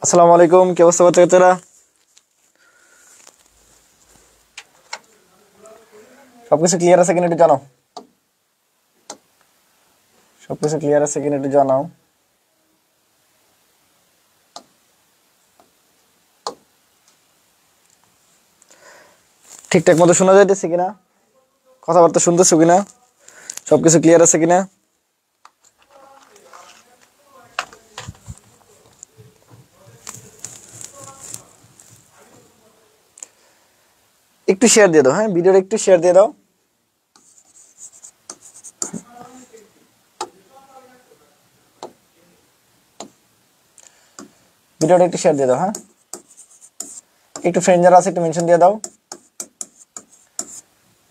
আসসালামু আলাইকুম, কি অবস্থা বাচ্চারা? সবকিছু ক্লিয়ার আছে কিনা একটু জানাও। সবকিছু ক্লিয়ার আছে কিনা একটু জানাও। ঠিকঠাক মতো শোনা যাইতেছে কিনা, কথাবার্তা শুনতেছো কিনা, সবকিছু ক্লিয়ার আছে কিনা? একটু শেয়ার দিয়ে দাও, হ্যাঁ ভিডিওটা একটু শেয়ার দিয়ে দাও। ভিডিওটা একটু শেয়ার দিয়ে দাও, হ্যাঁ একটু ফ্রেন্ড যারা আছে একটু মেনশন দিয়ে দাও।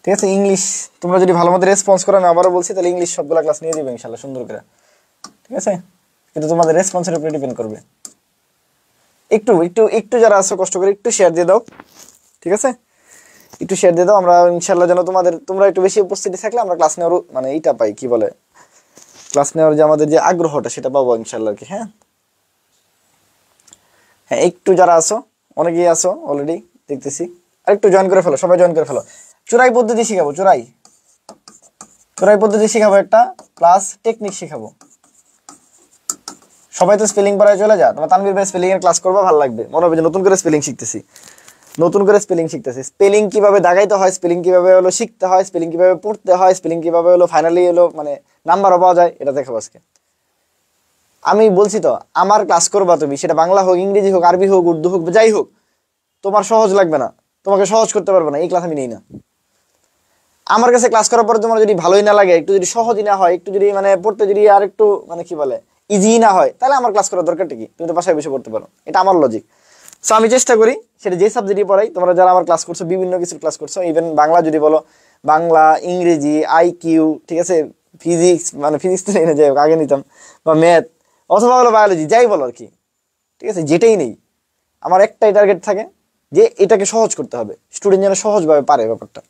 ঠিক আছে, ইংলিশ তোমরা যদি ভালো মতো রেসপন্স করো, আমি আবারও বলছি, তাহলে ইংলিশ সবগুলা ক্লাস নিয়ে দিবে ইনশাল্লাহ সুন্দর করে। ঠিক আছে, কিন্তু তোমাদের রেসপন্সের উপরে ডিপেন্ড করবে। একটু একটু একটু যারা আছো কষ্ট করে একটু শেয়ার দিয়ে দাও। ঠিক আছে, একটু শেয়ার দিয়ে দাও। আমরা ইনশাল্লাহ যেন তোমরা একটু বেশি উপস্থিতি থাকলে আমরা ক্লাস নেওয়ার মানে এইটা পাই, কি বলে, ক্লাস নেওয়ার যে আমাদের যে আগ্রহটা সেটা পাবো ইনশাল্লাহ আর কি। হ্যাঁ হ্যাঁ, একটু যারা আছো, অনেকেই আছো অলরেডি দেখতেছি, আর একটু জয়েন করে ফেলো, সবাই জয়েন করে ফেলো। চোরাই পদ্ধতি শিখাবো, চোরাই পদ্ধতি শিখাবো, একটা প্লাস টেকনিক শিখাবো। সবাই তো স্পেলিং পড়ায় চলে যা, তোমার তানভীর ভাই স্পেলিং এর ক্লাস করবা, ভালো লাগবে, মনে হবে যে নতুন করে স্পেলিং শিখতেছি। স্পেলিং কিভাবে দাগাইতে হয়, স্পেলিং কিভাবে হলো শিখতে হয়, স্পেলিং কিভাবে পড়তে হয়, স্পেলিং কিভাবে হলো ফাইনালি হলো মানে নাম্বারও পাওয়া যায়, এটা দেখাবো আজকে। আমি বলছি তো, আমার ক্লাস করবা তুমি, সেটা বাংলা হোক, ইংরেজি হোক, আরবি হোক, উর্দু হোক, যাই হোক, তোমার সহজ লাগবে না, তোমাকে সহজ করতে পারবে না, এই ক্লাস আমি নেই না। আমার কাছে ক্লাস করার পরে তোমার যদি ভালোই না লাগে, একটু যদি সহজই না হয়, একটু যদি মানে পড়তে যদি আর একটু মানে কি বলে ইজি না হয়, তাহলে আমার ক্লাস করার দরকারটা কি? তুমি তো বাসায় বসে পড়তে পারো, এটা আমার লজিক। সো আমি চেষ্টা করি সেটা যে সাবজেক্টই পড়াই, তোমরা যারা আমার ক্লাস করছো, বিভিন্ন কিছুর ক্লাস করছো, ইভেন বাংলা যদি বলো, বাংলা, ইংরেজি, আইকিউ, ঠিক আছে, ফিজিক্স, মানে ফিজিক্স তো নেই না, যাই হোক আগে নিতাম, বা ম্যাথ, অথবা হলো বায়োলজি, যাই বলো আর কি। ঠিক আছে, যেটাই নেই, আমার একটাই টার্গেট থাকে যে এটাকে সহজ করতে হবে, স্টুডেন্ট যেন সহজভাবে পারে ব্যাপারটা,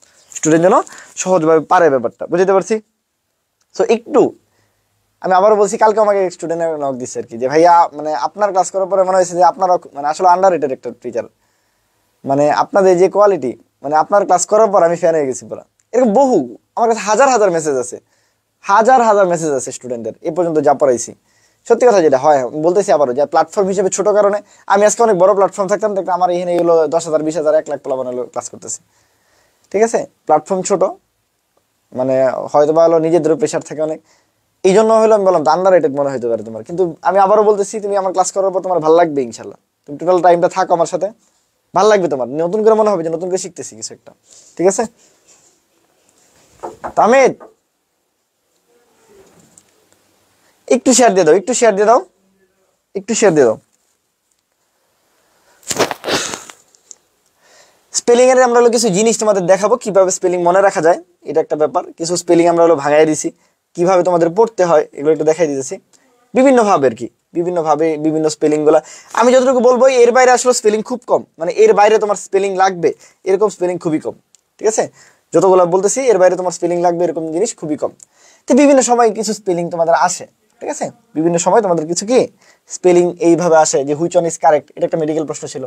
বুঝতে পারছি। সো একটু আমি আবারও বলছি, কালকে আমাকে স্টুডেন্ট নক দিচ্ছে আর কি, যে ভাইয়া মানে আপনার ক্লাস করার পরে মনে হয়েছে যে আপনারা মানে আসলে আন্ডার রেটেড একটা টিচার, মানে আপনাদের যে কোয়ালিটি, মানে আপনার ক্লাস করার পর আমি ফ্যান হয়ে গেছি পুরো। এরকম বহু আমার কাছে হাজার হাজার মেসেজ আছে, স্টুডেন্টদের এ পর্যন্ত যা পড়াইছি। সত্যি কথা যেটা হয়, বলতেছি আবারও, যে প্ল্যাটফর্ম হিসেবে ছোট কারণে আমি আজকে অনেক বড় প্ল্যাটফর্ম থাকতাম, দেখতাম আমার এখানে এগুলো 10,000, 20,000, 1 লাখ পোলা বানালো ক্লাস করতেছে। ঠিক আছে, প্ল্যাটফর্ম ছোট, মানে হয়তো বা হলো নিজেদেরও প্রেশার থাকে অনেক, এই জন্য হলো আমি বললাম আন্ডার রেটেড মনে হতে পারে তোমার, কিন্তু আমি আবারও বলতেছি, তুমি আমার ক্লাস করার পর তোমার ভালো লাগবে ইনশাল্লাহ। তুমি টোটাল টাইমটা থাকো আমার সাথে, ভালো লাগবে তোমার, নতুন করে মনে হবে যে নতুন করে শিখতেছি কিছু একটা। ঠিক আছে, তামিদ একটু শেয়ার দিয়ে দাও, স্পেলিং এর আমরা হলো কিছু জিনিস তোমাদের দেখাবো, কিভাবে স্পেলিং মনে রাখা যায়, এটা একটা ব্যাপার। কিছু স্পেলিং আমরা হলো ভাঙাই দিছি, কিভাবে তোমাদের পড়তে হয় এগুলো একটু দেখাই দিতেছি বিভিন্ন ভাবে আর কি, বিভিন্ন স্পেলিং গুলা আমি যতটুকু বলবো, এর বাইরে আসলে স্পেলিং খুব কম, মানে এর বাইরে তোমার স্পেলিং লাগবে এরকম স্পেলিং খুবই কম। ঠিক আছে, যতগুলো বলতেছি এর বাইরে তোমার স্পেলিং লাগবে এরকম জিনিস খুবই কম। তো বিভিন্ন সময় কিছু স্পেলিং তোমাদের আসে, ঠিক আছে, বিভিন্ন সময় তোমাদের কিছু কি স্পেলিং এইভাবে আসে, যে হুইচ ওয়ান ইজ কারেক্ট, এটা একটা মেডিকেল প্রশ্ন ছিল।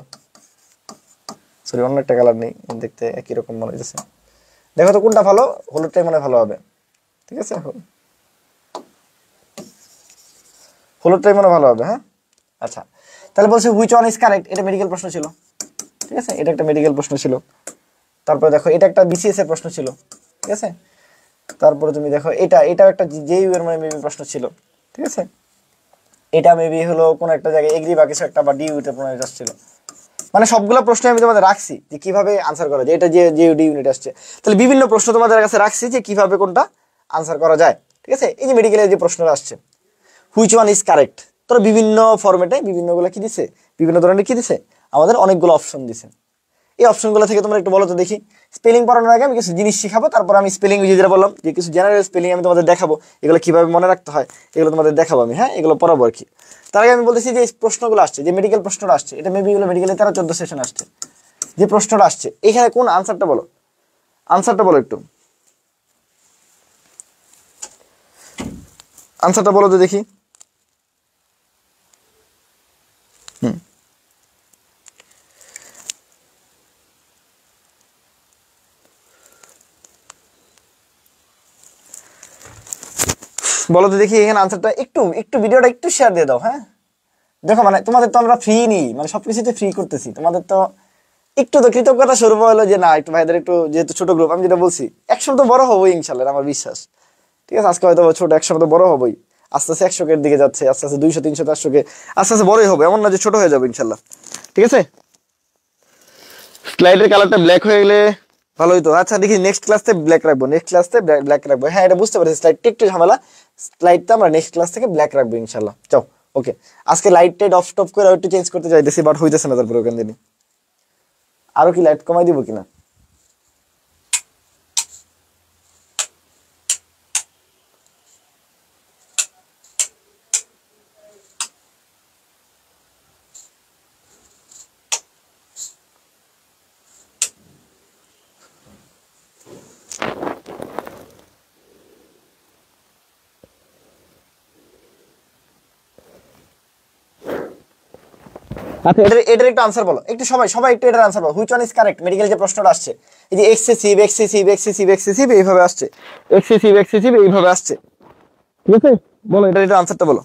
সরি, অন্য একটা কালার নেই, দেখতে একই রকম মনে হচ্ছে। দেখো তো কোনটা ভালো, হলুদটাই মনে ভালো হবে। ঠিক আছে, হলুদটাই মনে ভালো হবে। হ্যাঁ আচ্ছা, তাহলে বলছে হুইচ ওয়ান ইজ কারেক্ট, এটা মেডিকেল প্রশ্ন ছিল। ঠিক আছে, এটা একটা মেডিকেল প্রশ্ন ছিল। তারপরে দেখো এটা একটা বিসিএস এর প্রশ্ন ছিল। ঠিক আছে, তারপরে তুমি দেখো এটাও একটা জেইউ এর মানে মেবি প্রশ্ন ছিল। ঠিক আছে, এটা মেবি হলো কোন একটা জায়গায় এগ্রি বা কিছু একটা, বা ডিইউ তে প্রশ্ন আসছিল। মানে সবগুলো প্রশ্ন আমি তোমাদের রাখছি যে কিভাবে আনসার করা যায়, এটা যে ডি ইউনিট আসছে, তাহলে বিভিন্ন প্রশ্ন তোমাদের কাছে রাখছি যে কিভাবে কোনটা আনসার করা যায়। ঠিক আছে, এই যে মেডিকেলের যে প্রশ্নটা আসছে, হুইচ ওয়ান ইজ কারেক্ট, তোরা বিভিন্ন ফরম্যাটে বিভিন্নগুলো কি দিছে, বিভিন্ন ধরনের কি দিছে, আমাদের অনেকগুলো অপশন দিছে। এই অপশনগুলো থেকে তোমরা একটু বলো তো দেখি। স্পেলিং পড়ানোর আগে আমি কিছু জিনিস শিখাবো, তারপর আমি স্পেলিং যেটা বললাম, যে কিছু জেনারেল স্পেলিং আমি তোমাদের দেখাবো, এগুলো কিভাবে মনে রাখতে হয় এগুলো তোমাদের দেখাবো আমি। হ্যাঁ, এগুলো পড়াবো আর কি। তার আগে আমি বলতেছি যে এই প্রশ্নগুলো আসছে, যে মেডিকেল প্রশ্নটা আসছে, এটা মেবি এগুলো মেডিকেলে 13-14 সেশন আসছে, যে প্রশ্নটা আসছে এখানে কোন আনসারটা বলো, একটু আনসারটা বলো তো দেখি। বলো তো দেখি এখানে আনসারটা, একটু একটু ভিডিওটা একটু শেয়ার দিয়ে দাও। হ্যাঁ দেখো মানে তোমাদের তো আমরা ফ্রি নিই, মানে সবকিছুতে ফ্রি করতেছি, তোমাদের তো একটু তো কৃতজ্ঞতা স্বরূপ হলো যে না একটু ভাইদের একটু, যেহেতু ছোট গ্রুপ, আমি যেটা বলছি একসময় তো বড় হবোই ইনশাল্লাহ, আমার বিশ্বাস। ঠিক আছে, আজকে হয়তো ছোট, একসময় তো বড় হবোই, আস্তে আস্তে 100 দিকে যাচ্ছে, আস্তে আস্তে 200 300 400 আস্তে আস্তে বড়ই হবে, এমন না যে ছোট হয়ে যাবে ইনশাল্লাহ। ঠিক আছে, স্লাইডের কালারটা ব্ল্যাক হয়ে গেলে ভালো হইতো। আচ্ছা দেখি নেক্সট ক্লাসে ব্ল্যাক রাখবো, নেক্সট ক্লাসে ব্ল্যাক রাখবো। হ্যাঁ এটা বুঝতে পারছি, স্লাইডটা একটু ঝামেলা, স্লাইডটা আমরা নেক্সট ক্লাস থেকে ব্ল্যাক রাখবো ইনশাল্লাহ। চাও ওকে, আজকে লাইট টাইট অফ টপ করে একটু চেঞ্জ করতে চাইতেছি, বাট হইতেছে না, তারপরে ওখান দিনই আরো কি লাইট কমাই দিব কিনা। আচ্ছা এটার একটু আনসার বলো, একটু সবাই সবাই একটু এটার আনসার বলো, which one is correct. Medical যে প্রশ্নটা আসছে, এই যে এক্সেসিভ এক্সেসিভ এক্সেসিভ এক্সেসিভ এইভাবে আসছে, এক্সেসিভ এক্সেসিভ এইভাবে আসছে। ঠিক আছে, বলো এটার একটু আনসারটা বলো।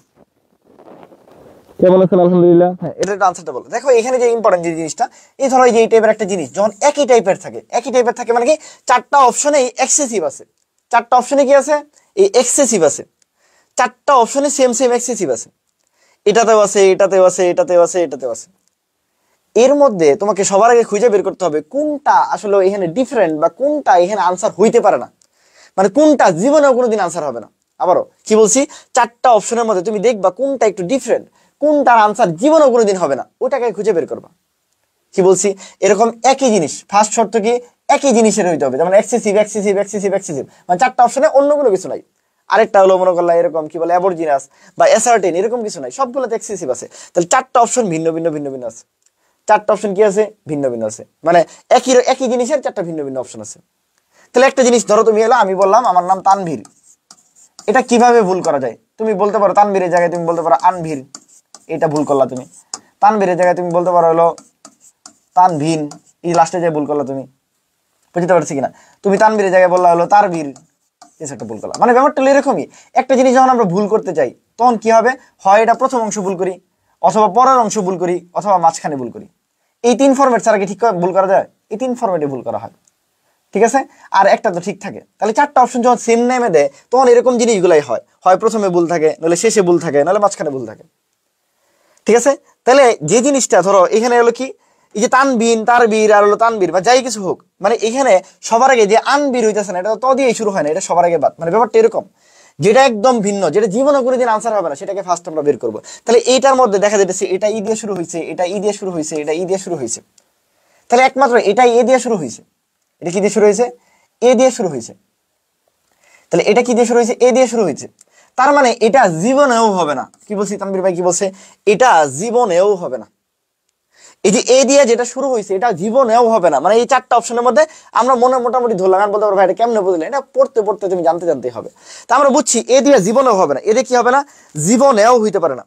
কেমন আছেন? আলহামদুলিল্লাহ। হ্যাঁ এটার একটু আনসারটা বলো। দেখো এখানে যে ইম্পর্টেন্ট যে জিনিসটা, এই ধরো যে এই টাইপের একটা জিনিস যখন একই টাইপের থাকে, একই টাইপের থাকে মানে কি, চারটা অপশনে এক্সেসিভ আছে, চারটা অপশনে কি আছে, এই এক্সেসিভ আছে, চারটা অপশনে সেম সেম এক্সেসিভ আছে, এটাতেও আছে এটাতেও আছে এটাতেও আছে এটাতেও আছে। এর মধ্যে তোমাকে সবার আগে খুঁজে বের করতে হবে কোনটা আসলে এখানে ডিফারেন্ট, বা কোনটা এখানে আনসার হইতে পারে না, মানে কোনটা জীবনেও কোনোদিন আনসার হবে না। আবারও কি বলছি, চারটা অপশনের মধ্যে তুমি দেখবা কোনটা একটু ডিফারেন্ট, কোনটার আনসার জীবনেও কোনোদিন হবে না, ওটাকে খুঁজে বের করবা। কি বলছি, এরকম একই জিনিস, ফার্স্ট শর্ত কি একই জিনিসের হইতে হবে, যেমন এক্সেসিভ এক্সেসিভ এক্সেসিভ এক্সেসিভ, মানে চারটা অপশনে অন্য কোনো কিছু নাই। আরেকটা হলো মনে করলা এরকম কি বলে অ্যাবরজিনাস বা অ্যাসার্টেন, এরকম কিছু নাই, সবগুলোতে এক্সেসিভ আছে। তাহলে চারটা অপশন ভিন্ন ভিন্ন ভিন্ন ভিন্ন আছে, চারটা অপশন কি আছে, ভিন্ন ভিন্ন আছে, মানে একই একই জিনিসের চারটা ভিন্ন ভিন্ন অপশন আছে। তাহলে একটা জিনিস ধরো তুমি এলো, আমি বললাম আমার নাম তানভীর, এটা কিভাবে ভুল করা যায়, তুমি বলতে পারো তানভীরের জায়গায় তুমি বলতে পারো আনভীর, এটা ভুল করলা তুমি। তানভীরের জায়গায় তুমি বলতে পারো হলো তানভিন, এই লাস্টে যে ভুল করলা তুমি, বুঝতে পারছি কিনা, তুমি তানভীরের জায়গায় বললা হলো তারবীর, কিছু একটা ভুল করলা। মানে ব্যাপারটা এরকমই, একটা জিনিস যখন আমরা ভুল করতে চাই তখন কি হবে, হয় এটা প্রথম অংশ ভুল করি, অথবা পরের অংশ ভুল করি, অথবা মাঝখানে ভুল করি। এই তিন ফরম্যাট ছাড়া কি ঠিক ভুল করা যায়? এই তিন ফরম্যাটে ভুল করা হয়। ঠিক আছে, আর একটা তো ঠিক থাকে। তাহলে চারটা অপশন যখন সেম নেমে দেয় তখন এরকম জিনিসগুলাই হয়, হয় প্রথমে ভুল থাকে, নাহলে শেষে ভুল থাকে, নাহলে মাঝখানে ভুল থাকে। ঠিক আছে, তাহলে যে জিনিসটা ধরো এখানে হলো কি, এই যে তানবিন তারবীর আর হলো তানবীর বা যাই কিছু হোক, মানে এখানে সবার আগে যে আনবীর হইতেছে না, এটা তো দিয়েই শুরু হয় না, এটা সবার আগে বাদ। মানে ব্যাপারটা এরকম, যেটা একদম ভিন্ন, যেটা জীবনে কোনোদিন আনসার হবে না, সেটাকে ফার্স্ট আমরা বের করবো। তাহলে এইটার মধ্যে দেখা যেতেছে এটা ই দিয়ে শুরু হয়েছে, এটা ই দিয়ে শুরু হয়েছে, এটা ই দিয়ে শুরু হয়েছে, তাহলে একমাত্র এটাই এ দিয়ে শুরু হয়েছে। এটা কি দিয়ে শুরু হয়েছে? এ দিয়ে শুরু হয়েছে। তাহলে এটা কি দিয়ে শুরু হয়েছে? এ দিয়ে শুরু হয়েছে। তার মানে এটা জীবনেও হবে না। কি বলছি তানভীর ভাই, কি বলছে? এটা জীবনেও হবে না। এই যে এ দিয়ে যেটা শুরু হয়েছে এটা জীবনেও হবে না। মানে এই চারটা অপশনের মধ্যে আমরা মনে মোটামুটি ধরলাম, বলতে পারবো ভাই এটা কেমনে বুঝলে, এটা পড়তে পড়তে তুমি জানতে জানতেই হবে। তা আমরা বুঝছি এ দিয়ে জীবনেও হবে না, এদের কি হবে না, জীবনেও হইতে পারে না।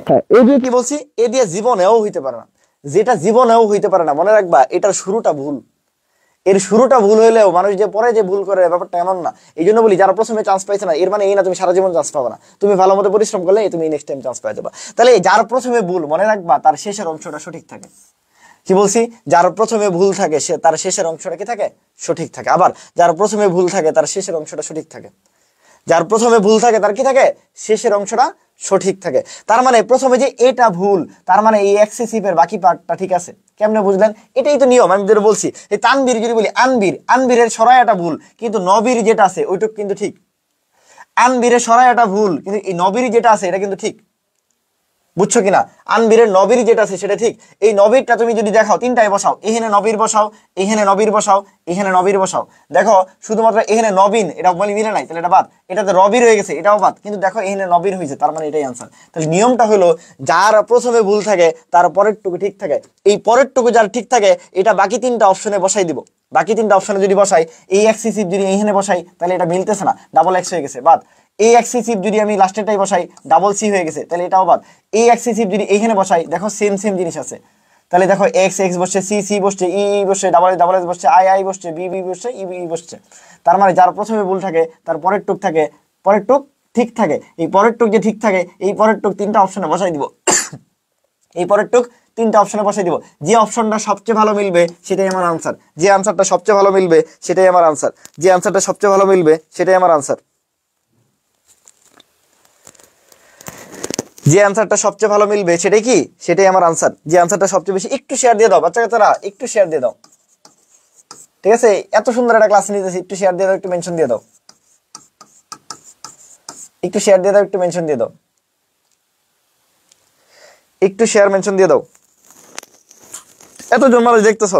হ্যাঁ এ দিয়ে কি বলছি, এ দিয়ে জীবনেও হইতে পারে না। যেটা জীবনেও হইতে পারে না, মনে রাখবা এটার শুরুটা ভুল। এর শুরুটা ভুল হইলেও মানুষ যে পরে যে ভুল করে, ব্যাপারটা এমন না। এই জন্য বলি যারা প্রথমে চান্স পাইছে না, এর মানে এই না তুমি সারা জীবন চান্স পাবে না। তুমি ভালো মতো পরিশ্রম করলে তুমি নেক্সট টাইম চান্স পাই যাবা। তাহলে যার প্রথমে ভুল, মনে রাখবা তার শেষের অংশটা সঠিক থাকে। কি বলছি, যার প্রথমে ভুল থাকে সে তার শেষের অংশটা কি থাকে, সঠিক থাকে। আবার যার প্রথমে ভুল থাকে তার শেষের অংশটা সঠিক থাকে। যার প্রথমে ভুল থাকে তার কি থাকে, শেষের অংশটা সঠিক থাকে। তার মানে প্রথমে যে এটা ভুল, তার মানে এই এক্সেসিভের বাকি পার্টটা ঠিক আছে। কেমনে বুঝলেন? এটাই তো নিয়ম। আমি যেটা বলছি, এই তানবীর যদি বলি আনবীর, আনবীরের সরায়াটা ভুল, কিন্তু নবীর যেটা আছে ওইটুকু কিন্তু ঠিক। আনবীরের সরায়াটা ভুল, কিন্তু এই নবীর যেটা আছে এটা কিন্তু ঠিক। বুঝছো কিনা? আনবীরের নবীর যেটা আছে সেটা ঠিক। এই নবীরটা তুমি যদি দেখাও তিনটায় বসাও, এখানে নবীর বসাও, এখানে নবীর বসাও, এখানে নবীর বসাও, দেখো শুধুমাত্র এখানে নবীন এটা বলি মিলে নাই, তাহলে এটা বাদ। এটাতে রবির হয়ে গেছে, এটাও বাদ। কিন্তু দেখো এখানে নবীর হয়েছে, তার মানে এটাই আনসার। তাহলে নিয়মটা হলো যার প্রথমে ভুল থাকে তার পরের টুকু ঠিক থাকে। এই পরের টুকু যার ঠিক থাকে এটা বাকি তিনটা অপশনে বসাই দিব। বাকি তিনটা অপশনে যদি বসাই, এই এক্সেসিভ যদি এখানে বসাই তাহলে এটা মিলতেছে না, ডাবল এক্স হয়ে গেছে, বাদ। এই এক্সেসিভ যদি আমি লাস্টেরটাই বসাই ডাবল সি হয়ে গেছে, তাহলে এটাও বাদ। এই এক্সেসিভ যদি এইখানে বসাই, দেখো সেম সেম জিনিস আছে, তাহলে দেখো এক্স এক্স বসছে, সি সি বসছে, ই ই বসছে, ডাবল এস বসছে, আই আই বসছে, বি বি বসছে, ই বি বসছে। তার মানে যার প্রথমে ভুল থাকে তার পরের টুক থাকে, পরের টুক ঠিক থাকে, এই পরের টুক যে ঠিক থাকে এই পরের টুক তিনটা অপশনে বসাই দিব এই পরের টুক তিনটা অপশনে বসাই দিব, যে অপশনটা সবচেয়ে ভালো মিলবে সেটাই আমার আনসার, যে আনসারটা সবচেয়ে ভালো মিলবে সেটাই আমার আনসার, যে আনসারটা সবচেয়ে ভালো মিলবে সেটাই আমার আনসার, যে আনসারটা সবচেয়ে ভালো মিলবে সেটাই কি, সেটাই আমার আনসার, যে আনসারটা সবচেয়ে বেশি। একটু শেয়ার দিয়ে দাও বাচ্চা কাচ্চারা, একটু শেয়ার দিয়ে দাও, ঠিক আছে? এত সুন্দর একটা ক্লাস নিতেছি, একটু শেয়ার দিয়ে দাও, একটু মেনশন দিয়ে দাও, একটু শেয়ার দিয়ে দাও, একটু মেনশন দিয়ে দাও, একটু শেয়ার মেনশন দিয়ে দাও। এতজন মানুষ দেখতেছ,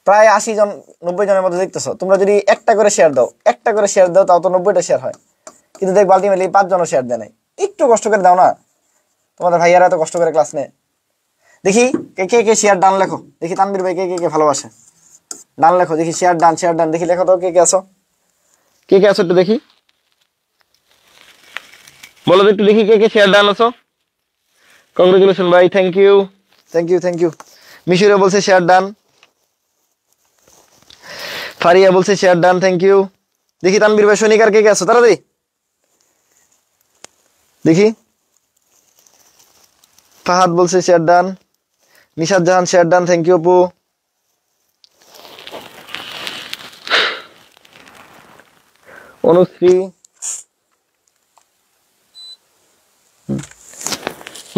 প্রায় 80 জন 90 জনের মধ্যে দেখতেছ, তোমরা যদি একটা করে শেয়ার দাও, একটা করে শেয়ার দাও তাও তো 90টা শেয়ার হয়, কিন্তু দেখবো আলটিমেটলি 5 জনও শেয়ার দেয় নাই। একটু কষ্ট করে দাও না, তোমাদের ভাইয়ারা এত কষ্ট করে ক্লাস নেয়। দেখি কে কে কে শেয়ার ডান লেখো, দেখি তানবীর ভাই কে কে কে ভালোবাসে, ডান লেখো দেখি, শেয়ার ডান, শেয়ার ডান, দেখি লেখো তো কে কে আছো, কে কে আছো একটু দেখি, বলো তো একটু দেখি কে কে শেয়ার ডান আছো। কংগ্রেচুলেশন ভাই, thank you, thank you, thank you. Mishura বলছে শেয়ার ডান, ফারিয়া বলছে শেয়ার ডান, থ্যাংক ইউ। দেখি তানবীর ভাই সৈনিক আর কে কে আছো তাড়াতাড়ি দেখি। ফাহাদ বলছে share done, Nishad Jahan share done, thank you আপু। অনুশ্রী,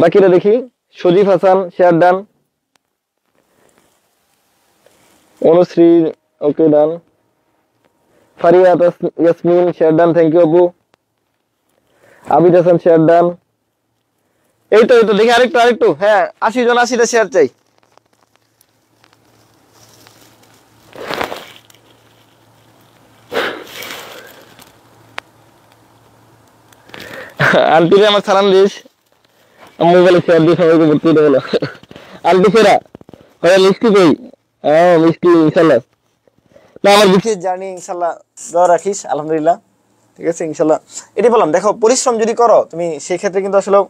বাকিরা দেখি, Sajib Hasan share done, Anushree okay done, Faria Yasmin share done, thank you আপু। আবিদ হাসান শেয়ার ডান, এই তো দেখি আরেকটু আরেকটু, হ্যাঁ 80 জন 80টা শেয়ার চাই। আন্টি আমার সালাম দিস, মোবাইলে শেয়ার দিয়ে সবাইকে ভর্তি হতে বলো। আন্টি ফেরা হয় মিষ্টি কই, হ্যাঁ মিষ্টি ইনশাল্লাহ, না আমার বিশেষ জার্নি ইনশাল্লাহ দোয়া রাখিস, আলহামদুলিল্লাহ, ঠিক আছে ইনশাল্লাহ। এটি বললাম, দেখো পরিশ্রম যদি করো তুমি সেই ক্ষেত্রে কিন্তু আসলে,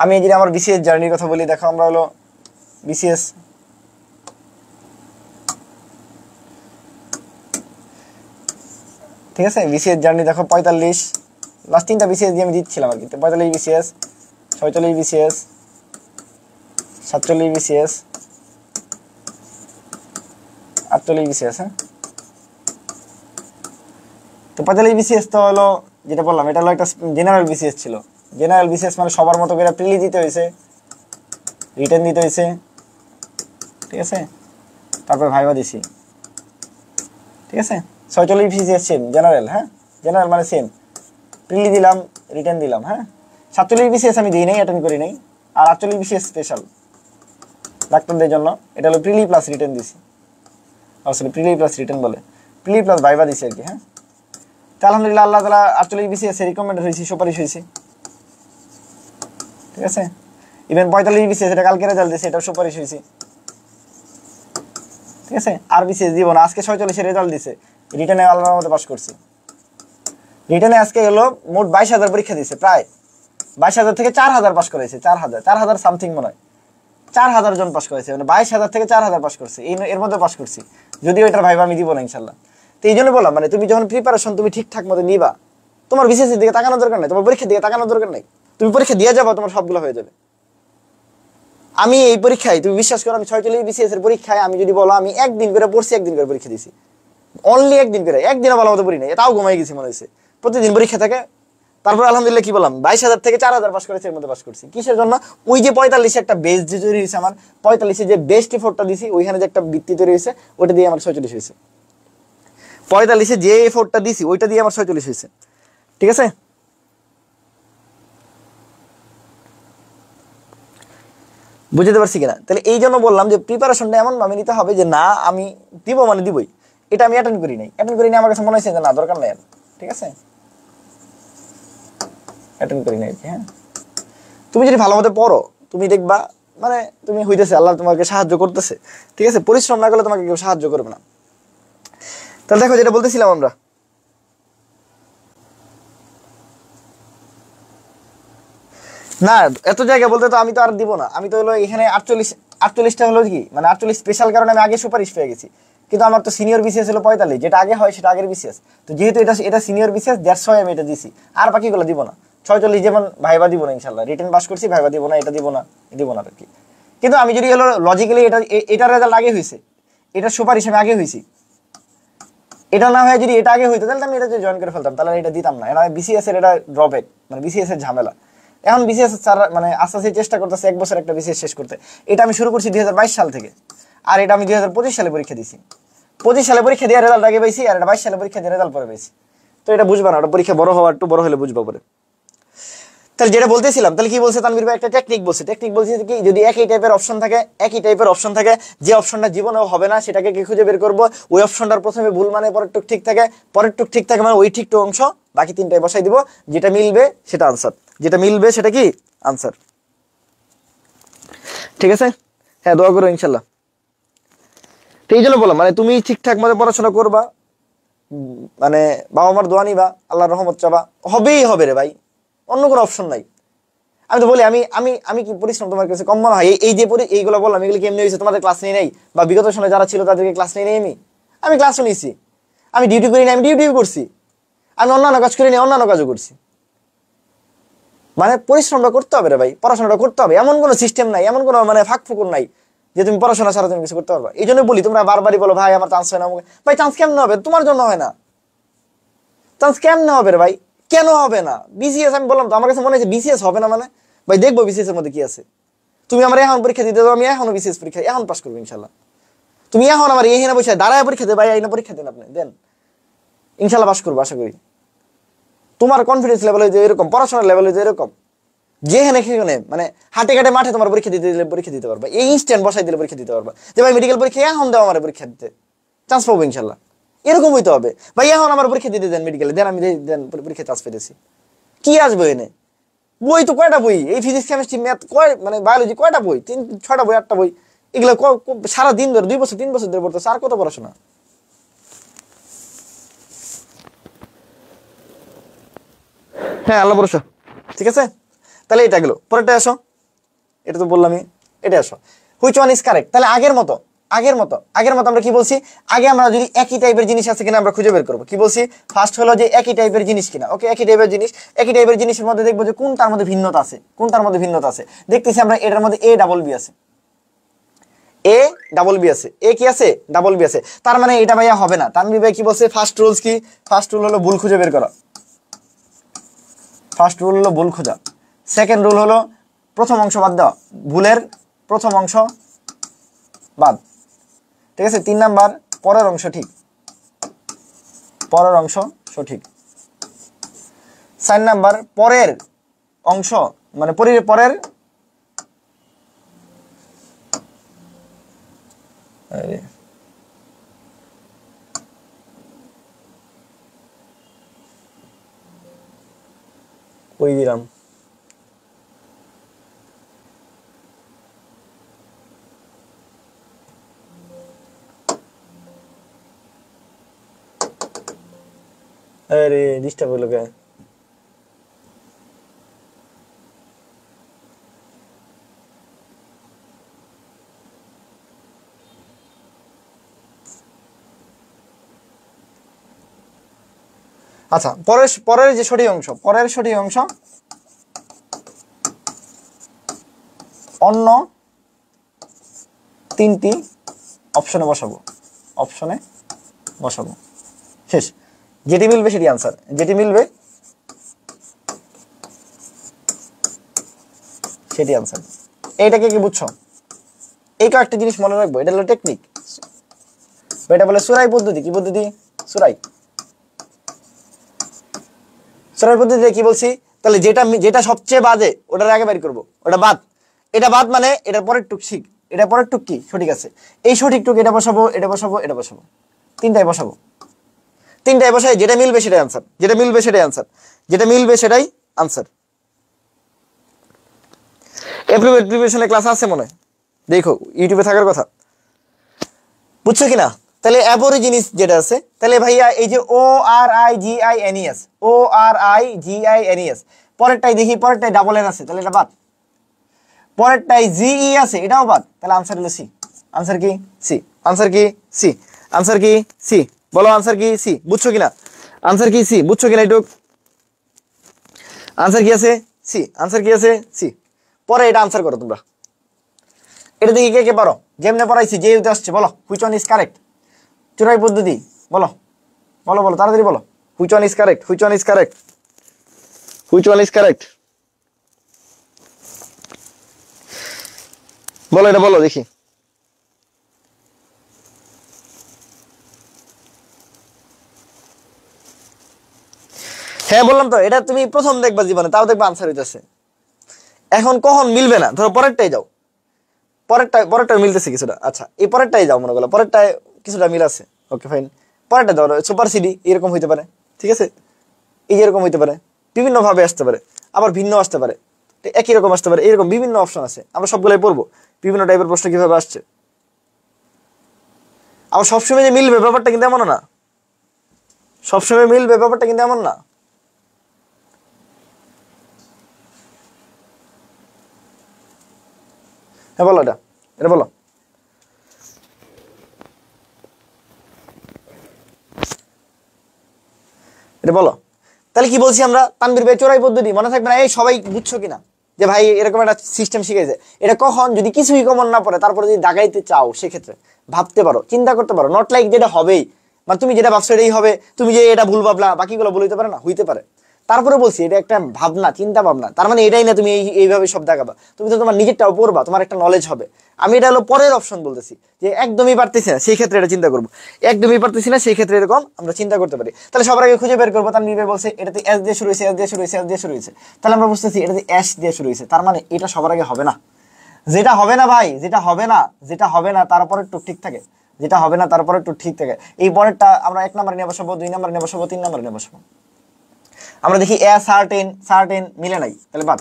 আমি যদি আমার বিসিএস জার্নির কথা বলি, দেখো আমরা হলো বিসিএস, ঠিক আছে, বিসিএস জার্নি দেখো 45, লাস্ট 3টা বিসিএস দিয়ে আমি দিচ্ছিলাম আর কি, 45 বিসিএস, 46 বিসিএস, 47 বিসিএস, 48 বিসিএস, হ্যাঁ। তো 45 বিসিএস তো হলো যেটা বললাম, এটা হলো একটা জেনারেল বিসিএস ছিল। জেনারেল বিসিএস মানে সবার মতো করে প্রিলি দিতে হয়েছে, রিটেন দিতে হয়েছে, ঠিক আছে, তারপর ভাইবা দিছি, ঠিক আছে। 46 বিসিএস সেম জেনারেল, হ্যাঁ জেনারেল মানে সেম, প্রিলি দিলাম রিটেন দিলাম, হ্যাঁ। 47 বিসিএস আমি দিই নাই, অ্যাটেন্ড করি নাই, আর 48 বিসিএস স্পেশাল ডাক্তারদের জন্য, এটা হলো প্রিলি প্লাস রিটেন দিছি, আসলে প্রিলি প্লাস রিটেন বলে, প্রিলি প্লাস ভাইবা দিছি আর কি, হ্যাঁ। তো আলহামদুলিল্লাহ আল্লাহ তাআলা 48 বিসিএস রিকমেন্ডেড হয়েছি, সুপারিশ হয়েছি, ঠিক আছে। ইভেন 45 বিসিএস এটা কালকে রেজাল্ট দিয়েছে, এটাও সুপারিশ হয়েছি, ঠিক আছে। আর বিসিএস দিব না, আজকে 46 রেজাল্ট দিছে, রিটেনে আল্লাহর রহমতে পাস করছি। রিটেনে আজকে হলো মোট 22,000 পরীক্ষা দিয়েছে, প্রায় 22,000 থেকে 4,000 পাস করেছে, 4,000 সামথিং মনে হয়, 4,000 জন পাস করেছে, মানে 22,000 থেকে 4,000 পাস করছে, এর মধ্যে পাস করছি, যদিও এটার ভাইবা আমি দিব না ইনশাল্লাহ। তো এই জন্য বললাম, মানে তুমি যখন প্রিপারেশন তুমি ঠিকঠাক মতো নিবা, তোমার বিসিএস এর দিকে তাকানোর দরকার নেই, তোমার পরীক্ষার দিকে তাকানোর দরকার নেই, তুমি পরীক্ষা দিয়ে যাবো, তোমার সবগুলো হয়ে যাবে। আমি এই পরীক্ষায় তুমি বিশ্বাস করো, আমি 46 বিসিএস এর পরীক্ষায় আমি যদি বলো আমি একদিন করে পড়ছি, একদিন করে পরীক্ষা দিছি, অনলি একদিন করে, একদিনও ভালো মতো পড়ি নাই, তাও ঘুমাই গেছি মনে হয়েছে, প্রতিদিন পরীক্ষা থাকে। তারপর আলহামদুলিল্লাহ কি বললাম, 22,000 থেকে 4,000 পাস করেছে, এর মধ্যে পাস করছি। কিসের জন্য? ওই যে 45 একটা বেস যে তৈরি হয়েছে আমার, 45 যে বেস্ট এফোর্টটা দিছি, ওইখানে যে একটা ভিত্তি তৈরি হয়েছে, ওইটা দিয়ে আমার 46 হয়েছে। 45 যে এফোর্টটা দিছি ওইটা দিয়ে আমার 46 হয়েছে, ঠিক আছে। বুঝতে পারছি কিনা? তাহলে এই জন্য বললাম যে প্রিপারেশনটা এমন ভাবে নিতে হবে যে না আমি দিব মানে দিবই, এটা আমি অ্যাটেন্ড করি নাই, আমার কাছে মনে হয়েছে যে না দরকার নাই, ঠিক আছে, অ্যাটেন্ড করি নাই, হ্যাঁ। তুমি যদি ভালো মতো পড়ো, তুমি দেখবা মানে তুমি হইতেছে, আল্লাহ তোমাকে সাহায্য করতেছে, ঠিক আছে। পরিশ্রম না করলে তোমাকে কেউ সাহায্য করবে না। তাহলে দেখো যেটা বলতেছিলাম আমরা, না এত জায়গা বলতে তো আমি তো আর দিব না, আমি তো হলো এখানে 48টা হলো কি, মানে 48 স্পেশাল কারণে আমি আগে সুপারিশ পেয়ে গেছি, কিন্তু আমার তো সিনিয়র বিসিএস হলো 45, যেটা আগে হয় সেটা আগের বিসিএস। তো যেহেতু এটা সিনিয়র বিসিএস, দ্যাটস হোয়াই আমি এটা দিছি, আর বাকিগুলো দিব না। 46 যেমন ভাইবা দিব না ইনশাল্লাহ, রিটেন পাস করছি, ভাইবা দিব না, এটা দিব না আর কি। কিন্তু আমি যদি হলো লজিক্যালি এটার রেজাল্ট আগে হয়েছে, এটা সুপারিশ আমি আগে হয়েছি, এটা না হয় যদি এটা আগে হইতো তাহলে আমি এটা জয়েন করে ফেলতাম, তাহলে এটা দিতাম না। এটা বিসিএস এর এটা ড্রব্যাক, মানে বিসিএস এর ঝামেলা। এখন বিসিএস স্যার মানে আস্তে আস্তে চেষ্টা করতেছে 1 বছর একটা বিসিএস শেষ করতে। এটা আমি শুরু করছি 2022 সাল থেকে, আর এটা আমি 2025 সালে পরীক্ষা দিছি। 25 সালে পরীক্ষা দিয়ে রেজাল্ট আগে পাইছি, আর এটা 22 সালে পরীক্ষা দিয়ে রেজাল্ট পরে পাইছি। তো এটা বুঝবা না, ওটা পরীক্ষা বড় হওয়ার একটু বড় হলে বুঝবা পরে। তাহলে যেটা বলতেছিলাম, তাহলে কি বলছে তানভীর ভাই, একটা টেকনিক বলছে। টেকনিক বলছে কি, যদি একই টাইপের অপশন থাকে, যে অপশনটা জীবনেও হবে না সেটাকে কি খুঁজে বের করবো, ওই অপশনটার প্রথমে ভুল মানে পরের টুক ঠিক থাকে, পরের টুক ঠিক থাকে মানে ওই ঠিক অংশ, বাকি 3টায় বসাই দিব, যেটা মিলবে সেটা আনসার, যেটা মিলবে সেটা কি আনসার। ঠিক আছে, হ্যাঁ দোয়া করো ইনশাল্লাহ। তো এই জন্য বললাম, মানে তুমি ঠিকঠাক মতো পড়াশোনা করবা, মানে বাবা মার দোয়া নিবা, আল্লাহর রহমত চাবা, হবেই হবে রে ভাই, অন্য কোনো অপশন নাই। আমি তো বলি, আমি আমি আমি কি পরিশ্রম তোমার কাছে কম মনে হয়? এই যে এইগুলো বললাম, এগুলো কেমনি হয়েছে, তোমাদের ক্লাস নিয়ে নেই, বা বিগত সময় যারা ছিল তাদেরকে ক্লাস নিয়ে নেই? আমি ক্লাসও নিয়েছি, আমি ডিউটি করি না, আমি ডিউটিও করছি, আমি অন্যান্য কাজ করি না, অন্যান্য কাজও করছি। মানে পরিশ্রমটা করতে হবে রে ভাই, পড়াশোনাটা করতে হবে। এমন কোনো সিস্টেম নাই, এমন কোনো মানে ফাঁক ফুকুর নাই যে তুমি পড়াশোনা ছাড়া তুমি কিছু করতে পারবা। এই জন্য বলি, তোমরা বারবারই বলো ভাই আমার চান্স হয় না। ভাই চান্স কেমনে হবে? তোমার জন্য হয় না। চান্স কেমনে হবে রে ভাই? কেন হবে না? বিসিএস, আমি বললাম তো, আমার কাছে মনে হয়েছে বিসিএস হবে না। মানে ভাই দেখবো বিসিএস এর মধ্যে কি আছে। তুমি আমার এখন পরীক্ষা দিতে দাও, আমি এখনো বিসিএস পরীক্ষা এখন পাস করবো ইনশাল্লাহ। তুমি এখন আমার এই না বসে দাঁড়ায় পরীক্ষা দেবে, ভাই এই না পরীক্ষা দেন, আপনি দেন, ইনশাল্লাহ পাস করবো আশা করি। তোমার কনফিডেন্স লেভেল হয়েছে এরকম, পড়াশোনার লেভেল হয়েছে এরকম, যেখানে সেখানে মানে হাটে ঘাটে মাঠে তোমার পরীক্ষা দিতে দিলে পরীক্ষা দিতে পারবা, এই ইনস্ট্যান্ট বসাই দিলে পরীক্ষা দিতে পারবা। যে ভাই মেডিকেল পরীক্ষা এখন দাও আমার পরীক্ষা দিতে, চান্স পাবো ইনশাল্লাহ। এরকম হইতে হবে ভাই, এখন আমার পরীক্ষা দিতে দেন মেডিকেলে, দেন আমি দেন পরীক্ষা চান্স পেতেছি। কি আসবে এনে? বই তো কয়টা বই, এই ফিজিক্স কেমিস্ট্রি ম্যাথ কয়, মানে বায়োলজি কয়টা বই, 6টা বই 8টা বই, এগুলো সারা দিন ধরে 2 বছর 3 বছর ধরে পড়তেছে, আর কত পড়াশোনা। হ্যাঁ আল্লাহ ভরসা। ঠিক আছে, তাহলে এটা গেলো, পরেরটা আসো। এটা তো বললামই, এটা আসো। Which one is correct? তাহলে আগের মতো আমরা কি বলছি? আগে আমরা যদি একই টাইপের জিনিস আছে কিনা আমরা খুঁজে বের করবো। কি বলছি? ফার্স্ট হলো যে একই টাইপের জিনিস কিনা। ওকে, একই টাইপের জিনিসের মধ্যে দেখবো যে কোনটার মধ্যে ভিন্নতা আছে, দেখতেছি আমরা এটার মধ্যে এ ডাবল বি আছে, এ কি আছে, ডাবল বি আছে। তার মানে এটা ভাইয়া হবে না। তানভীর ভাই কি বলছে? ফার্স্ট রুলস কি? ফার্স্ট রুল হলো ভুল খুঁজে বের করা। সেকেন্ড রুল হলো প্রথম অংশ বাদ দেওয়া, ভুলের প্রথম অংশ বাদ। ঠিক আছে, 3 নাম্বার পরের অংশ সঠিক। 4 নাম্বার পরের অংশ মানে পরের কই দিলাম, আরে ডিস্টার্ব হলো কে? আচ্ছা, পরের যে সঠিক অংশ, অন্য 3টি অপশনে বসাবো, শেষ। যেটি মিলবে সেটি আনসার, এইটাকে কি বুঝছো? এই কয়েকটা জিনিস মনে রাখবো, এটা হলো টেকনিক। এটা বলে সুরাই পদ্ধতি। কি পদ্ধতি? সুরাই পদ্ধতিতে কি বলছি? তাহলে যেটা সবচেয়ে বাজে ওটার আগে বের করবো, ওটা বাদ, এটা বাদ মানে এটার পরের টুক ঠিক, এটা পরের টুক কি সঠিক আছে, এই সঠিক টুক এটা বসাবো, 3টায় বসাই, যেটা মিলবে সেটাই আনসার। প্রিপারেশনের ক্লাস আছে মনে হয়, দেখো ইউটিউবে থাকার কথা, বুঝছো কিনা? তাহলে অ্যাবরিজিনিস যেটা আছে, তাহলে ভাইয়া এই যে ORIGINES, পরেরটাই দেখি, পরেরটাই ডাবল এন আছে, তাহলে এটা বাদ। পরেরটাই জিই আছে, এটাও বাদ, তাহলে আনসার হলো সি। আনসার কি? সি। আনসার কি সি, বলো আনসার কি সি, বুঝছো কিনা? আনসার কি সি, বুঝছো কিনা একটু? আনসার কি আছে সি, আনসার কি আছে সি। পরে এটা আনসার করো তোমরা, এটা দেখি কে কে পারো, যেমনে পড়াইছি যে আসছে বলো হুইচ ওয়ান ইজ কারেক্ট। চোরাই পদ্ধতি বলো, বলো বলো তাড়াতাড়ি বলো, which one is correct, which one is correct, which one is correct, বলো এটা বলো দেখি। হ্যাঁ বললাম তো, এটা তুমি প্রথম দেখবা জীবনে, তাও দেখবা আনসার হইতেছে। এখন কখন মিলবে না, ধরো পরেরটাই যাও, পরেরটা মিলতেছে কিছুটা, আচ্ছা এই পরেরটাই যাও, মনে করো পরেরটায় কিছুটা মিল আছে, ওকে ফাইন। পরেরটা ধরো সুপার সিডি এরকম হইতে পারে, ঠিক আছে, এই এরকম হইতে পারে, বিভিন্ন ভাবে আসতে পারে, আবার ভিন্ন আসতে পারে, একই রকম আসতে পারে, এরকম বিভিন্ন অপশন আছে, আমরা সবগুলাই পড়বো বিভিন্ন টাইপের প্রশ্ন কিভাবে আসছে। আবার সবসময় যে মিলবে ব্যাপারটা কিন্তু এমন না, সবসময় মিলবে ব্যাপারটা কিন্তু এমন না। হ্যাঁ বলো এটা, এটা বলো। এটা বলো। তাহলে কি বলছি আমরা, তানভীর ভাই চোরাই পদ্ধতি মনে থাকবে না, এই সবাই বুঝছো কিনা যে ভাই এরকম একটা সিস্টেম শিখেছে। এটা কখন যদি কিছুই কমন না পড়ে, তারপরে যদি দাগাইতে চাও সেক্ষেত্রে ভাবতে পারো, চিন্তা করতে পারো, নট লাইক যেটা হবেই, মানে তুমি যেটা ভাবছো এটাই হবে, তুমি যে এটা ভুল ভাবলা বাকিগুলো ভুল হইতে পারে না, হইতে পারে। তারপরে বলছি এটা একটা ভাবনা, চিন্তা ভাবনা, তার মানে এটাই না তুমি এইভাবে সব দেখাবা, তুমি তো তোমার নিজেরটাও পড়বা, তোমার একটা নলেজ হবে। আমি এটা হলো পরের অপশন বলতেছি, যে একদমই পারতেছি না সেই ক্ষেত্রে এটা চিন্তা করবো, একদমই পারতেছি না সেই ক্ষেত্রে এরকম আমরা চিন্তা করতে পারি। তাহলে সবার আগে খুঁজে বের করবো, তার নিবে বলছে এটাতে এস দিয়ে শুরু হয়েছে, এস দিয়ে শুরু হয়েছে, এস দিয়ে শুরু হয়েছে, তাহলে আমরা বুঝতেছি এটাতে এস দিয়ে শুরু হয়েছে, তার মানে এটা সবার আগে হবে না। যেটা হবে না ভাই, যেটা হবে না, যেটা হবে না তারপরে একটু ঠিক থাকে, যেটা হবে না তারপরে একটু ঠিক থাকে, এই পরেরটা আমরা 1 নম্বরে নিয়ে বসাবো, 2 নম্বরে নিয়ে বসাবো, 3 নম্বরে নিয়ে বসাবো। আমরা দেখি এ সার্টেন, সার্টেন মিলে নাই, তাহলে বাদ।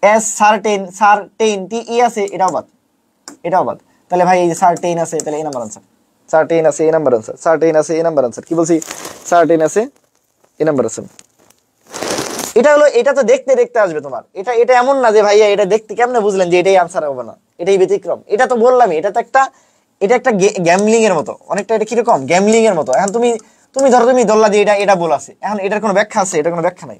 এস সার্টেন, সার্টেন টি ই আছে, এটাও বাদ, এটাও বাদ। তাহলে ভাই এই যে সার্টেন আছে, তাহলে এই নাম্বার আনসার, সার্টেন আছে এই নাম্বার আনসার, সার্টেন আছে এই নাম্বার আনসার, কি বলছি, সার্টেন আছে এই নাম্বার আনসার। এটা হলো, এটা তো দেখতে দেখতে আসবে তোমার, এটা এটা এমন না যে ভাইয়া এটা দেখতে কেমনে বুঝলেন যে এটাই আনসার হবে না, এটাই ব্যতিক্রম, এটা তো বললামই, এটা তো একটা, এটা একটা গ্যামলিং এর মতো অনেকটা, এটা কিরকম গ্যামলিং এর মতো। এখন তুমি তুমি ধরো তুমি ধরলা যে এটা এটা বল আছে, এখন এটার কোনো ব্যাখ্যা আছে, এটার কোনো ব্যাখ্যা নাই,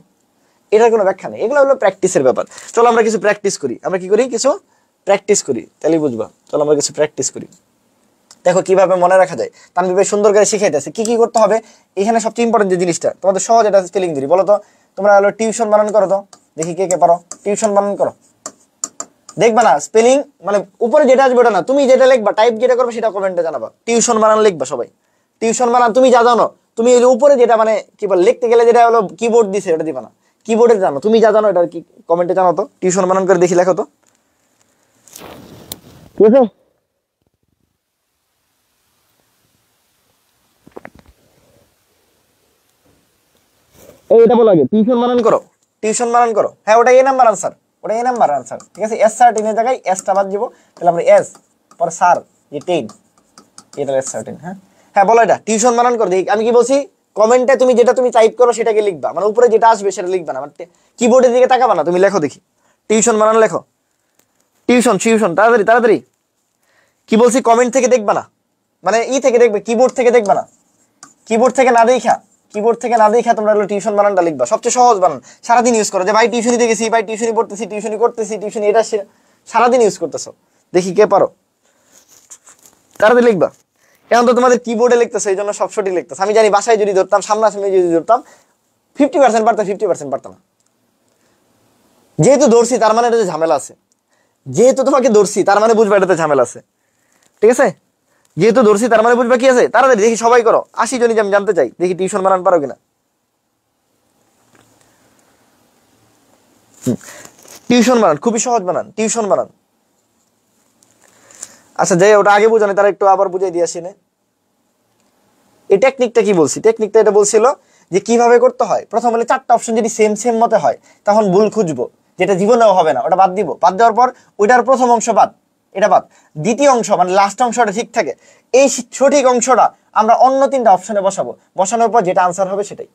এটার কোনো ব্যাখ্যা নেই, এগুলো হলো প্র্যাকটিসের ব্যাপার। চলো আমরা কিছু প্র্যাকটিস করি, আমরা কি করি কিছু প্র্যাকটিস করি, তাহলেই বুঝবা। চলো আমরা কিছু প্র্যাকটিস করি, দেখো কিভাবে মনে রাখা যায়। তানভীর ভাই সুন্দর করে শিখাইতেছে কি কি করতে হবে। এখানে সবচেয়ে ইম্পর্টেন্ট যে জিনিসটা তোমাদের সহজ, এটা স্পেলিং দিই, বলো তো তোমরা হলো টিউশন বানান করো তো, দেখি কে কে পারো, টিউশন বানান করো। দেখবা না স্পেলিং মানে উপরে যেটা আসবে ওটা না, তুমি যেটা লিখবা টাইপ যেটা করবে সেটা কমেন্টে জানাবা, টিউশন বানান লিখবা সবাই, টিউশন বানান তুমি যা জানো, তুমি ওই উপরে যেটা মানে কি বল লিখতে গেলে যেটা হলো কিবোর্ড দিছে ওটা দিবা না, কিবোর্ডে জানো, তুমি যা জানো এটা কি কমেন্টে জানো তো, টিউশন বানান করে দেখি লেখো তো, ঠিক আছে। এই এটা বলো আগে, টিউশন বানান করো, টিউশন বানান করো, হ্যাঁ ওটা এ নাম্বার আনসার, ওটা এ নাম্বার আনসার, ঠিক আছে। এস সার্টিন এর জায়গায় এসটা বাদ দিব, তাহলে আমরা এস পরে সার যে টেন, এটা এস সার্টিন। হ্যাঁ হ্যাঁ বলো এটা টিউশন বানান করো দেখি, আমি কি বলছি কমেন্টে তুমি যেটা তুমি টাইপ করো সেটাকে লিখবা, মানে উপরে যেটা আসবে সেটা লিখবা না, মানে কিবোর্ডের দিকে তাকাবা না, তুমি লেখো দেখি টিউশন বানান লেখো, টিউশন টিউশন তাড়াতাড়ি তাড়াতাড়ি। কি বলছি কমেন্ট থেকে দেখবা না, মানে ই থেকে দেখবে, কিবোর্ড থেকে দেখবা না, কিবোর্ড থেকে না দেখা, কিবোর্ড থেকে না দেখা তোমরা হলো টিউশন বানানটা লিখবা, সবচেয়ে সহজ বানান, সারাদিন ইউজ করো, যে ভাই টিউশনিতে গেছি, ভাই টিউশনি পড়তেছি, টিউশনি করতেছি, টিউশনি এটা সারাদিন ইউজ করতেছো, দেখি কে পারো, তাড়াতাড়ি লিখবা। এখন তো তোমাদের কিবোর্ডে লিখতেছো এই জন্য সব সঠিক লিখতেছো, আমি জানি বাসায় যদি ধরতাম, সামনাসামনি যদি ধরতাম 50% পারতাম, 50% পারতাম না। যেহেতু ধরছি তার মানে এটাতে ঝামেলা আছে, যেহেতু তোমাকে ধরছি তার মানে বুঝবা এটাতে ঝামেলা আছে, ঠিক আছে। যেহেতু ধরছি তার মানে বুঝবা কি আছে, তাড়াতাড়ি দেখি সবাই করো, 80 জনই আমি জানতে চাই, দেখি টিউশন বানান পারো কিনা। টিউশন বানান খুবই সহজ বানান, টিউশন বানান। আচ্ছা যাই ওটা আগে বুঝানি, তারা একটু আবার বুঝাই দিয়ে আসি না। এই টেকনিকটা কি বলছি, টেকনিকটা এটা বলছিল যে কিভাবে করতে হয়। প্রথম হলে 4টা অপশন যদি সেম সেম মতে হয় তখন ভুল খুঁজবো, যেটা জীবনেও হবে না ওটা বাদ দিব, বাদ দেওয়ার পর ওইটার প্রথম অংশ বাদ, এটা বাদ, দ্বিতীয় অংশ মানে লাস্ট অংশটা ঠিক থাকে, এই সঠিক অংশটা আমরা অন্য 3টা অপশনে বসাবো, বসানোর পর যেটা আনসার হবে সেটাই,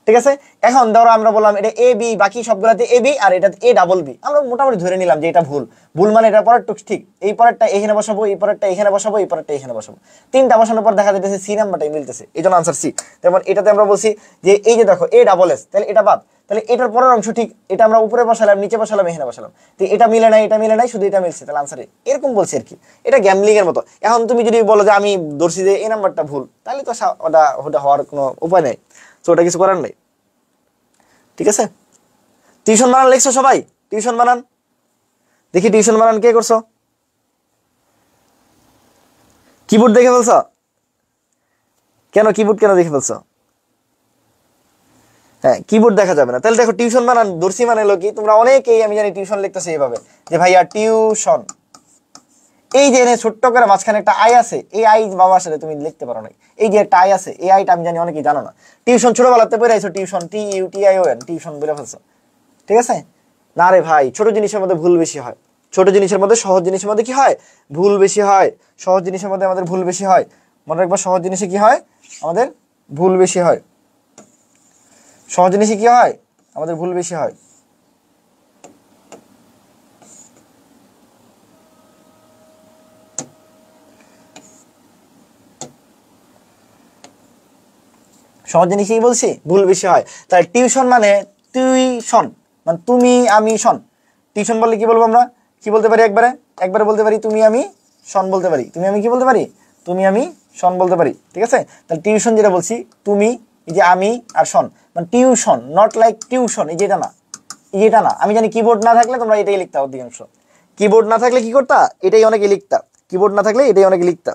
ঠিক আছে। এখন ধরো আমরা বললাম এটা এ বি, বাকি সবগুলাতে এ বি আর এটা এ ডাবল বি, আমরা মোটামুটি ধরে নিলাম যে এটা ভুল। ভুল মানে এটা পরেরটা ঠিক, এই পরেরটা এখানে বসাবো, এই পরেরটা এখানে বসাবো, এই পরেরটা এখানে বসাবো, তিনটা বসানোর পর দেখা যাচ্ছে সি নাম্বারটাই মিলতেছে, এই জন্য আনসার সি। যেমন এটাতে আমরা বলছি যে এই যে দেখো এ ডাবল এস, তাহলে এটা বাদ, তাহলে এটার পরের অংশ ঠিক, এটা আমরা উপরে বসালাম, নিচে বসালাম, এখানে বসালাম, তো এটা মিলে নাই, এটা মিলে নাই, শুধু এটা মিলছে, তাহলে আনসার এরকম বলছে আর কি। এটা গ্যামলিং এর মতো। এখন তুমি যদি বলো যে আমি ধরছি যে এই নাম্বারটা ভুল, তাহলে তো ওটা হওয়ার কোনো উপায় নেই, তো ওটা কিছু করার নেই। ঠিক আছে, টিউশন বানান লিখছো সবাই? টিউশন বানান দেখি, টিউশন বানান কে করছো? কিবোর্ড দেখে ফেলছো কেন? কিবোর্ড কেন দেখে ফেলছো? হ্যাঁ, কিবোর্ড দেখা যাবে না। তাহলে দেখো টিউশন বানান দর্শি মানে হলো কি, তোমরা অনেকেই আমি জানি টিউশন লিখতেছে এইভাবে যে ভাইয়া টিউশন, এই যে এনে ছোট্ট করে মাঝখানে একটা আই আছে, এই আই বাবার সাথে তুমি লিখতে পারো না, এই যে একটা আই আছে, এই আইটা আমি জানি অনেকেই জানো না। টিউশন ছোটবেলাতে পড়ে আইছো, tuition T U T I O N, tuition বলে ফেলছো। ঠিক আছে, না রে ভাই, ছোট জিনিসের মধ্যে ভুল বেশি হয়, ছোট জিনিসের মধ্যে সহজ জিনিসের মধ্যে কি হয়, ভুল বেশি হয়। সহজ জিনিসের মধ্যে আমাদের ভুল বেশি হয়, মনে রাখবা সহজ জিনিসে কি হয়, আমাদের ভুল বেশি হয়। সহজ জিনিসে কি হয়, আমাদের ভুল বেশি হয়। সহজ জিনিসই বলছি, ভুল বেশি হয়। তাই টিউশন মানে টিউশন মানে তুমি আমি শন। টিউশন বললে কি বলবো আমরা, কি বলতে পারি, একবারে একবারে বলতে পারি তুমি আমি শন বলতে পারি, তুমি আমি কি বলতে পারি, তুমি আমি শন বলতে পারি। ঠিক আছে, তাহলে টিউশন যেটা বলছি, তুমি এই যে আমি আর শন, মানে টিউশন, নট লাইক টিউশন, এই যে এটা না, এই এটা না। আমি জানি কিবোর্ড না থাকলে তোমরা এটাই লিখতা, অধিকাংশ কিবোর্ড না থাকলে কি করতা, এটাই অনেকে লিখতা, কিবোর্ড না থাকলে এটাই অনেকে লিখতা।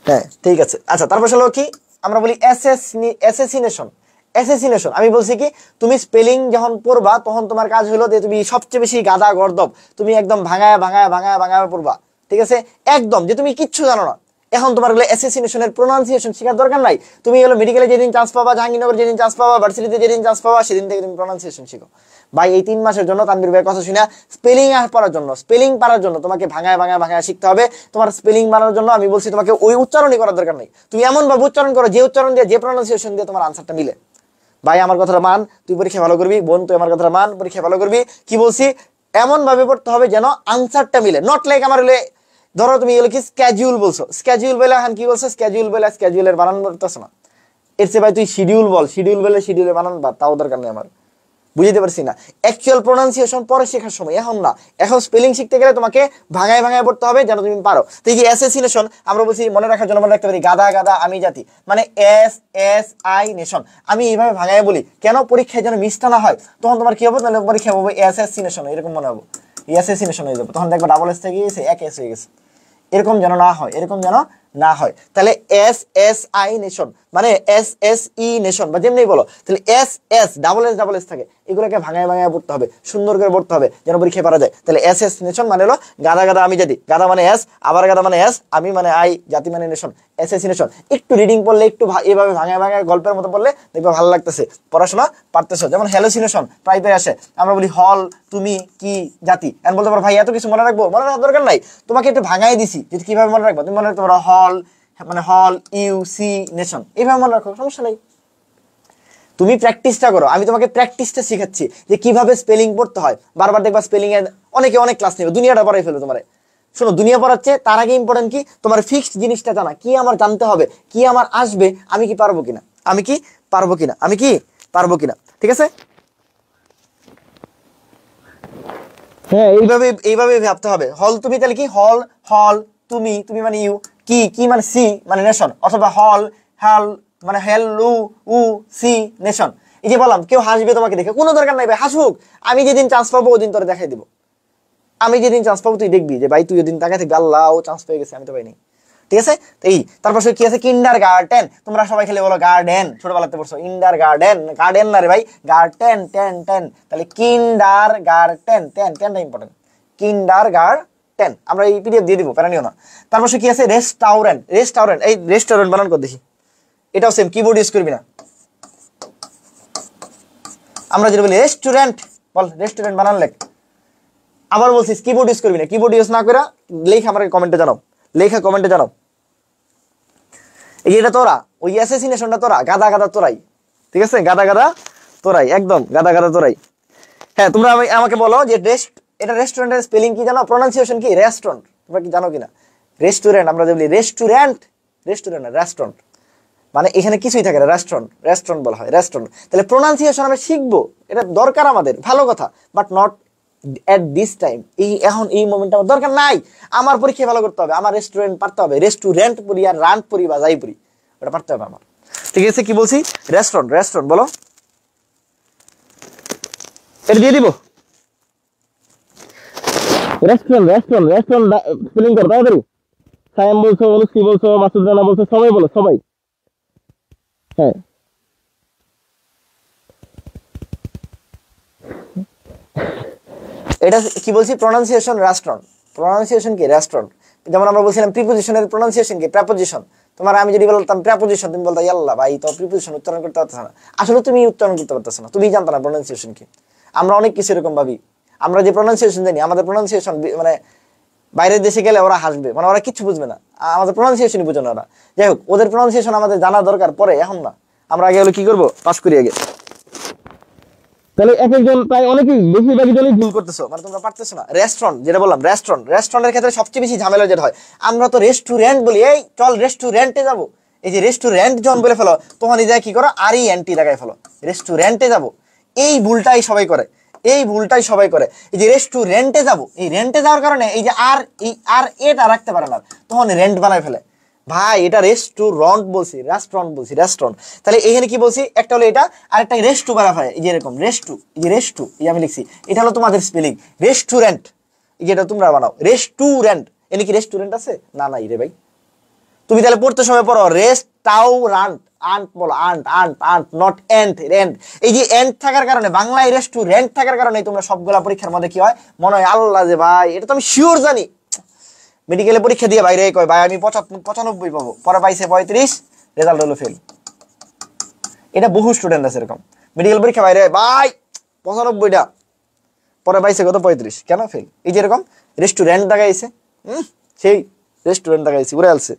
হ্যাঁ ঠিক আছে। আচ্ছা, তারপর হলো কি, আমরা বলি অ্যাসেসিনেশন। অ্যাসেসিনেশন আমি বলছি কি, তুমি স্পেলিং যখন পড়বা তখন তোমার কাজ হলো যে তুমি সবচেয়ে বেশি গাদা গর্দব তুমি একদম ভাঙায় ভাঙায় ভাঙায় ভাঙায় পড়বা। ঠিক আছে, একদম যে তুমি কিচ্ছু জানো না। এখন তোমার হলো অ্যাসেসিনেশনের প্রোনাউন্সিয়েশন শেখার দরকার নাই। তুমি হলো মেডিকেলে যেদিন চান্স পাবা, জাহাঙ্গীরনগর যেদিন চান্স পাবা, ভার্সিটিতে যেদিন চান্স পাবা, সেদিন থেকে তুমি প্রোনাউন্সিয়েশন শিখো। ভাই এই 3 মাসের জন্য তানভীর ভাইয়ের কথা শুনে স্পেলিং পড়ার জন্য, স্পেলিং পারার জন্য তোমাকে ভাঙায় ভাঙায় ভাঙায় শিখতে হবে। তোমার স্পেলিং বানানোর জন্য আমি বলছি তোমাকে ওই উচ্চারণই করার দরকার নেই, তুমি এমন ভাবে উচ্চারণ করো যে উচ্চারণ দিয়ে, যে প্রোনাউন্সিয়েশন দিয়ে তোমার আনসারটা মিলে। ভাই আমার কথাটা মান, তুই পরীক্ষা ভালো করবি, বোন তুই আমার কথাটা মান, পরীক্ষা ভালো করবি। কি বলছি, এমন ভাবে পড়তে হবে যেন আনসারটা মিলে, নট লাইক আমার হলে ধরো তুমি এগুলো কি স্কেডিউল বলছো, স্কেডিউল বলে এখন কি বলছো, স্কেডিউল বলে স্কেডিউলের বানান বলতেছো না, এর চেয়ে ভাই তুই শিডিউল বল, শিডিউল বলে শিডিউলের বানান বা তাও দরকার নেই আমার, বুঝতে পারছি না। অ্যাকচুয়াল প্রোনাউন্সিয়েশন পরে শেখার সময়, এখন না। এখন স্পেলিং শিখতে গেলে তোমাকে ভাঙায় ভাঙায় পড়তে হবে যেন তুমি পারো। তো এই যে অ্যাসেসিনেশন আমরা বলছি মনে রাখার জন্য মনে রাখতে পারি, গাদা গাদা আমি জাতি, মানে এস এস আই নেশন। আমি এইভাবে ভাঙায় বলি কেন, পরীক্ষায় যেন মিসটা না হয়। তখন তোমার কি হবে, তাহলে পরীক্ষা হবে অ্যাসেসিনেশন, এরকম মনে হবে, অ্যাসেসিনেশন হয়ে যাবে, তখন দেখবো ডাবল এস থেকে গেছে, এক এস হয়ে গেছে। এরকম যেন না হয়, এরকম যেন না হয়। তাহলে এস এস আই নেশন মানে এস এস ই নেশন বা যেমনি বলো, তাহলে এস এস ডাবল এস থাকে, এগুলোকে ভাঙায় ভাঙায় পড়তে হবে, সুন্দর করে পড়তে হবে যেন পরীক্ষায় পারা যায়। তাহলে এস এস নেশন মানে হলো গাদা গাদা আমি জাতি, গাদা মানে এস, আবার গাদা মানে এস, আমি মানে আই, জাতি মানে নেশন, এস এস নেশন। একটু রিডিং পড়লে, একটু এভাবে ভাঙায় ভাঙায় গল্পের মতো পড়লে দেখবে ভালো লাগতেছে, পড়াশোনা পারতেছো। যেমন হ্যালোসিনেশন টাইপের আসে, আমরা বলি হল, তুমি, কি, জাতি। এখন বলতে পারো ভাই এত কিছু মনে রাখবো, মনে রাখার দরকার নাই, তোমাকে একটু ভাঙাই দিছি যে কিভাবে মনে রাখবো। তুমি মনে রাখতে পারো হল মানে হল ইউ সি নেশন, এইভাবে মনে রাখো, সমস্যা নেই। তুমি প্র্যাকটিসটা করো, আমি তোমাকে প্র্যাকটিসটা শিখাচ্ছি যে কিভাবে স্পেলিং পড়তে হয়। বারবার দেখবা স্পেলিং এর অনেকে অনেক ক্লাস নেবে, দুনিয়াটা পড়াই ফেলো তোমার। শোনো, দুনিয়া পড়াচ্ছে, তার আগে ইম্পর্টেন্ট কি, তোমার ফিক্সড জিনিসটা জানা, কি আমার জানতে হবে, কি আমার আসবে, আমি কি পারবো কিনা, আমি কি পারবো কিনা, আমি কি পারবো কিনা। ঠিক আছে, হ্যাঁ এইভাবে এইভাবে ভাবতে হবে। হল তুমি তাহলে কি, হল হল, তুমি তুমি মানে ইউ, কি কি মানে সি মানে নেশন, অথবা হল হাল মানে হেল লু উ সি নেশন। এই যে বললাম কেউ হাসবে তোমাকে দেখে, কোনো দরকার নাই ভাই, হাসুক, আমি যেদিন চান্স পাবো ওদিন তোরে দেখাই দিব। আমি যেদিন চান্স পাবো তুই দেখবি যে ভাই তুই ওদিন তাকায় থাকবি, আল্লাহ ও চান্স পেয়ে গেছে, আমি তো পাইনি। ঠিক আছে, তো এই তারপর কি আছে, কিন্ডার গার্ডেন। তোমরা সবাই খেলে বলো গার্ডেন, ছোটবেলাতে পড়ছো ইন্ডার গার্ডেন, গার্ডেন না রে ভাই, গার্ডেন টেন টেন, তাহলে কিন্ডার গার্ডেন, টেন টেনটা ইম্পর্টেন্ট, কিন্ডার গার্ডেন। আমরা এই পিডিএফ দিয়ে দিব, প্যারা নিও না। তারপর কি আছে, রেস্টাউরেন্ট। রেস্টাউরেন্ট, এই রেস্টাউরেন্ট বানান কর দেখি, এটাও সেম, কিবোর্ড ইউজ করবি না। আমরা যেটা বলি রেস্টুরেন্ট, বল রেস্টুরেন্ট বানান লেখ। আবার বলছিস কিবোর্ড ইউজ করবি না, কিবোর্ড ইউজ না করে লেখা আমার কমেন্টে জানাও, লেখা কমেন্টে জানাও। এই এটা তোরা, ওই অ্যাসেসিনেশনটা তোরা, গাদা গাদা তোরাই, ঠিক আছে, গাদা গাদা তোরাই, একদম গাদা গাদা তোরাই। হ্যাঁ, তোমরা আমাকে বলো যে এটা রেস্টুরেন্টের স্পেলিং কি জানো, প্রোনাউন্সিয়েশন কি? রেস্টুরেন্ট, তোমরা কি জানো কিনা? রেস্টুরেন্ট আমরা যে বলি রেস্টুরেন্ট, রেস্টুরেন্ট না রেস্টুরেন্ট, মানে এখানে কিছুই থাকে না, রেস্টুরেন্ট রেস্টুরেন্ট বলা হয়, রেস্টুরেন্ট। তাহলে প্রোনাউন্সিয়েশন আমরা শিখবো, এটা দরকার আমাদের, ভালো কথা, but not at this time, এখন এই মোমেন্টে আমার দরকার নাই। আমার পরীক্ষা ভালো করতে হবে, আমার রেস্টুরেন্ট পারতে হবে, রেস্টুরেন্ট পড়ি আর রান্ট পড়ি বা যাই পড়ি ওটা পারতে হবে আমার। ঠিক আছে, কি বলছি? রেস্টুরেন্ট, রেস্টুরেন্ট বলো, এটা দিয়ে দিব। রেস্টুরেন্ট, রেস্টুরেন্ট, রেস্টুরেন্ট স্পেলিং করো তাড়াতাড়ি। সায়াম বলছো, অনুশ্রী বলছো, মাসুদ রানা বলছো, সবাই বলো, সবাই। হ্যাঁ, এটা কি বলছি? প্রোনাউন্সিয়েশন রেস্টুরেন্ট, প্রোনাউন্সিয়েশন কি? রেস্টুরেন্ট। যেমন আমরা বলছিলাম প্রিপোজিশনের প্রোনাউন্সিয়েশন কি? প্রেপোজিশন। তোমার আমি যদি বলতাম প্রেপোজিশন, তুমি বলতা ইয়াল্লা ভাই তো প্রিপোজিশন উচ্চারণ করতে পারতেছ না। আসলে তুমি উচ্চারণ করতে পারতেছ না, তুমি জানতো না প্রোনাউন্সিয়েশন কি। আমরা অনেক কিছু এরকম ভাবি, আমরা যে প্রোনাউন্সিয়েশন জানি, আমাদের প্রোনাউন্সিয়েশন মানে বাইরের দেশে গেলে ওরা হাসবে, মানে ওরা কিচ্ছু বুঝবে না, আমাদের প্রোনাউন্সিয়েশনই বুঝে না ওরা। যাই হোক, ওদের প্রোনাউন্সিয়েশন আমাদের জানা দরকার, পরে, এখন না। আমরা আগে হলো কি করবো, পাস করি আগে। তাহলে এক একজন প্রায় অনেকেই, বেশিরভাগই জনই ভুল করতেছো, মানে তোমরা পারতেছো না। রেস্টুরেন্ট যেটা বললাম, রেস্টুরেন্ট, রেস্টুরেন্টের ক্ষেত্রে সবচেয়ে বেশি ঝামেলা যেটা হয়, আমরা তো রেস্টুরেন্ট বলি, এই চল রেস্টুরেন্টে যাবো। এই যে রেস্টুরেন্ট যখন বলে ফেলো, তখন এই জায়গায় কি করো, আরই এন্টি লাগাই ফেলো, রেস্টুরেন্টে যাবো। এই ভুলটাই সবাই করে, এই ভুলটাই সবাই করে। এই যে রেস্টুরেন্টে যাবো, এই রেন্টে যাওয়ার কারণে এই যে আর এটা রাখতে পারে না, তখন রেন্ট বানায় ফেলে। ভাই এটা রেস্টুরেন্ট বলছি, রেস্টুরেন্ট বলছি, রেস্টুরেন্ট। তাহলে এখানে কি বলছি, একটা হলো এটা, আর একটা রেস্টু বানা হয়, এই যে এরকম রেস্টু, এই যে রেস্টু, এই আমি লিখছি, এটা হলো তোমাদের স্পেলিং। রেস্টুরেন্ট, এই যেটা তোমরা বানাও রেস্টুরেন্ট, এনে কি রেস্টুরেন্ট আছে? না, নাই রে ভাই। তুমি তাহলে পড়তে সময় পড়ো রেস্টাউরান্ট, আন্ট বলো, ant ant ant, not ant, rent. এই যে এন্ট থাকার কারণে, বাংলায় রেস্টুরেন্ট থাকার কারণে তোমরা সবগুলা পরীক্ষার মধ্যে কি হয়, মনে হয় আল্লাহ যে ভাই এটা তো আমি শিওর জানি। মেডিকেলে পরীক্ষা দিয়ে বাইরে কয় ভাই আমি 95 পাবো, পরে পাইছে 35, রেজাল্ট হলো ফেল। এটা বহু স্টুডেন্ট আছে এরকম, মেডিকেল পরীক্ষা বাইরে ভাই 95টা, পরে পাইছে কত, 35, কেন ফেল? এই যে এরকম রেস্টুরেন্ট দেখাইছে, সেই রেস্টুরেন্ট দেখাইছে, উড়ে আসছে,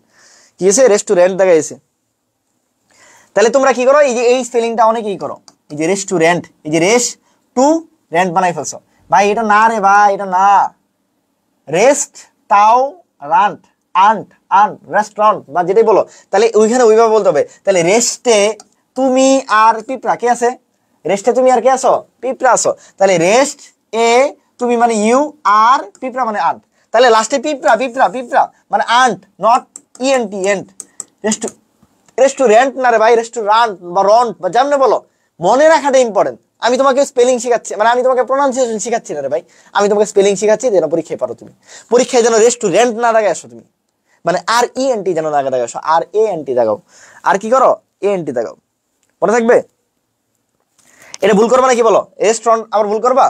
কি হয়েছে, রেস্টুরেন্ট দেখাইছে। তাহলে তোমরা কি করো, এই যে এই স্পেলিংটা অনেকেই করো, এই যে রেস্টুরেন্ট, এই যে রেস টু রেন্ট বানাই ফেলছো। ভাই এটা না রে ভাই, এটা না, রেস্ট তাও রান্ট, আন্ট আন্ট, রেস্টুরেন্ট বা যেটাই বলো, তাহলে ওইখানে ওইভাবে বলতে হবে। তাহলে রেস্টে তুমি আর পিঁপড়া কে আছে, রেস্টে তুমি আর কে আছো, পিঁপড়া আছো। তাহলে রেস্ট এ তুমি মানে ইউ, আর পিঁপড়া মানে আন্ট। তাহলে লাস্টে পিঁপড়া পিঁপড়া পিঁপড়া মানে ant, not ENT, ant. Restaurant না রে ভাই, রেস্টুরেন্ট বা রন্ট বা যেমন বলো, মনে রাখাটা ইম্পর্টেন্ট। আমি তোমাকে স্পেলিং শিখাচ্ছি, মানে আমি তোমাকে প্রোনাউন্সিয়েশন শিখাচ্ছি না রে ভাই, আমি তোমাকে স্পেলিং শিখাচ্ছি যেন পরীক্ষায় পারো তুমি। পরীক্ষায় যেন রেস্টুরেন্ট না দাগে আসো তুমি, মানে আর ই এন টি যেন দাগে দাগে আসো, আর এ এন টি দাগাও, আর কি করো, এ এন টি দাগাও, মনে থাকবে। এটা ভুল করবা নাকি বলো, রেস্টুরেন্ট আবার ভুল করবা।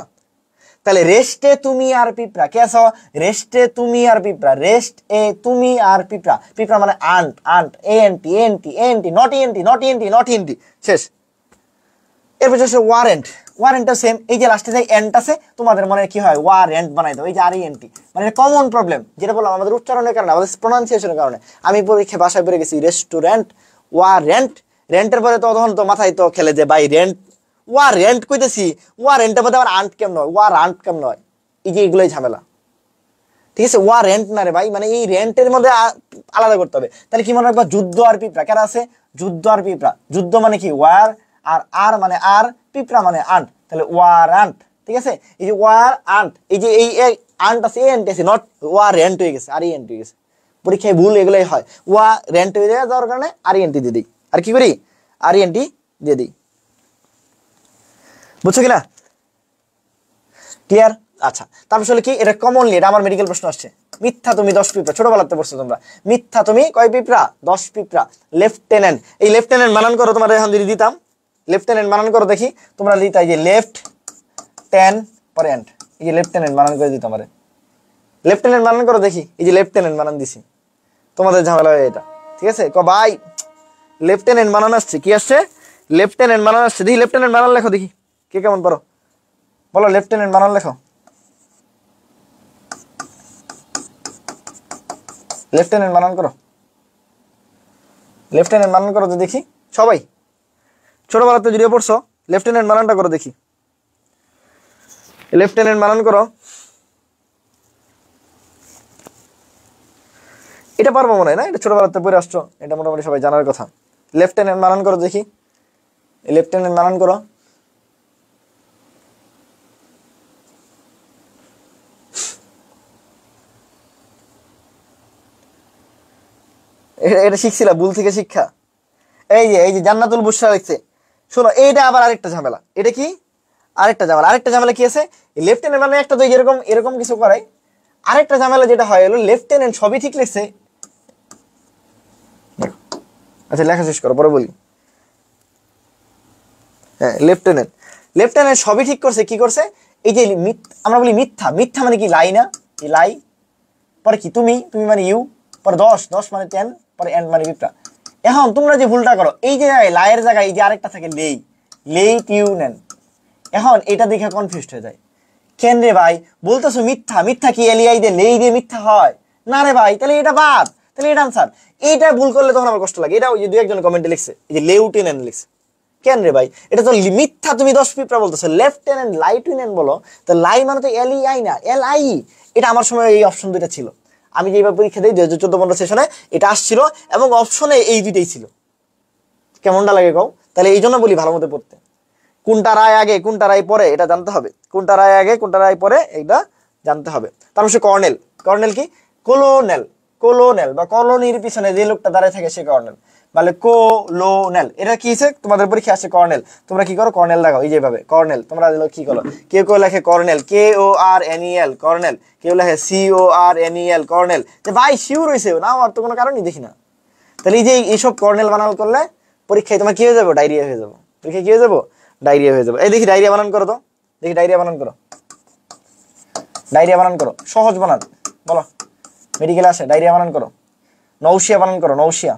তাহলে রেস্টে তুমি আর পিঁপড়া কে আছো, রেস্টে তুমি আর পিঁপড়া, রেস্ট এ তুমি আর পিঁপড়া, পিঁপড়া মানে ant ant, A N T N T N T, not N T not N T not N T, শেষ। এরপর হচ্ছে ওয়ারেন্ট, ওয়ারেন্টটা সেম, এই যে লাস্টে যে এন্ট আছে তোমাদের মনে কি হয়, ওয়ারেন্ট বানাই দাও, এই যে আর এন টি, মানে কমন প্রবলেম যেটা বললাম, আমাদের উচ্চারণের কারণে, আমাদের প্রোনাউন্সিয়েশনের কারণে। আমি পরীক্ষা বাসায় পড়ে গেছি রেস্টুরেন্ট, ওয়ারেন্ট, রেন্টের পরে তো তখন তো মাথায় তো খেলে যে ভাই রেন্ট, ওয়ারেন্ট কইতেছি, ওয়ারেন্টের মধ্যে আবার আন্ট কেমন হয়, ওয়ারান্ট কেমন হয়, এই যে এগুলোই ঝামেলা। ঠিক আছে, ওয়ারেন্ট না রে ভাই, মানে এই রেন্টের মধ্যে আলাদা করতে হবে। তাহলে কি মনে রাখবা, যুদ্ধ আর পিঁপড়া, কেন আছে, যুদ্ধ আর পিঁপড়া, যুদ্ধ মানে কি ওয়ার, আর আর মানে আর, পিঁপড়া মানে আন্ট, তাহলে ওয়ার আন্ট। ঠিক আছে, এই যে ওয়ার আন্ট, এই যে এই আন্ট আছে, এন্ট আছে, নট ওয়ার রেন্ট হয়ে গেছে, আর এন্ট হয়ে গেছে। পরীক্ষায় ভুল এগুলোই হয়, ওয়া রেন্ট হয়ে যাওয়ার কারণে আর এন্টি দিয়ে দিই, আর কি করি, আর এন্টি দিয়ে দিই, বুঝছো কিনা, ক্লিয়ার। আচ্ছা, তারপর আসলে কি, এটা কমনলি, এটা আমার মেডিকেল প্রশ্ন আসছে, মিথ্যা তুমি 10 পিঁপড়া, ছোটবেলাতে পড়ছো তোমরা, মিথ্যা তুমি কয় পিঁপড়া, 10 পিঁপড়া। লেফটেন্যান্ট, এই লেফটেন্যান্ট বানান করো, তোমার এখন যদি দিতাম লেফটেন্যান্ট বানান করো দেখি, তোমরা দিতা এই যে লেফট টেন পরে এন্ড, এই যে লেফটেন্যান্ট বানান করে দিতাম, আরে লেফটেন্যান্ট বানান করো দেখি, এই যে লেফটেন্যান্ট বানান দিছি, তোমাদের ঝামেলা হয় এটা। ঠিক আছে, ভাই লেফটেন্যান্ট বানান আসছে, কি আসছে, লেফটেন্যান্ট বানান আসছে, দেখি লেফটেন্যান্ট বানান লেখো দেখি, কে কেমন পারো বলো, লেফটেন্যান্ট বানান লেখো, লেফটেন্যান্ট বানান করো, লেফটেন্যান্ট বানান করো তো দেখি সবাই, ছোটবেলাতে যদিও পড়ছো, লেফটেন্যান্ট বানানটা করো দেখি, লেফটেন্যান্ট বানান করো। এটা পারবো মনে হয় না, এটা ছোটবেলাতে পড়ে আসছো, এটা মোটামুটি সবাই জানার কথা। লেফটেন্যান্ট বানান করো দেখি, লেফটেন্যান্ট বানান করো। এটা শিখছিলা ভুল থেকে শিক্ষা। এই যে জান্নাতুল বুশরা লিখছে, শোনো এইটা আবার আরেকটা ঝামেলা। এটা কি আরেকটা ঝামেলা কি আছে, লেফটেন্যান্ট মানে একটা তো এরকম এরকম কিছু করাই। আরেকটা ঝামেলা যেটা হয় হলো লেফটেন্যান্ট সবই ঠিক লিখছে। আচ্ছা লেখা শেষ করো, পরে বলি। হ্যাঁ, লেফটেন্যান্ট সবই ঠিক করছে। কি করছে, এই যে আমরা বলি মিথ্যা, মিথ্যা মানে কি লাই না, এই লাই, পরে কি তুমি মানে ইউ, পরে 10 মানে 10, পরে এন্ড মানে বিপটা। এখন তোমরা যে ভুলটা করো, এই যে লাইয়ের জায়গায় এই যে আরেকটা থাকে লেই টিউনেন। এখন এটা দেখে কনফিউজড হয়ে যায়, কেন রে ভাই বলতেছো মিথ্যা কি এলিয়াই দে লেই দিয়ে মিথ্যা হয় না রে ভাই, তাহলে এটা বাদ, তাহলে এটা আনসার। এইটা ভুল করলে তখন আমার কষ্ট লাগে। এটা ওই যে 2-1 কমেন্টে লিখছে, এই যে লেউটেনেন লিখছে, কেন রে ভাই এটা তো মিথ্যা, তুমি 10 পিঁপড়া বলতেছো, লেফটেন্যান্ট লাইটেন্যান্ট বলো, তো লাই মানে তো এল ই আই না এল আই। এটা আমার সময় এই অপশন দুইটা ছিল, আমি যেভাবে পরীক্ষা দিই 2014-15 সেশনে এটা আসছিল, এবং অপশনে এই দুইটাই ছিল। কেমনটা লাগে কও? তাহলে এই জন্য বলি ভালো মতো পড়তে, কোনটা রায় আগে কোনটা রায় পরে এটা জানতে হবে, কোনটা রায় আগে কোনটা রায় পরে এটা জানতে হবে। তারপর সে কর্নেল কি কোলোনেল বা কলোনির পিছনে যে লোকটা দাঁড়িয়ে থাকে সে কর্নেল, মানে কোলোনেল। এটা কি হচ্ছে তোমাদের পরীক্ষা আসছে কর্নেল, তোমরা কি করো কর্নেল লাগাও, এই যেভাবে কর্নেল তোমরা কি করো, কেউ লেখে কর্নেল KORNEL কর্নেল, কেউ লেখে CORNEL কর্নেল। যে ভাই শিওর হয়েছে না, আর তো কোনো কারণই দেখি না। তাহলে এই যে এইসব কর্নেল বানান করলে পরীক্ষায় তোমার কি হয়ে যাবো, ডায়রিয়া হয়ে যাবো, পরীক্ষায় কি হয়ে যাবো, ডায়রিয়া হয়ে যাবো। এই দেখি ডায়রিয়া বানান করো তো, দেখি ডায়রিয়া বানান করো, সহজ বানান বলো, মেডিকেলে আসে ডায়রিয়া বানান করো। নৌশিয়া বানান করো, নৌশিয়া,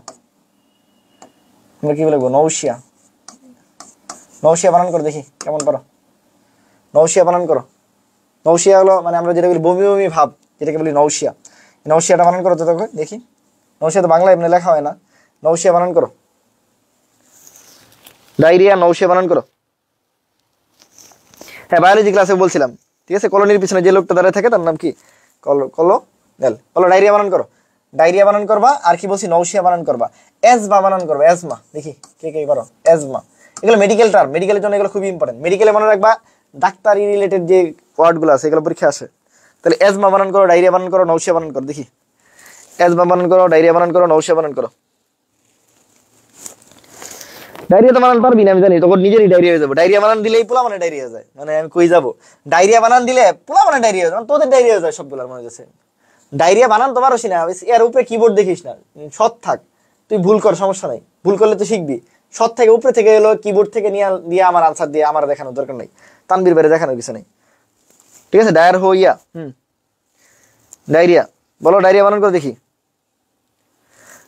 তোমরা কি বলবো, নৌশিয়া বানান করো দেখি কেমন পারো। নৌশিয়া বানান করো, নৌশিয়া হলো মানে আমরা যেটা বলি বমি বমি ভাব, যেটাকে বলি নৌশিয়াটা বানান করো তো দেখি। নৌশিয়া তো বাংলা এমনি লেখা হয় না, নৌশিয়া বানান করো, ডায়রিয়া নৌশিয়া বানান করো। হ্যাঁ বায়োলজি ক্লাসে বলছিলাম, ঠিক আছে, কলোনির পিছনে যে লোকটা দাঁড়িয়ে থাকে তার নাম কি, কলোনেল। বলো ডায়রিয়া বানান করো, ডায়রিয়া বানান করবা। আর কি বলছি, নৌশিয়া বানান করবা। এজমা বানান করবা, এজমা দেখি কে পারো, এজমা। এগুলো মেডিকেল টার্ম, মেডিকেলের জন্য এগুলো খুবই ইম্পর্টেন্ট। মেডিকেলে মনে রাখবা ডাক্তারি রিলেটেড যে ওয়ার্ডগুলো আছে এগুলো পরীক্ষা আসে। তাহলে এজমা বানান করো, ডায়রিয়া বানান করো, নৌশিয়া বানান করো দেখি। এজমা বানান করো, ডায়রিয়া বানান করো, নৌশিয়া বানান করো। ডায়রিয়া তো বানান পারবি না আমি জানি, তখন নিজেরই ডায়রিয়া হয়ে যাবো। ডায়রিয়া বানান দিলেই পোলা মানে ডায়রিয়া যায়, মানে আমি কই যাবো, ডায়রিয়া বানান দিলে পোলা মানে ডায়রিয়া যায়, তোদের ডায়রিয়া যায় সবগুলোর মনে হচ্ছে। ডায়রিয়া বানান তো পারোস না, এর উপরে কিবোর্ড দেখিস না, সৎ থাক, তুই ভুল কর সমস্যা নাই, ভুল করলে তো শিখবি। সৎ থেকে উপরে থেকে এলো, কিবোর্ড থেকে দিয়ে আমার আনসার দিয়ে আমার দেখানোর দরকার নেই, তানবির বাইরে দেখানোর কিছু নেই, ঠিক আছে। ডায়রিয়া বলো, ডায়রিয়া বানান করো দেখি,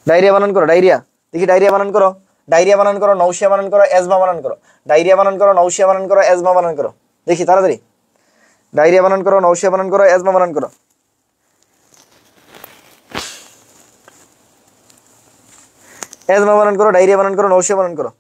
ডায়রিয়া বানান করো, ডায়রিয়া দেখি, ডায়রিয়া বানান করো, ডায়রিয়া বানান করো, নৌশিয়া বানান করো, এজমা বানান করো, ডায়রিয়া বানান করো, নৌশিয়া বানান করো, এজমা বানান করো দেখি তাড়াতাড়ি। ডায়রিয়া বানান করো, নৌশিয়া বানান করো, এজমা বানান করো। এজমা বানান করো, ডায়রিয়া বানান করো, নৌশিয়া বানান করো।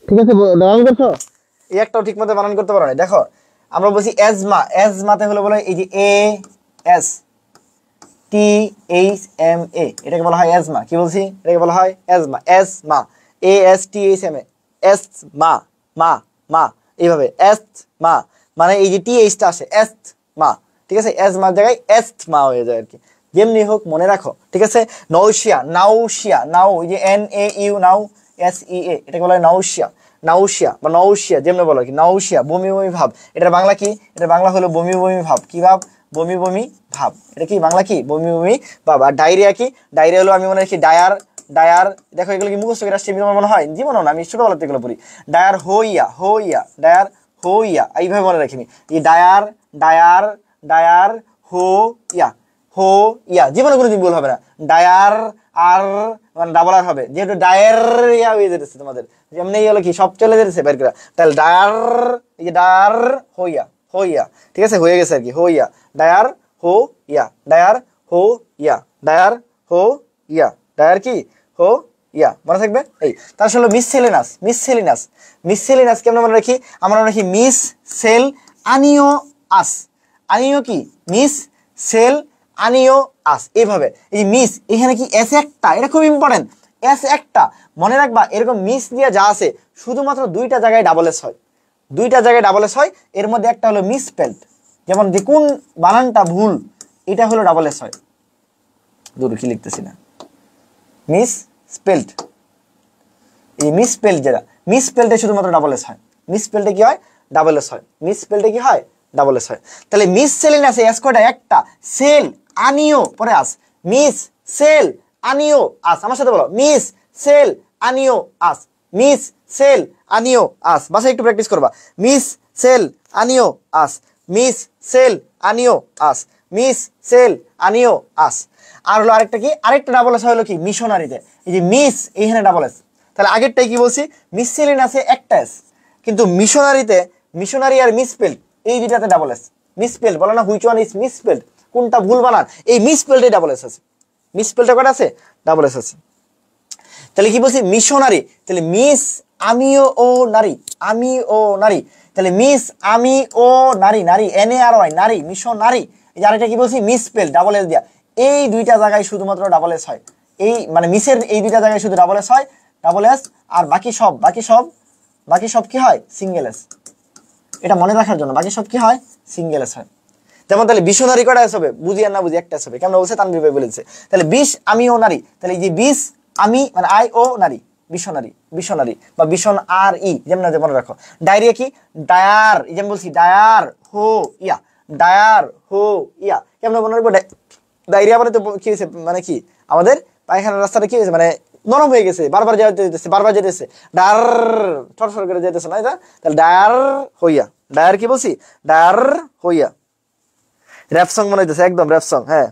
ঠিক আছে, বানান করছো? এই একটাও ঠিক মতো বানান করতে পারো না। দেখো আমরা বলছি এজমা, এজমাতে হলো বলে এই যে ASTHMA, এটাকে বলা হয় এজমা। কি বলছি, এটাকে বলা হয় এজমা, এজমা, ASTHMA, এজমা, মা মা, এইভাবে এজমা, মানে এই যে TH টা আসে এজমা, ঠিক আছে, এজমার জায়গায় এজমা হয়ে যায় আর কি। যেমনি হোক মনে রাখো, ঠিক আছে। নৌশিয়া, নাউশিয়া, নাউ, এই যে NAU, নাউ, SEA, এটাকে বলা হয় নাউশিয়া, নাউশিয়া বা নৌশিয়া, যেমনি বলো কি নাউশিয়া, বমি বমি ভাব। এটার বাংলা কি? এটার বাংলা হলো বমি বমি ভাব। কি ভাব? বমি বমি ভাব। এটা কি বাংলা? কি বমি বমি ভাব। আর ডায়রিয়া কি? ডায়রিয়া হলো আমি মনে রাখি ডায়ার, ডায়ার, দেখো এগুলো কি মুখস্থ করে আসছে তোমার মনে হয়? জীবনও না, আমি ছোটবেলাতে এগুলো পড়ি। ডায়ার হইয়া, হইয়া, ডায়ার হইয়া, এইভাবে মনে রাখিনি। এই ডায়ার, ডায়ার, ডায়ার হো ইয়া, হো ইয়া, জীবনে কোনোদিন ভুল হবে না। ডায়ার আর মানে ডাবল আর হবে, যেহেতু ডায়েরিয়া হয়ে যেতেছে তোমাদের, যেমনি হলো কি সব চলে যেতেছে বের করে, তাহলে ডায়ার, এই যে ডায়ার হইয়া, হইয়া, ঠিক আছে, হয়ে গেছে আর কি, হইয়া, ডায়ার হো ইয়া, ডায়ার হো ইয়া, ডায়ার হো ইয়া, ডায়ার কি হো ইয়া, মনে থাকবে। এই তার হলো মিসসেলেনাস, মিসসেলেনাস, মিসসেলেনাস কেমন মনে রাখি? আমরা মনে রাখি মিস সেল আনিও আস, আনিও কি মিস সেল আনিও আস, এইভাবে। এই মিস এখানে কি এস একটা, এটা খুব ইম্পর্টেন্ট, এস একটা মনে রাখবা। এরকম মিস দিয়ে যা আছে শুধুমাত্র দুইটা জায়গায় ডাবল এস হয়, দুইটা জায়গায় ডাবল এস হয়। এর মধ্যে একটা হলো মিসস্পেলড, যেমন যে কোন বানানটা ভুল এটা হলো ডাবল এস হয়। দূর কি লিখতেছি না, মিস স্পেলড, এই মিস স্পেলড, যেটা মিস স্পেলডে শুধুমাত্র ডাবল এস হয়, মিস স্পেলডে কি হয়? ডাবল এস হয়, মিস স্পেলডে কি হয়? ডাবল এস হয়। তাহলে মিস সেলিন আছে এস কয়টা? একটা। সেল আনিও পরে আস, মিস সেল আনিও আস, আমার সাথে বলো, মিস সেল আনিও আস, মিস সেল আনিও আস। বাসায় একটু প্র্যাকটিস করবা। মিস সেল আনিও আস, মিস সেল আনিও আস, মিস সেল আনিও আস। আর হলো আরেকটা কি, আরেকটা ডাবল এস হলো কি মিশনারিতে, এই যে মিস এইখানে ডাবল এস। তাহলে আগেরটাই কি বলছি? মিসসেলিন আছে একটা এস, কিন্তু মিশনারিতে, মিশনারি আর মিসস্পেলড এই দুইটাতে ডাবল এস। মিসস্পেলড বলে না হুইচ ওয়ান ইজ মিসস্পেলড, কোনটা ভুল বানান, এই মিসস্পেলডে ডাবল এস আছে, মিসস্পেলডে কয়টা আছে? ডাবল এস আছে। তাহলে কি বলছি? মিশনারি, তাহলে মিস আমিও ও নারী, আমি ও নারী, তাহলে মিস আমি ও নারী, নারী NARY, নারী, মিশনারি। এই যে আরেকটা কি বলছি? মিসস্পেলড, ডাবল এস দিয়া। এই দুইটা জায়গায় শুধুমাত্র ডাবল এস হয়, এই মানে মিসের এই দুইটা জায়গায় শুধু ডাবল এস হয়, ডাবল এস। আর বাকি সব, বাকি সব, বাকি সব কি হয়? Single S. এটা মনে রাখার জন্য, বাকি সব কি হয়? সিঙ্গেল এস হয়। যেমন তাহলে বিশনারী কয়টা এস হবে? বুঝি আর না বুঝি একটা এস হবে। কেমন বলছে? তানভীর ভাই বলেছে। তাহলে বিষ আমি ও নারী, তাহলে এই যে বিষ আমি মানে আই ও নারী, বিশনারী, বিশনারী বা বিশন আর ই, যেমন মনে রাখো। ডায়রিয়া কি? ডায়ার, এই যেমন বলছি ডায়ার হো ইয়া, ডায়ার হো ইয়া, কেমন মনে রাখবো? ডায়রিয়া মানে তো কি হয়েছে, মানে কি আমাদের পায়খানার রাস্তাটা কি হয়েছে, মানে নরম হয়ে গেছে, বারবার যেতেছে, বারবার যেতেছে, ডায়ার ঠরফর করে যেতেছে না এটা, তাহলে ডায়ার হইয়া, ডায়ার কি বলছি? ডায়ার হইয়া। র্যাপ সং মনে হইতেছে, একদম র্যাপ সং, হ্যাঁ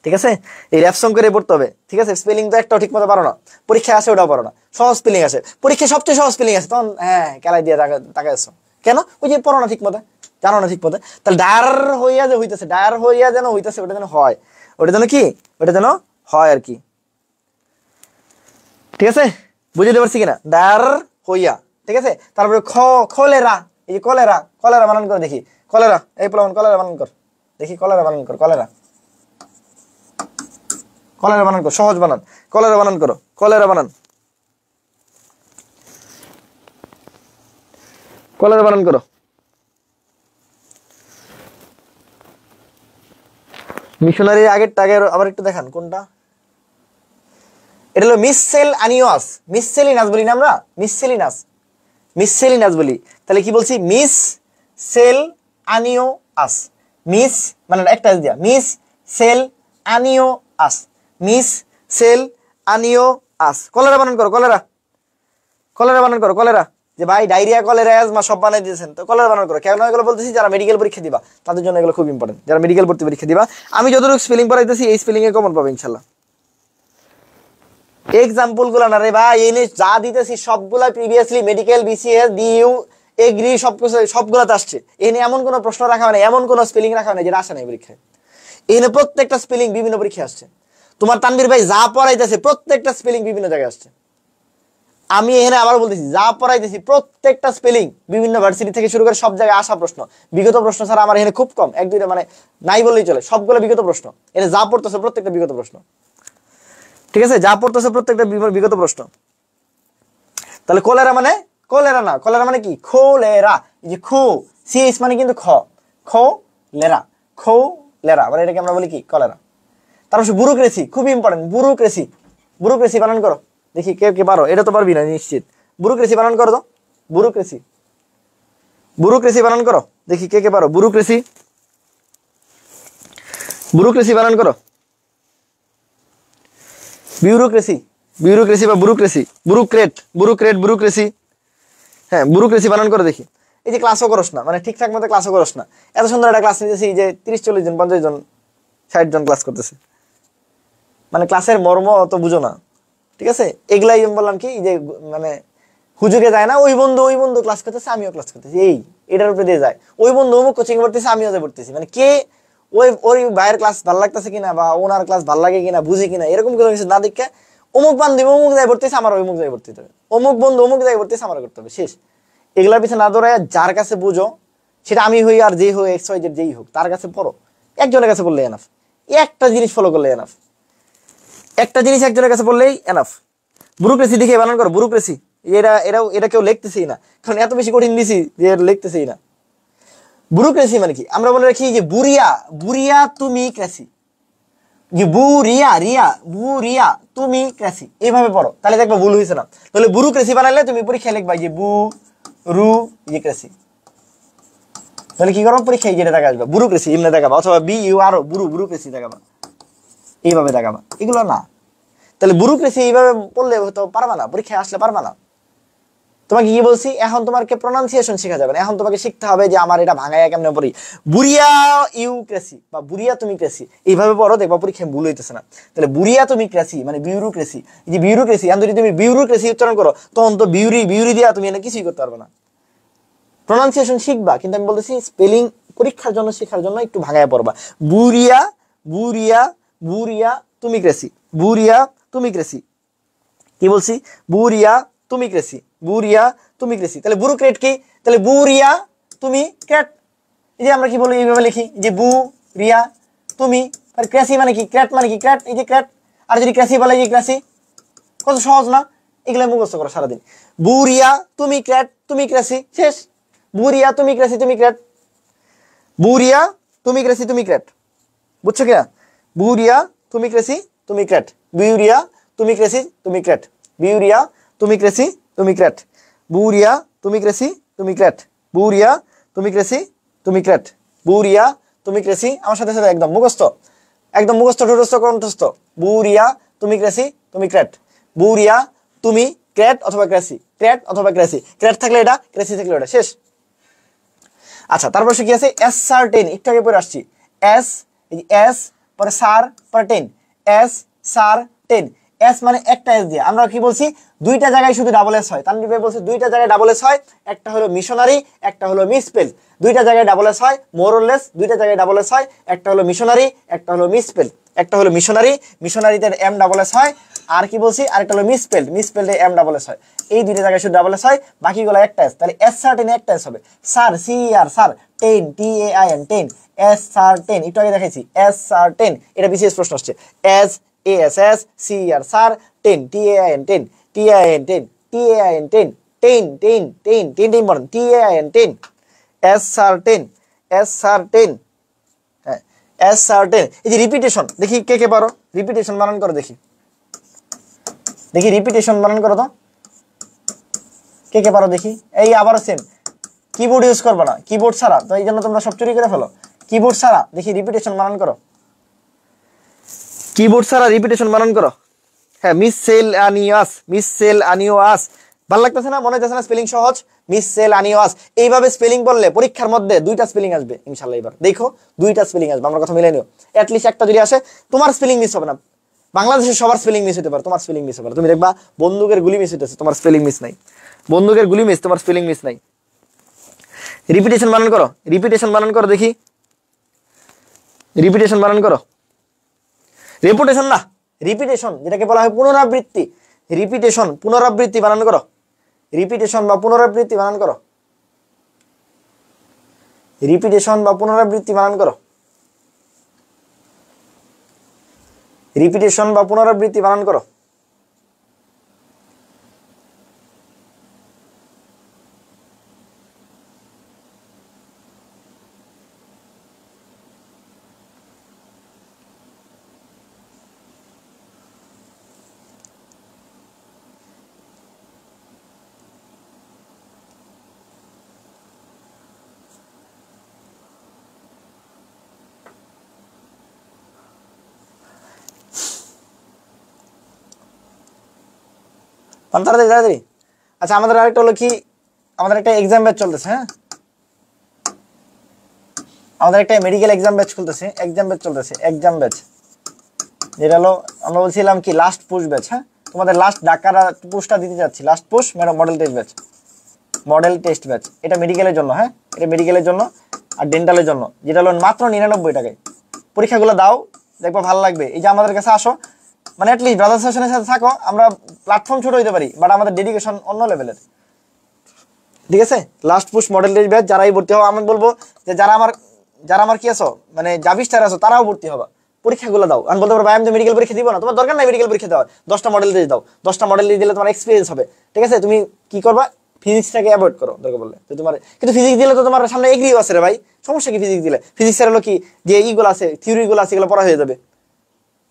ঠিক আছে, এই র্যাপ সং করে পড়তে হবে, ঠিক আছে। স্পেলিং তো একটাও ঠিক মতো পারো না, পরীক্ষায় আসে ওটাও পারো না, সহজ স্পেলিং আসে পরীক্ষায়, সবচেয়ে সহজ স্পেলিং আসে, তখন হ্যাঁ কেলাই দিয়ে তাকাইছো কেন? ওই যে পড়ো না ঠিক মতো, জানো না ঠিক মতো। তাহলে ডায়ার হইয়া যে হইতেছে, ডায়ার হইয়া যেন হইতেছে, ওটা যেন হয়, ওটা যেন কি, ওটা যেন হয় আর কি, ঠিক আছে, বুঝতে পারছি কিনা? ডায়ার হইয়া, ঠিক আছে। তারপরে খলেরা, এই যে কলেরা, কলেরা বানান করে দেখি, কলেরা, এই প্লাবন কলেরা বানান কর দেখি, কলেরা বানান কর, কলেরা, কলেরা বানান কর, সহজ বানান, কলেরা বানান করো, কলেরা বানান, কলেরা বানান করো। মিশনারির আগেরটা আগে আবার একটু দেখান কোনটা। এটা হলো মিসসেল আনিওয়াস, মিসসেলিনাস বলি না আমরা, মিসসেলিনাস, মিসসেলিনাস বলি। তাহলে কি বলছি? মিস সেল আনিও আস, মিস মানে একটা দিয়া, মিস সেল আনিও আস, মিস সেল আনিও আস। কলেরা বানান করো, কলেরা, কলেরা বানান করো, কলেরা। যে ভাই ডায়রিয়া, কলেরা, অ্যাজমা সব বানাই দিয়েছেন, তো কলেরা বানান করো। কেন এগুলো বলতেছি? যারা মেডিকেল পরীক্ষা দিবা তাদের জন্য এগুলো খুব ইম্পর্টেন্ট, যারা মেডিকেল ভর্তি পরীক্ষা দিবা। আমি যতটুকু স্পেলিং পড়াইতেছি এই স্পেলিং এ কমন পাবে ইনশাল্লাহ। এক্সাম্পল গুলা না রে ভাই, এই যা দিতেছি সবগুলা previously medical, BCS, DU, agri সবকিছু সবগুলাতে আসছে। এখানে এমন কোনো প্রশ্ন রাখা হয় না, এমন কোনো স্পেলিং রাখা হয় না যেটা আসে নাই পরীক্ষায়। এখানে প্রত্যেকটা স্পেলিং বিভিন্ন পরীক্ষায় আসছে। তোমার তানভীর ভাই যা পড়াইতেছে প্রত্যেকটা স্পেলিং বিভিন্ন জায়গায় আসছে। আমি এখানে আবার বলতেছি, যা পড়াইতেছি প্রত্যেকটা স্পেলিং বিভিন্ন ভার্সিটি থেকে শুরু করে সব জায়গায় আসা প্রশ্ন। বিগত প্রশ্ন ছাড়া আমার এখানে খুব কম, এক দুইটা মানে নাই বললেই চলে, সবগুলো বিগত প্রশ্ন। এখানে যা পড়তেছে প্রত্যেকটা বিগত প্রশ্ন, ঠিক আছে, যা পড়তেছে প্রত্যেকটা বিগত প্রশ্ন। তাহলে কলেরা মানে, কলেরা না, কলেরা মানে কি? খোলেরা, এই যে খো, সিএস মানে কিন্তু খ, খো লেরা, খো লেরা, মানে এটাকে আমরা বলি কি? কলেরা, তারপর ব্যুরোক্রেসি, খুবই ইম্পর্টেন্ট। ব্যুরোক্রেসি, ব্যুরোক্রেসি বানান করো দেখি, কে কে পারো? এটা তো পারবি না নিশ্চিত। ব্যুরোক্রেসি বানান করো তো, ব্যুরোক্রেসি, ব্যুরোক্রেসি বানান করো দেখি, কে কে পারো? ব্যুরোক্রেসি, ব্যুরোক্রেসি বানান করো। ব্যুরোক্রেসি, ব্যুরোক্রেসি বা ব্যুরোক্রেসি, ব্যুরোক্রেট, ব্যুরোক্রেট, ব্যুরোক্রেসি। হ্যাঁ, ব্যুরোক্রেসি বানান করো দেখি। এই যে ক্লাসও করস না, মানে ঠিকঠাক মতো ক্লাসও করস না। এত সুন্দর একটা ক্লাস নিতেছি যে 30-40 জন, 50 জন, 60 জন ক্লাস করতেছে, মানে ক্লাসের মর্ম অত বুঝো না, ঠিক আছে? এগুলাই আমি বললাম কি যে মানে হুজুগে যায় না, ওই বন্ধু ক্লাস করতেছে, আমিও ক্লাস করতেছি, এই এটার উপরে দিয়ে যায়। ওই বন্ধু অমুক কোচিং পড়তেছে, আমিও যে পড়তেছি, মানে কে ওই ভাইয়ের ক্লাস ভালো লাগতেছে কিনা বা ওনার ক্লাস ভালো লাগে কিনা, বুঝি কিনা, এরকম কোনো কিছু না দেখে অমুক বান্ধবী অমুক জায়গায় পড়তেছে, আমার অমুক জায়গায় পড়তে হবে, অমুক বন্ধু অমুক জায়গায় পড়তেছে, আমার করতে হবে, শেষ। এগুলার পিছনে না দৌড়ায় যার কাছে বুঝো, সেটা আমি হই আর যেই হোক, XY যেই হোক, তার কাছে পড়ো। একজনের কাছে বললে এনাফ, একটা জিনিস ফলো করলে এনাফ, একটা জিনিস একজনের কাছে বললেই এনাফ। ব্যুরোক্রেসি দেখে বানান করো, ব্যুরোক্রেসি। এটা কেউ লিখতেছেই না, কারণ এত বেশি কঠিন দিছি যে লিখতেছেই না। ব্যুরোক্রেসি মানে কি? আমরা বলে রাখি যে বুরিয়া, বুরিয়া তুমি ক্রেসি, যে বুরিয়া, রিয়া, বুরিয়া তুমি ক্রেসি, এইভাবে পড়ো, তাহলে দেখবো ভুল হয়েছে না। তাহলে ব্যুরোক্রেসি বানালে তুমি পরীক্ষায় লিখবা যে বু রু ইয়ে ক্রেসি, তাহলে কি করবো? পরীক্ষায় যেটা দেখা আসবে ব্যুরোক্রেসি এমনি দেখাবা, অথবা বি ইউ আরো ব্যুরোক্রেসি দেখাবা, এইভাবে দেখাবা, এগুলো না। তাহলে ব্যুরোক্রেসি এইভাবে পড়লে হয়তো পারবা না, পরীক্ষায় আসলে পারবা না। তোমাকে কি বলছি? এখন তোমাকে প্রনাউন্সিয়েশন শেখা যাবে না, এখন তোমাকে শিখতে হবে যে আমার এটা ভাঙায় কেমনে পড়ি। বুরিয়া ইউক্রেসি বা বুরিয়া তুমি ক্রেসি, এইভাবে পড়ো, দেখবা পরীক্ষায় ভুল হইতেছে না। তাহলে বুরিয়া তুমি ক্রেসি মানে বিউরোক্রেসি, এই যে বিউরোক্রেসি, এখন যদি তুমি বিউরোক্রেসি উচ্চারণ করো, তখন তো বিউরি বিউরি দিয়া তুমি এনে কিছুই করতে পারবে না। প্রনাউন্সিয়েশন শিখবা, কিন্তু আমি বলতেছি স্পেলিং পরীক্ষার জন্য, শেখার জন্য একটু ভাঙায় পড়বা। বুরিয়া, বুরিয়া, বুরিয়া তুমি ক্রেসি, বুরিয়া তুমি ক্রেসি, কি বলছি? বুরিয়া তুমি ক্রেসি, বুরিয়া তুমি ক্রেসি। তাহলে ব্যুরোক্রেট কি? তাহলে বুরিয়া তুমি ক্র্যাট। এই যে আমরা কি বলি, এইভাবে লিখি যে বু রিয়া তুমি, আর ক্রেসি মানে কি? ক্র্যাট মানে কি? ক্র্যাট, এই যে ক্র্যাট। আর যদি ক্রেসি বলে, যে ক্রেসি, কত সহজ না? এগুলো মুখস্থ করো সারাদিন। বুরিয়া তুমি ক্র্যাট, তুমি ক্রেসি, শেষ। বুরিয়া তুমি ক্রেসি, তুমি ক্র্যাট, বুরিয়া তুমি ক্রেসি, তুমি ক্র্যাট, বুঝছো কিনা? বুরিয়া তুমি ক্রেসি, তুমি ক্র্যাট, বিউরিয়া তুমি ক্রেসি, তুমি ক্র্যাট, বিউরিয়া তুমি ক্রেসি, তুমি ক্র্যাট, বুরিয়া তুমি ক্রেসি, তুমি ক্র্যাট, বুরিয়া তুমি ক্রেসি, তুমি ক্র্যাট, বুরিয়া তুমি ক্রেসি। আমার সাথে সাথে একদম মুখস্থ, একদম মুখস্থ, ঠোঁটস্থ, কণ্ঠস্থ। বুরিয়া তুমি ক্রেসি, তুমি ক্র্যাট, বুরিয়া তুমি ক্র্যাট অথবা ক্রেসি, ক্র্যাট অথবা ক্রেসি, ক্র্যাট থাকলে এটা, ক্রেসি থাকলে এটা, শেষ। আচ্ছা, তারপর সে কি আছে? এস সার্টেন, একটু আগে পরে আসছি। এস, এস পরে সার পরে টেন, এস সার টেন। এস মানে একটা এস দিয়ে, আমরা কি বলছি? দুইটা জায়গায় শুধু ডাবল এস হয়। তানভীর ভাই বলছে দুইটা জায়গায় ডাবল এস হয়, একটা হলো মিশনারি, একটা হলো মিসস্পেল। দুইটা জায়গায় ডাবল এস হয়, মোর অর লেস দুইটা জায়গায় ডাবল এস হয়, একটা হলো মিশনারি, একটা হলো মিসস্পেল। একটা হলো মিশনারি, মিশনারিতে এম ডাবল এস হয়, আর কি বলছি? আরেকটা হলো মিসস্পেল, মিসস্পেলতে এম ডাবল এস হয়। এই দুইটা জায়গায় শুধু ডাবল এস হয়, বাকিগুলো একটা এস। তাহলে এস সার্টেন একটা এস হবে। সার, সি আর সার, ten, T A I N, ten, ascertain, একটু আগে দেখাইছি, এস সার্টেন, এটা বিশেষ প্রশ্ন আসছে। S A S S, C R সার, ten, T A I N, ten, T A I N, ten, T A I N, ten, ten, ten, ten, ten, ten বলেন, T A I N, ten, ascertain, ascertain, হ্যাঁ, ascertain. এই যে repetition, দেখি কে কে পারো? Repetition বানান করো দেখি, দেখি রিপিটেশন বানান করো তো, কে কে পারো দেখি। এই আবারও সেম, কিবোর্ড ইউজ করবে না, কিবোর্ড ছাড়া, তো এই জন্য তোমরা সব চুরি করে ফেলো। কিবোর্ড ছাড়া দেখি রিপিটেশন বানান করো, কিবোর্ড ছাড়া রিপিটেশন বানান করো। হ্যাঁ, মিস সেল আনিয়াস, মিস সেল আনিওয়াস, ভালো লাগতেছে না? মনে হচ্ছে না স্পেলিং সহজ? মিস সেল আনিওয়াস, এইভাবে স্পেলিং বললে পরীক্ষার মধ্যে দুইটা স্পেলিং আসবে ইনশাআল্লাহ। এবার দেখো দুইটা স্পেলিং আসবে, আমার কথা মিলাই নিও। অ্যাটলিস্ট একটা যদি আসে, তোমার স্পেলিং মিস হবে না। বাংলাদেশের সবার স্পেলিং মিস হতে পারে, তোমার স্পেলিং মিস হবে না। তুমি দেখবা বন্দুকের গুলি মিস হইতেছে, তোমার স্পেলিং মিস নাই। বন্দুকের গুলি মিস, তোমার স্পেলিং মিস নাই। রিপিটেশন বানান করো, রিপিটেশন বানান করো দেখি, রিপিটেশন বানান করো। রেপুটেশন না, রিপিটেশন, যেটাকে বলা হয় পুনরাবৃত্তি। রিপিটেশন, পুনরাবৃত্তি বানান করো। রিপিটেশন বা পুনরাবৃত্তি বানান করো, রিপিটেশন বা পুনরাবৃত্তি বানান করো, রিপিটেশন বা পুনরাবৃত্তি বানান করো। তাড়াতাড়ি তাড়াতাড়ি। আচ্ছা আমাদের আরেকটা হলো কি, আমাদের একটা এক্সাম ব্যাচ চলতেছে, হ্যাঁ আমাদের একটা মেডিকেল এক্সাম ব্যাচ চলতেছে, এক্সাম ব্যাচ যেটা হলো আমরা বলছিলাম কি লাস্ট পুশ ব্যাচ। হ্যাঁ তোমাদের লাস্ট ডাকার পুশটা দিতে যাচ্ছি, last push model test batch. এটা মেডিকেলের জন্য, হ্যাঁ এটা মেডিকেলের জন্য আর ডেন্টালের জন্য, যেটা হলো মাত্র 99 টাকায়। পরীক্ষাগুলো দাও, দেখবো ভালো লাগবে। এই যে আমাদের কাছে আসো, মানে অ্যাটলিস্ট ব্রাদার সেশনের সাথে থাকো, আমরা প্ল্যাটফর্ম ছোট হইতে পারি বাট আমাদের ডেডিকেশন অন্য লেভেলের, ঠিক আছে। Last push model test batch যারাই ভর্তি হও, আমি বলবো যে যারা আমার কি আছো মানে জাবিস্টার আছো তারাও ভর্তি হবা, পরীক্ষাগুলো দাও। আমি বলতে পারবো আমি তো মেডিকেল পরীক্ষা দিব না, তোমার দরকার নাই মেডিকেল পরীক্ষা দেওয়ার, 10টা মডেল টেস্ট দাও, 10টা মডেল টেস্ট দিলে তোমার এক্সপিরিয়েন্স হবে, ঠিক আছে। তুমি কি করবা, ফিজিক্সটাকে অ্যাভয়েড করো দরকার বললে, তো তোমার কিন্তু ফিজিক্স দিলে তো তোমার সামনে এগ্রিও আছে রে ভাই, সমস্যা কি ফিজিক্স দিলে? ফিজিক্সের হলো কি যে ইগুলো আছে থিওরিগুলো আছে এগুলো পড়া হয়ে যাবে,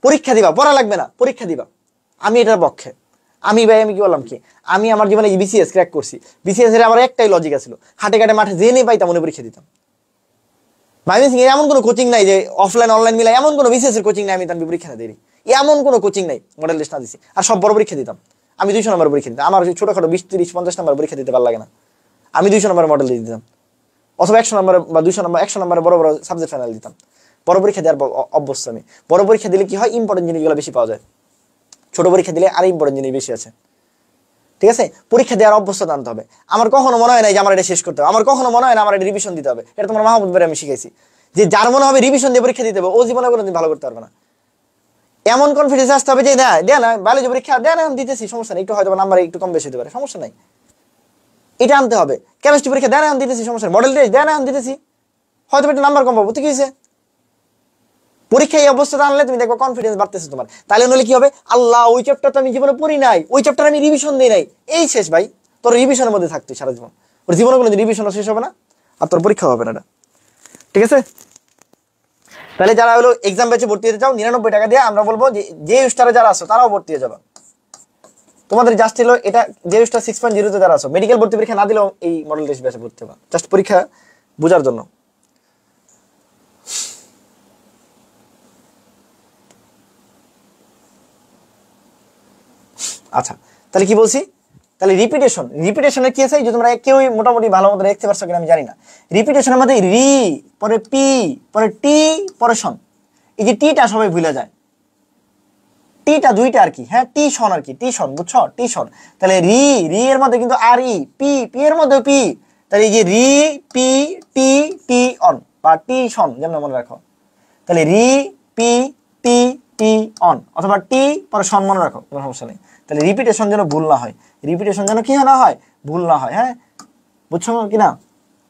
পরীক্ষা দিবা, পড়া লাগবে না, পরীক্ষা দিবা। আমি এটার পক্ষে। আমি কি বললাম কি, আমি আমার জীবনে বিসিএস ক্র্যাক করছি, বিসিএস এর আমার একটাই লজিক ছিল, হাটে ঘাটে মাঠে যে নেই পাইতাম মনে পরীক্ষা দিতাম। এমন কোনো কোচিং নাই যে অফলাইন অনলাইন মিলাই, এমন কোনো বিসিএস এর কোচিং নাই আমি তানবি পরীক্ষা না দিই, এমন কোনো কোচিং নাই মডেল টেস্ট না দিছি, আর সব বড় পরীক্ষা দিতাম। আমি 200 নম্বর পরীক্ষা দিতাম, আমার ছোটখাটো 20 30 50 নম্বর পরীক্ষা দিতে ভালো লাগে না, আমি 200 নম্বর মডেল দিয়ে দিতাম, অথবা 100 নম্বর বা 200 নম্বর 100 নম্বরে বড় বড় সাবজেক্ট ফাইনাল দিতাম। বড় পরীক্ষা দেওয়ার অভ্যস্ত আমি। বড় পরীক্ষা দিলে কি হয়, ইম্পর্টেন্ট জিনিসগুলো বেশি পাওয়া যায়, ছোট পরীক্ষা দিলে আর ইম্পর্টেন্ট জিনিস বেশি আছে, ঠিক আছে। পরীক্ষা দেওয়ার অভ্যস্ততা আনতে হবে। আমার কখনো মনে হয় না যে আমার এটা শেষ করতে হবে, আমার কখনো মনে হয় না আমার এটা রিভিশন দিতে হবে। এটা তোমার মাহমুদ ভাই আমি শিখাইছি যে যার মনে হবে রিভিশন দিয়ে পরীক্ষা দিতে হবে, ও জীবনে কোনোদিন ভালো করতে পারবে না। এমন কনফিডেন্স আসতে হবে যে দেয় না বায়োলজি পরীক্ষা দেয় না দিতেছি, সমস্যা নেই, একটু হয়তো নাম্বার একটু কম বেশি হতে পারে, সমস্যা নাই, এটা আনতে হবে। কেমিস্ট্রি পরীক্ষা দেয় না দিতেছি, সমস্যা নেই, মডেল টেস্ট দেয় না দিতেছি, হয়তো একটু নাম্বার কম পাবো, তো কি হয়েছে? পরীক্ষায় এই অবস্থাটা আনলে তুমি দেখো কনফিডেন্স বাড়তেছে তোমার। তাহলে নলে কি হবে, আল্লাহ ওই চ্যাপ্টার তো আমি জীবনে পড়ি নাই, ওই চ্যাপ্টার আমি রিভিশন দিই নাই, এই শেষ ভাই, তোর রিভিশনের মধ্যে থাকতো সারা জীবন, ওর জীবনে কোনো রিভিশন শেষ হবে না, আর তোর পরীক্ষা হবে না, এটা ঠিক আছে। তাহলে যারা হলো এক্সাম ব্যাচে ভর্তি হতে চাও 99 টাকা দিয়ে, আমরা বলবো যে স্টারে যারা আছো তারাও ভর্তি হয়ে যাবে। তোমাদের জাস্ট হলো এটা যে স্টার 6.0 তে যারা আছো, মেডিকেল ভর্তি পরীক্ষা না দিলেও এই মডেল টেস্ট ব্যাচে ভর্তি হবে, জাস্ট পরীক্ষা বোঝার জন্য। আচ্ছা তাহলে কি বলছি, তাহলে রিপিটেশনের কি আছে যে তোমরা কেউই মোটামুটি ভালো মতো দেখতে পারছো কিনা আমি জানি না। রিপিটেশনের মধ্যে রি পরে পি পরে টি পরে শন, এই যে টিটা সবাই ভুলে যায়, টিটা দুইটা আর কি, হ্যাঁ টি শন আর কি, টি শন বুঝছো, টি শন। তাহলে রি এর মধ্যে কিন্তু আর ই, পি এর মধ্যে পি, তাহলে এই যে রি পি টি টি অন বা টি শন যেমন মনে রাখো। তাহলে রি পি টি টি অন অথবা টি পরে শন মনে রাখো, কোনো সমস্যা নেই। তাহলে রিপিটেশন যেন ভুল না হয়, রিপিটেশন যেন কি না হয়, ভুল না হয়, হ্যাঁ বুঝছো কিনা।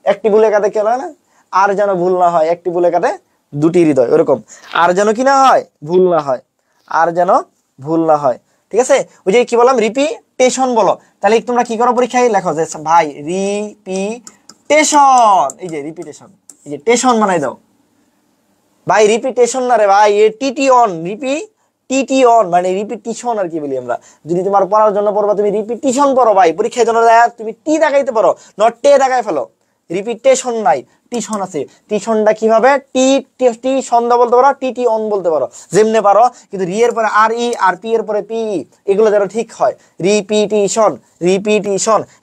একটি ভুলে কাটে কি হয় না, আর যেন ভুল না হয়, একটি ভুলে কাটে দুটি হৃদয়, ওরকম আর যেন কি না হয়, ভুল না হয়, আর যেন ভুল না হয়, ঠিক আছে। ওই যে কি বললাম রিপিটেশন বলো, তাহলে তোমরা কি করো পরীক্ষায় লেখো যে ভাই রিপিটেশন, এই যে রিপিটেশন, এই যে টেশন বানাই দাও ভাই, রিপিটেশন না রে ভাই, এ টিটি অন, টিটি অন মানে রিপিটিশন আর কি বলি আমরা। যদি তোমার পড়ার জন্য পড়বা তুমি রিপিটিশন পড়ো ভাই, পরীক্ষার জন্য তুমি টি দেখাইতে পারো, নট টে দেখাই ফেলো, রিপিটেশন নাই, টিশন আছে। টিশনটা কিভাবে, টি সন্ধ্যা বলতে পারো, টিটি অন বলতে পারো, যেমনে পারো, কিন্তু রি এর পরে আর ই আর পি এর পরে পি, এগুলো যেন ঠিক হয়, রিপিটিশন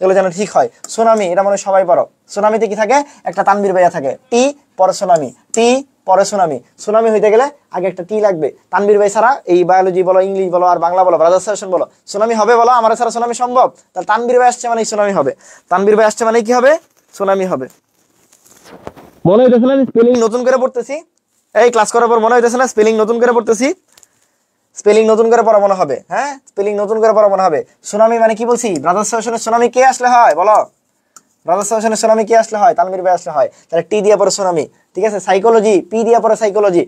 এগুলো যেন ঠিক হয়। সুনামি এটা মানে সবাই পারো, সুনামিতে কি থাকে, একটা তানবীর ভাইয়া থাকে, টি পরে সুনামি, টি পরে সুনামি হইতে গেলে আগে একটা টি লাগবে। তানবীর ভাই ছাড়া এই বায়োলজি বলো, ইংলিশ বলো, আর বাংলা বলো, ব্রাদার্স সেশন বলো, সুনামি হবে বলো, আমার ছাড়া সুনামি সম্ভব? তাহলে তানবীর ভাই আসছে মানে সুনামি হবে, তানবীর ভাই আসছে মানে কি হবে, সুনামি হবে। মনে হইতেছে না স্পেলিং নতুন করে পড়তেছি, এই ক্লাস করার পর মনে হইতেছে না স্পেলিং নতুন করে পড়তেছি, স্পেলিং নতুন করে পড়া মনে হবে, হ্যাঁ স্পেলিং নতুন করে পড়া মনে হবে। সুনামি মানে কি বলছি, ব্রাদার্স সেশনের সুনামি কে আসলে হয় বলো, ব্রাদার্স সেশনের সুনামি কে আসলে হয়, তানবীর ভাই আসলে হয়। তাহলে টি দিয়ে পরে সুনামি, ঠিক আছে। সাইকোলজি পি দিয়ে পরে সাইকোলজি,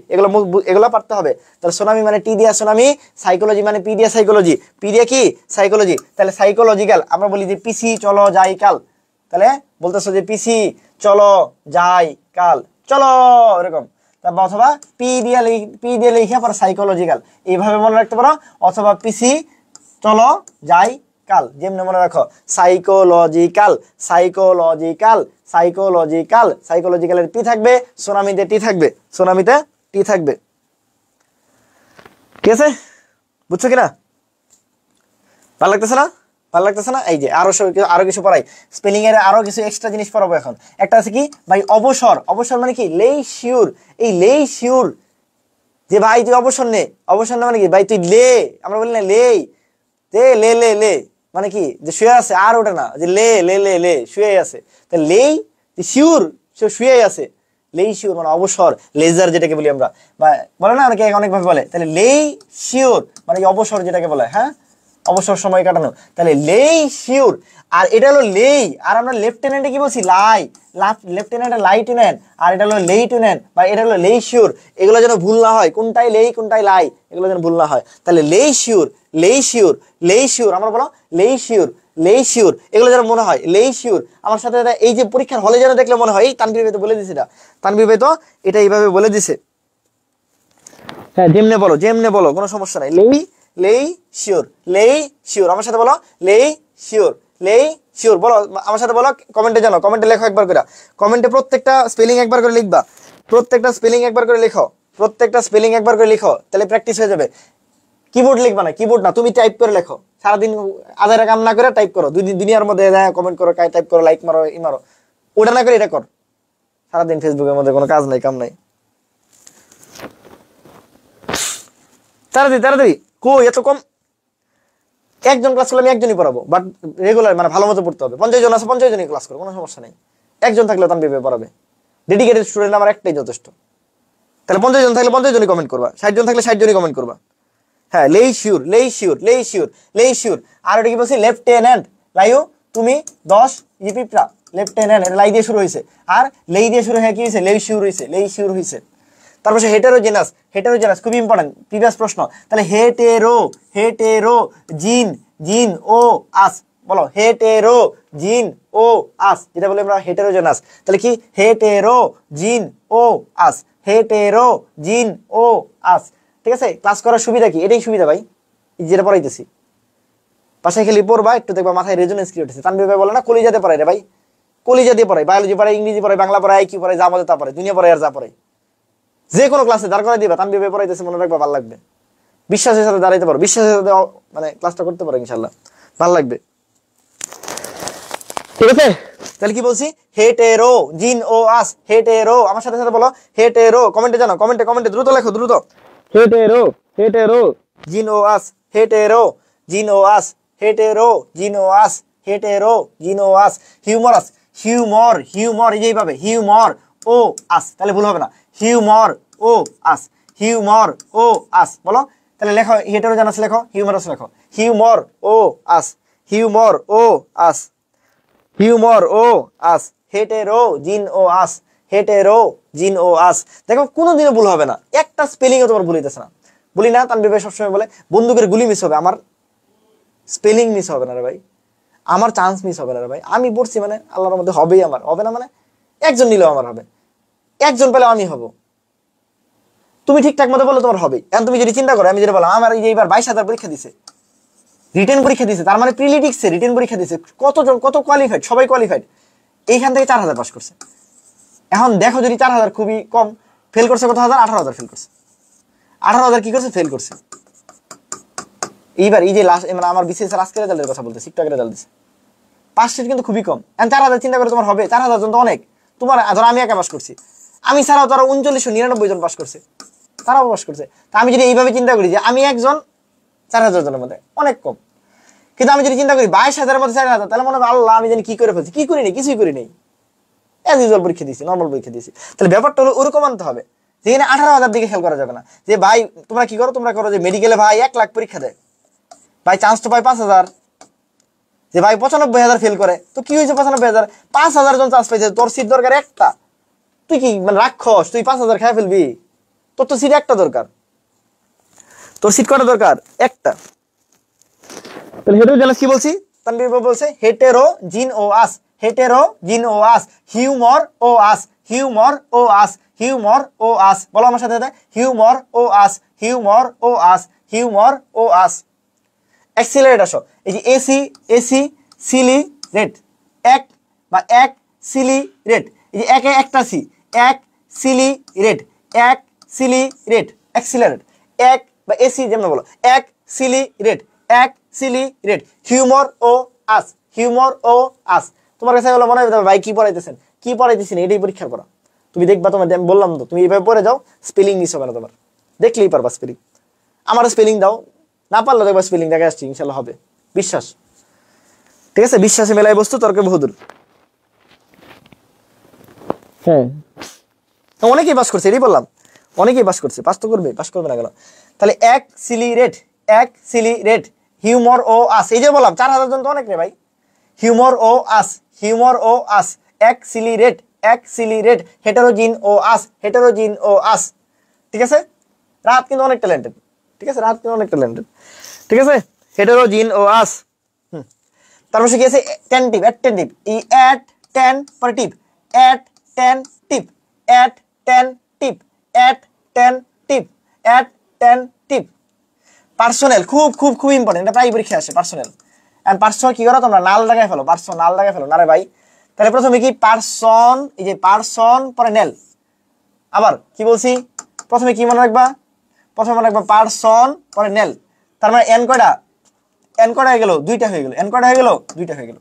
এগুলো পড়তে হবে। তাহলে সুনামি মানে টি দিয়া সুনামি, সাইকোলজি মানে পি দিয়া সাইকোলজি, পি দিয়ে কি সাইকোলজি। তাহলে সাইকোলজিক্যাল আমরা বলি যে পিসি চলো যাই কাল, তাহলে বলতেছো যে পিসি চলো যাই কাল, চলো এরকম। তারপর অথবা পি দিয়ে লিখে পরে সাইকোলজিক্যাল, এইভাবে মনে রাখতে পারো। অথবা পিসি চলো যাই কাল, যেমনি মনে রাখো সাইকোলজিক্যালের পি থাকবে, সুনামিতে টি থাকবে, সুনামিতে টি থাকবে, ঠিক আছে। বুঝছো কিনা, ভালো লাগতেছে না? ভালো লাগতেছে না? এই যে আরো কিছু পড়াই, স্পেলিং এর আরো কিছু এক্সট্রা জিনিস পড়াবো এখন। একটা আছে কি ভাই অবসর, অবসর মানে কি লেই শিওর, এই লেই শিওর যে ভাই তুই অবসর নে, অবসর না মানে কি ভাই তুই লে, আমরা বলি না লেই, লে লে লে মানে কি যে শুয়ে আছে আর ওঠে না, যে লে লে লে লে শুয়ে আছে, তা লেই শিওর সে শুয়ে আছে, লেই শিওর মানে অবসর, লেজার যেটাকে বলি আমরা, বা বলে না অনেকে অনেকভাবে বলে, তাহলে লেই শিওর মানে অবসর যেটাকে বলে, হ্যাঁ অবসর সময় কাটানো, তাহলে লেই শিওর। আর এটা হলো লেই, আর আমরা লেফটেন্যান্টে কি বলছি লাই, লেফটেন্যান্ট লাইটেন্যান্ট, আর এটা হলো লেইটেন্যান্ট বা এটা হলো লেই শিওর, এগুলো যেন ভুল না হয়, কোনটাই লেই কোনটাই লাই, এগুলো যেন ভুল না হয়। তাহলে লেই শিওর, লেই শিওর, লেই শিওর, আমরা বলো লেই শিওর, লেই শিওর, এগুলো যেন মনে হয় লেই শিওর। আমার সাথে এই যে পরীক্ষার হলে যেন দেখলে মনে হয়, এই তানভীর ভাই তো বলে দিছে, এটা তানভীর ভাই তো এটা এইভাবে বলে দিছে, হ্যাঁ যেমনে বলো কোনো সমস্যা নাই, লেই লেই শিওর, লেই শিওর, আমার সাথে বলো লেই শিওর, লেই শিওর, বলো আমার সাথে বলো, কমেন্টে জানো, কমেন্টে লেখো একবার করে, কমেন্টে প্রত্যেকটা স্পেলিং একবার করে লিখবা, প্রত্যেকটা স্পেলিং একবার করে লেখো, প্রত্যেকটা স্পেলিং একবার করে লিখো, তাহলে প্র্যাকটিস হয়ে যাবে। কিবোর্ড লিখবা না, কিবোর্ড না, তুমি টাইপ করে লেখো, সারাদিন আধারে কাম না করে টাইপ করো, দুনিয়ার মধ্যে কমেন্ট করো, টাইপ করো, লাইক মারো, ই মারো, ওটা না করে এটা কর, সারাদিন ফেসবুকের মধ্যে কোনো কাজ নাই কাম নাই। তাড়াতাড়ি তাড়াতাড়ি, কই এত কম, একজন ক্লাস করলে আমি একজনই পড়াবো, বাট রেগুলার মানে ভালো মতো পড়তে হবে, 50 জন আছে 50 জনই ক্লাস করো, কোনো সমস্যা নেই, একজন থাকলে তানভীর ভাই পড়াবে, ডেডিকেটেড স্টুডেন্ট আমার একটাই যথেষ্ট। তাহলে 50 জন থাকলে 50 জনই কমেন্ট করবা, 60 জন থাকলে 60 জনই কমেন্ট করবা, হ্যাঁ লেই শিওর, লেই শিওর, লেই শিওর, লেই শিওর। আর ওটা কি বলছি লেফটেন্যান্ট, লাইও তুমি 10 ইপিপ্রা, লেফটেন্যান্ট এটা লাই দিয়ে শুরু হয়েছে, আর লেই দিয়ে শুরু হয়ে কি হয়েছে লেই শিওর হয়েছে, লেই শিওর হয়েছে। তারপর হেটেরোজেনাস, হেটেরোজেনাস খুবই ইম্পর্টেন্ট, প্রিভিয়াস প্রশ্ন, তাহলে হেটেরো, হেটেরো জিন, জিন ও আস, বলো হেটেরো জিন ও আস, যেটা বলি আমরা হেটেরোজেনাস, তাহলে কি হেটেরো জিন ও আস, হেটেরো জিন ও আস। ঠিক আছে, ক্লাস করার সুবিধা কি, এটাই সুবিধা ভাই, যেটা পড়াইতেছি বাসায় খেলি পড়বা, একটু দেখবা মাথায় রেজোনেন্স ক্রিয়েট হচ্ছে। তানভীর ভাই বলে না কলিজাতে পড়াই রে ভাই, কলিজা দিয়ে পড়াই, বায়োলজি পড়াই, ইংরেজি পড়াই, বাংলা পড়াই, কি পড়াই, যা মধ্যে তা পড়াই, দুনিয়া পড়াই আর যা পড়াই, যে কোনো ক্লাসে দাঁড় করে দিবা, তানভীর ভাই পড়াইতেছে মনে রাখবা, ভালো লাগবে, বিশ্বাসের সাথে দাঁড়াইতে পারো, বিশ্বাসের সাথে মানে ক্লাসটা করতে পারো, ইনশাল্লাহ ভালো লাগবে। ঠিক আছে, তাহলে কি বলছি হেটেরো জিন ও আস, হেটেরো, আমার সাথে সাথে বলো হেটেরো, কমেন্টে জানো, কমেন্টে কমেন্টে দ্রুত লেখো দ্রুত, হেটেরো, হেটেরো জিন ও আস, হেটেরো জিন ও আস, হেটেরো জিন ও আস, হেটেরো জিন ও আস। হিউমারাস, হিউমর, হিউমর এই যে এইভাবে হিউমর ও আস, তাহলে ভুল হবে না, হিউমর ও আস, হিউমর ও আস, বলো তাহলে লেখো হেটেরোজেনাস লেখো, হিউমারাস লেখো, হিউমর ও আস, হিউমর ও আস, হিউমর ও আস, হেটেরো জিন ও আস, হেটেরো জিন ও আস। দেখো কোনোদিনও ভুল হবে না, একটা স্পেলিংও তোমার ভুল হইতেছে না, বলি না তানভীর ভাই সবসময় বলে বন্দুকের গুলি মিস হবে, আমার স্পেলিং মিস হবে না রে ভাই, আমার চান্স মিস হবে না রে ভাই, আমি পড়ছি মানে আল্লাহর মধ্যে হবেই, আমার হবে না মানে একজন নিলেও আমার হবে, একজন পেলে আমি হব, তুমি ঠিকঠাক মতো বলো তোমার হবে। এখন তুমি যদি চিন্তা করো, আমি যেটা বললাম আমার এই যে এবার 22,000 পরীক্ষা দিছে, রিটেন পরীক্ষা দিছে, তার মানে প্রিলিটিক্সে রিটেন পরীক্ষা দিছে কতজন, কত কোয়ালিফাইড, সবাই কোয়ালিফাইড, এইখান থেকে 4,000 পাস করছে। এখন দেখো যদি 4,000 খুবই কম, ফেল করছে কত হাজার, 18,000 ফেল করছে, 18,000 কি করছে ফেল করছে। এইবার এই যে লাস্ট মানে আমার বিসিএস এর আজকের রেজাল্টের কথা বলতেছি, একটু আগে রেজাল্ট দিছে, পাস রেট কিন্তু খুবই কম। এখন 4,000 চিন্তা করে তোমার হবে, 4,000 জন তো অনেক, তোমার ধরো আমি একা পাস করছি, আমি ছাড়াও তারা 3999 জন পাস করছে, তারাও পাস করছে। তা আমি যদি এইভাবে চিন্তা করি যে আমি একজন 4,000 জনের মধ্যে অনেক কম, কিন্তু আমি যদি চিন্তা করি 22,000 মধ্যে 4,000, তাহলে মনে হবে আল্লাহ আমি জানি কি করে ফেলছি, কি করিনি, কিছুই করিনি, অ্যাজ ইউজুয়াল পরীক্ষা দিয়েছি, নর্মাল পরীক্ষা দিয়েছি। তাহলে ব্যাপারটা হলো ওরকম আনতে হবে, যেখানে 18,000 দিকে খেয়াল করা যাবে না, যে ভাই তোমরা কি করো, তোমরা করো যে মেডিকেলে ভাই 1 লাখ পরীক্ষা দেয়, ভাই চান্স তো পাই 5,000, যে ভাই 95,000 ফেল করে, তো কি হয়েছে 95,000, 5,000 জন চান্স পাইছে, তোর সিট দরকার একটা, তুই কি মানে রাক্ষস, তুই 5,000 খেয়ে ফেলবি, তোর তো সিট একটা দরকার, তোর সিট কটা দরকার একটা। তাহলে হেটেরোজেনাস কি বলছি, তানভীর ভাই বলছে হেটেরো জিন ও আস, হেটেরো জিন ও আস, হিউমর ও আস, হিউমর ও আস, হিউমর ও আস, বলো আমার সাথে হিউমর ও আস, হিউমর ও আস, হিউমর ও আস। অ্যাক্সিলারেট আসো, এই যে এসি, এসি সিলি রেট, এক বা এক সিলি রেট, এই যে একে একটা সি, এক সিলি রেট, এক সিলি রেট, অ্যাক্সিলারেট, এক বা এসি যেমন বলো, এক সিলি রেট, এক অ্যাক্সিলিরেট হিউমর ও আস, হিউমর ও আস। তোমার কাছে হলো মনে হবে ভাই কি পড়াইতেছেন, কি পড়াইতেছেন এটাই পরীক্ষা করা। তুমি দেখবা, তোমার বললাম তো তুমি এইভাবে পড়ে যাও, স্পেলিং মিস হবে না তোমার, দেখলেই পারবা স্পেলিং। আমার স্পেলিং দাও, না পারলে দেখবা স্পেলিং দেখে আসছি, ইনশাল্লাহ হবে, বিশ্বাস। ঠিক আছে, বিশ্বাসে মেলায় বস্তু তর্কে বহুদূর। হ্যাঁ, অনেকেই পাস করছে, এটাই বললাম, অনেকেই পাস করছে, পাস তো করবে, পাস করবে না কেন? তাহলে অ্যাক্সিলিরেট, অ্যাক্সিলিরেট হিউমর ও আস, এই যে বললাম 4000 জন তো অনেক রে ভাই। হিউমর ও আস, হিউমর ও আস, অ্যাক্সিলিরেট, অ্যাক্সিলিরেট হেটারোজিন ও আস, হেটারোজিন ও আস। ঠিক আছে, রাত কিন্তু অনেক ট্যালেন্টেড, ঠিক আছে, রাত কিন্তু অনেক ট্যালেন্টেড, ঠিক আছে, হেটারোজিন ও আস। তারপর কি আছে টেন্টিভ, অ্যাটেন্টিভ, ই অ্যাট টেন পরে tip, at ten tip, at ten tip, at ten tip, at ten tip. Personal খুব খুব খুব ইম্পর্টেন্ট, এটা প্রায় পরীক্ষা আসে পার্সোনাল। এন্ড পার্সন কি করো তোমরা, নাল লাগাই ফেলো, পার্সন নাল লাগাই ফেলো না রে ভাই। তাহলে প্রথমে কি পার্সন, এই যে পার্সন পরে নেল। আবার কি বলছি, প্রথমে কি মনে রাখবা, প্রথমে মনে রাখবা পার্সন পরে নেল। তার মানে এন কয়টা, এন কয়টা হয়ে গেল, দুইটা হয়ে গেল, এন কয়টা হয়ে গেল, দুইটা হয়ে গেল।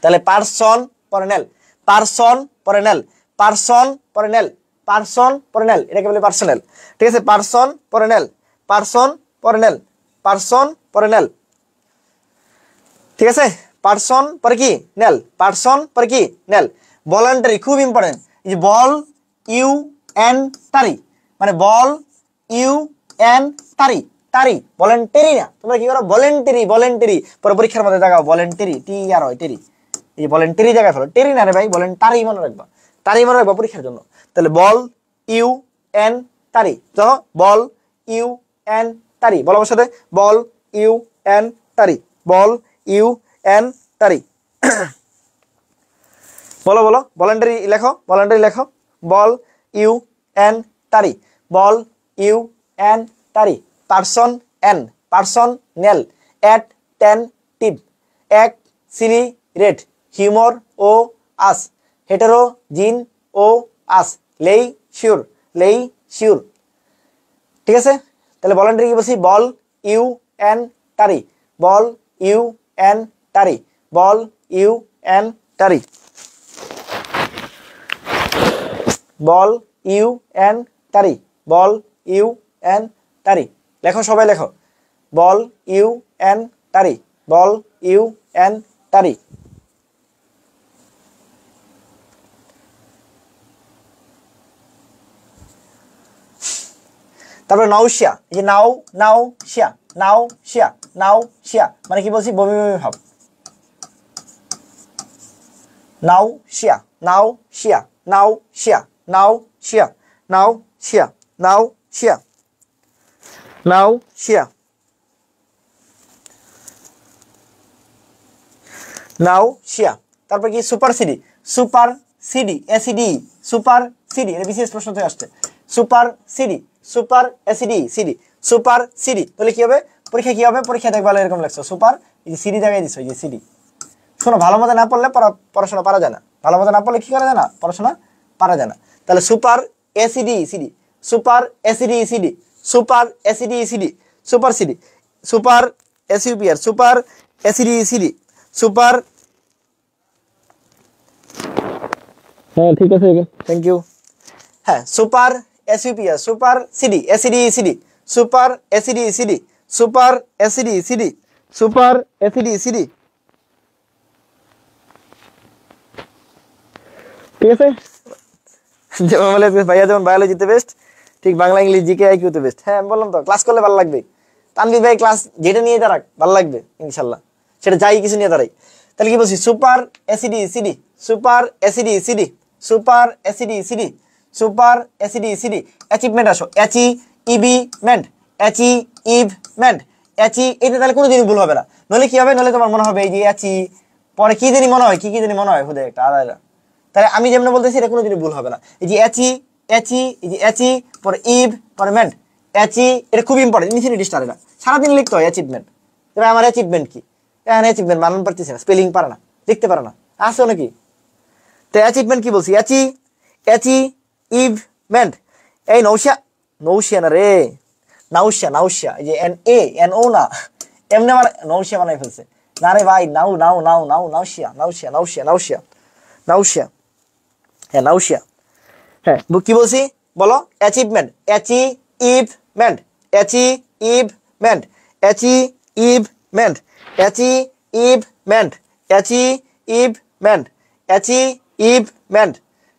তাহলে পার্সন পরে নেল, পার্সন পরে নেল, পার্সন পরে নেল, পার্সন পরে নেল, এটাকে বলে পার্সোনাল। ঠিক আছে, পার্সন পরে নেল, পার্সন পরে নেল, পার্সন পরে নেল। ঠিক আছে, পার্সন পরে কি নেল, পার্সন পরে কি নেল। ভলান্টারি খুব ইম্পর্টেন্ট, এই যে বল ইউ এন টারি, মানে বল ইউ এন টারি, টারি ভলান্টারি না, তোমরা কি করো ভলান্টারি, ভলান্টারি পরে পরীক্ষার মধ্যে দেখাও ভলান্টারি, টি আর হয় টেরি, এই ভলান্টারি জায়গায় ফেলো, টেরি না রে ভাই, ভলান্টারি মনে রাখবা, তারি মনে রাখবা পরীক্ষার জন্য। তাহলে বল ইউ এন টারি, দেখো বল ইউ এন টারি, বলো আমার সাথে, বল ইউ এন টারি, বল ইউ এন টারি। বলো বলো, ভলান্টারি লেখো, ভলান্টারি লেখো, বল ইউ এন টারি, বল ইউ এন টারি। পার্সন এন, পার্সন নেল, at ten tip, accelerate humour ও আস, হেটারো জিন ও আস, লেই শিওর, লেই শিওর। ঠিক আছে, তাহলে ভলান্টারি কি বলছি, বল ইউ এন টারি, বল ইউ এন টারি, বল ইউ এন টারি, বল ইউ এন টারি, বল ইউ এন টারি। লেখো সবাই লেখো, বল ইউ এন টারি, বল ইউ এন টারি। তারপরে নাউশিয়া, এই যে নাও, নাও শিয়া, নাও শিয়া, নাও শিয়া মানে কি বলছি, বমি বমি ভাব। নাও শিয়া, নাও শিয়া, নাও শিয়া, নাও শিয়া, নাও শিয়া, নাও শিয়া, নাও শিয়া, নাও শিয়া। তারপর কি super CD, super CD, ACD, super CD, এটা বিশেষ প্রশ্ন থেকে আসছে, super CD, super SCD, CD, super CD. তাহলে কি হবে পরীক্ষা, কি হবে পরীক্ষা দেখবা এরকম লাগছে, সুপার এই যে সিডি দেখাই দিছো, এই যে সিডি। শোনো, ভালো মতো না পড়লে পড়াশোনা পারা যায় না, ভালো মতো না পড়লে কি করা যায় না, পড়াশোনা পারা যায় না। তাহলে super SCD CD, super SCD CD, super SCD CD, super CD, super SUPR, super SCD CD, super. হ্যাঁ ঠিক আছে, থ্যাংক ইউ। হ্যাঁ, super SUPR, super CD, SCD CD, super SCD CD, super SCD CD, super SCD CD. ঠিক আছে, যেমন বলে ভাইয়া যেমন বায়োলজিতে বেস্ট, ঠিক বাংলা ইংলিশ জিকে আইকিউতে বেস্ট। হ্যাঁ আমি বললাম তো, ক্লাস করলে ভালো লাগবে। তানভীর ভাই ক্লাস যেটা নিয়ে দাঁড়াক ভালো লাগবে ইনশাল্লাহ, সেটা যাই কিছু নিয়ে দাঁড়াই। তাহলে কি বলছি, super SCD CD, super SCD CD, super SCD CD, super SCD CD. Achievement আসো, অ্যাচিভমেন্ট, অ্যাচিভমেন্ট, অ্যাচি, এটা তাহলে কোনোদিন ভুল হবে না। নলে কি হবে, নলে তোমার মনে হবে এই যে অ্যাচি পরে কি জানি মনে হয়, কি জানি মনে হয় খুদে একটা আলাদা। তাহলে আমি যেমন বলতেছি এটা কোনোদিন ভুল হবে না। এই যে অ্যাচি, অ্যাচি, এই যে অ্যাচি পরে ইভ পরে মেন্ট, অ্যাচি, এটা খুব ইম্পর্টেন্ট, ইনফিনিটি স্টার, এটা সারাদিন লিখতে হয় অ্যাচিভমেন্ট। তবে আমার অ্যাচিভমেন্ট কি, এখন অ্যাচিভমেন্ট বানান পারতেছি না, স্পেলিং পারে না, লিখতে পারে না, আসো নাকি। তো অ্যাচিভমেন্ট কি বলছি, অ্যাচি, অ্যাচি ইভ মেন্ট। এই নৌশিয়া, নৌশিয়া না রে, নাউশিয়া, নাউশিয়া, এই যে এন এ এন ও না, এমনি আমার নৌশিয়া বানাই ফেলছে। না রে ভাই, নাও নাও নাও নাও নাউশিয়া নাউশিয়া নাউশিয়া নাউশিয়া নাউশিয়া, হ্যাঁ নাউশিয়া। হ্যাঁ কি বলছি বলো? Achievement, achievement, achievement, achievement, achievement, achievement, achievement,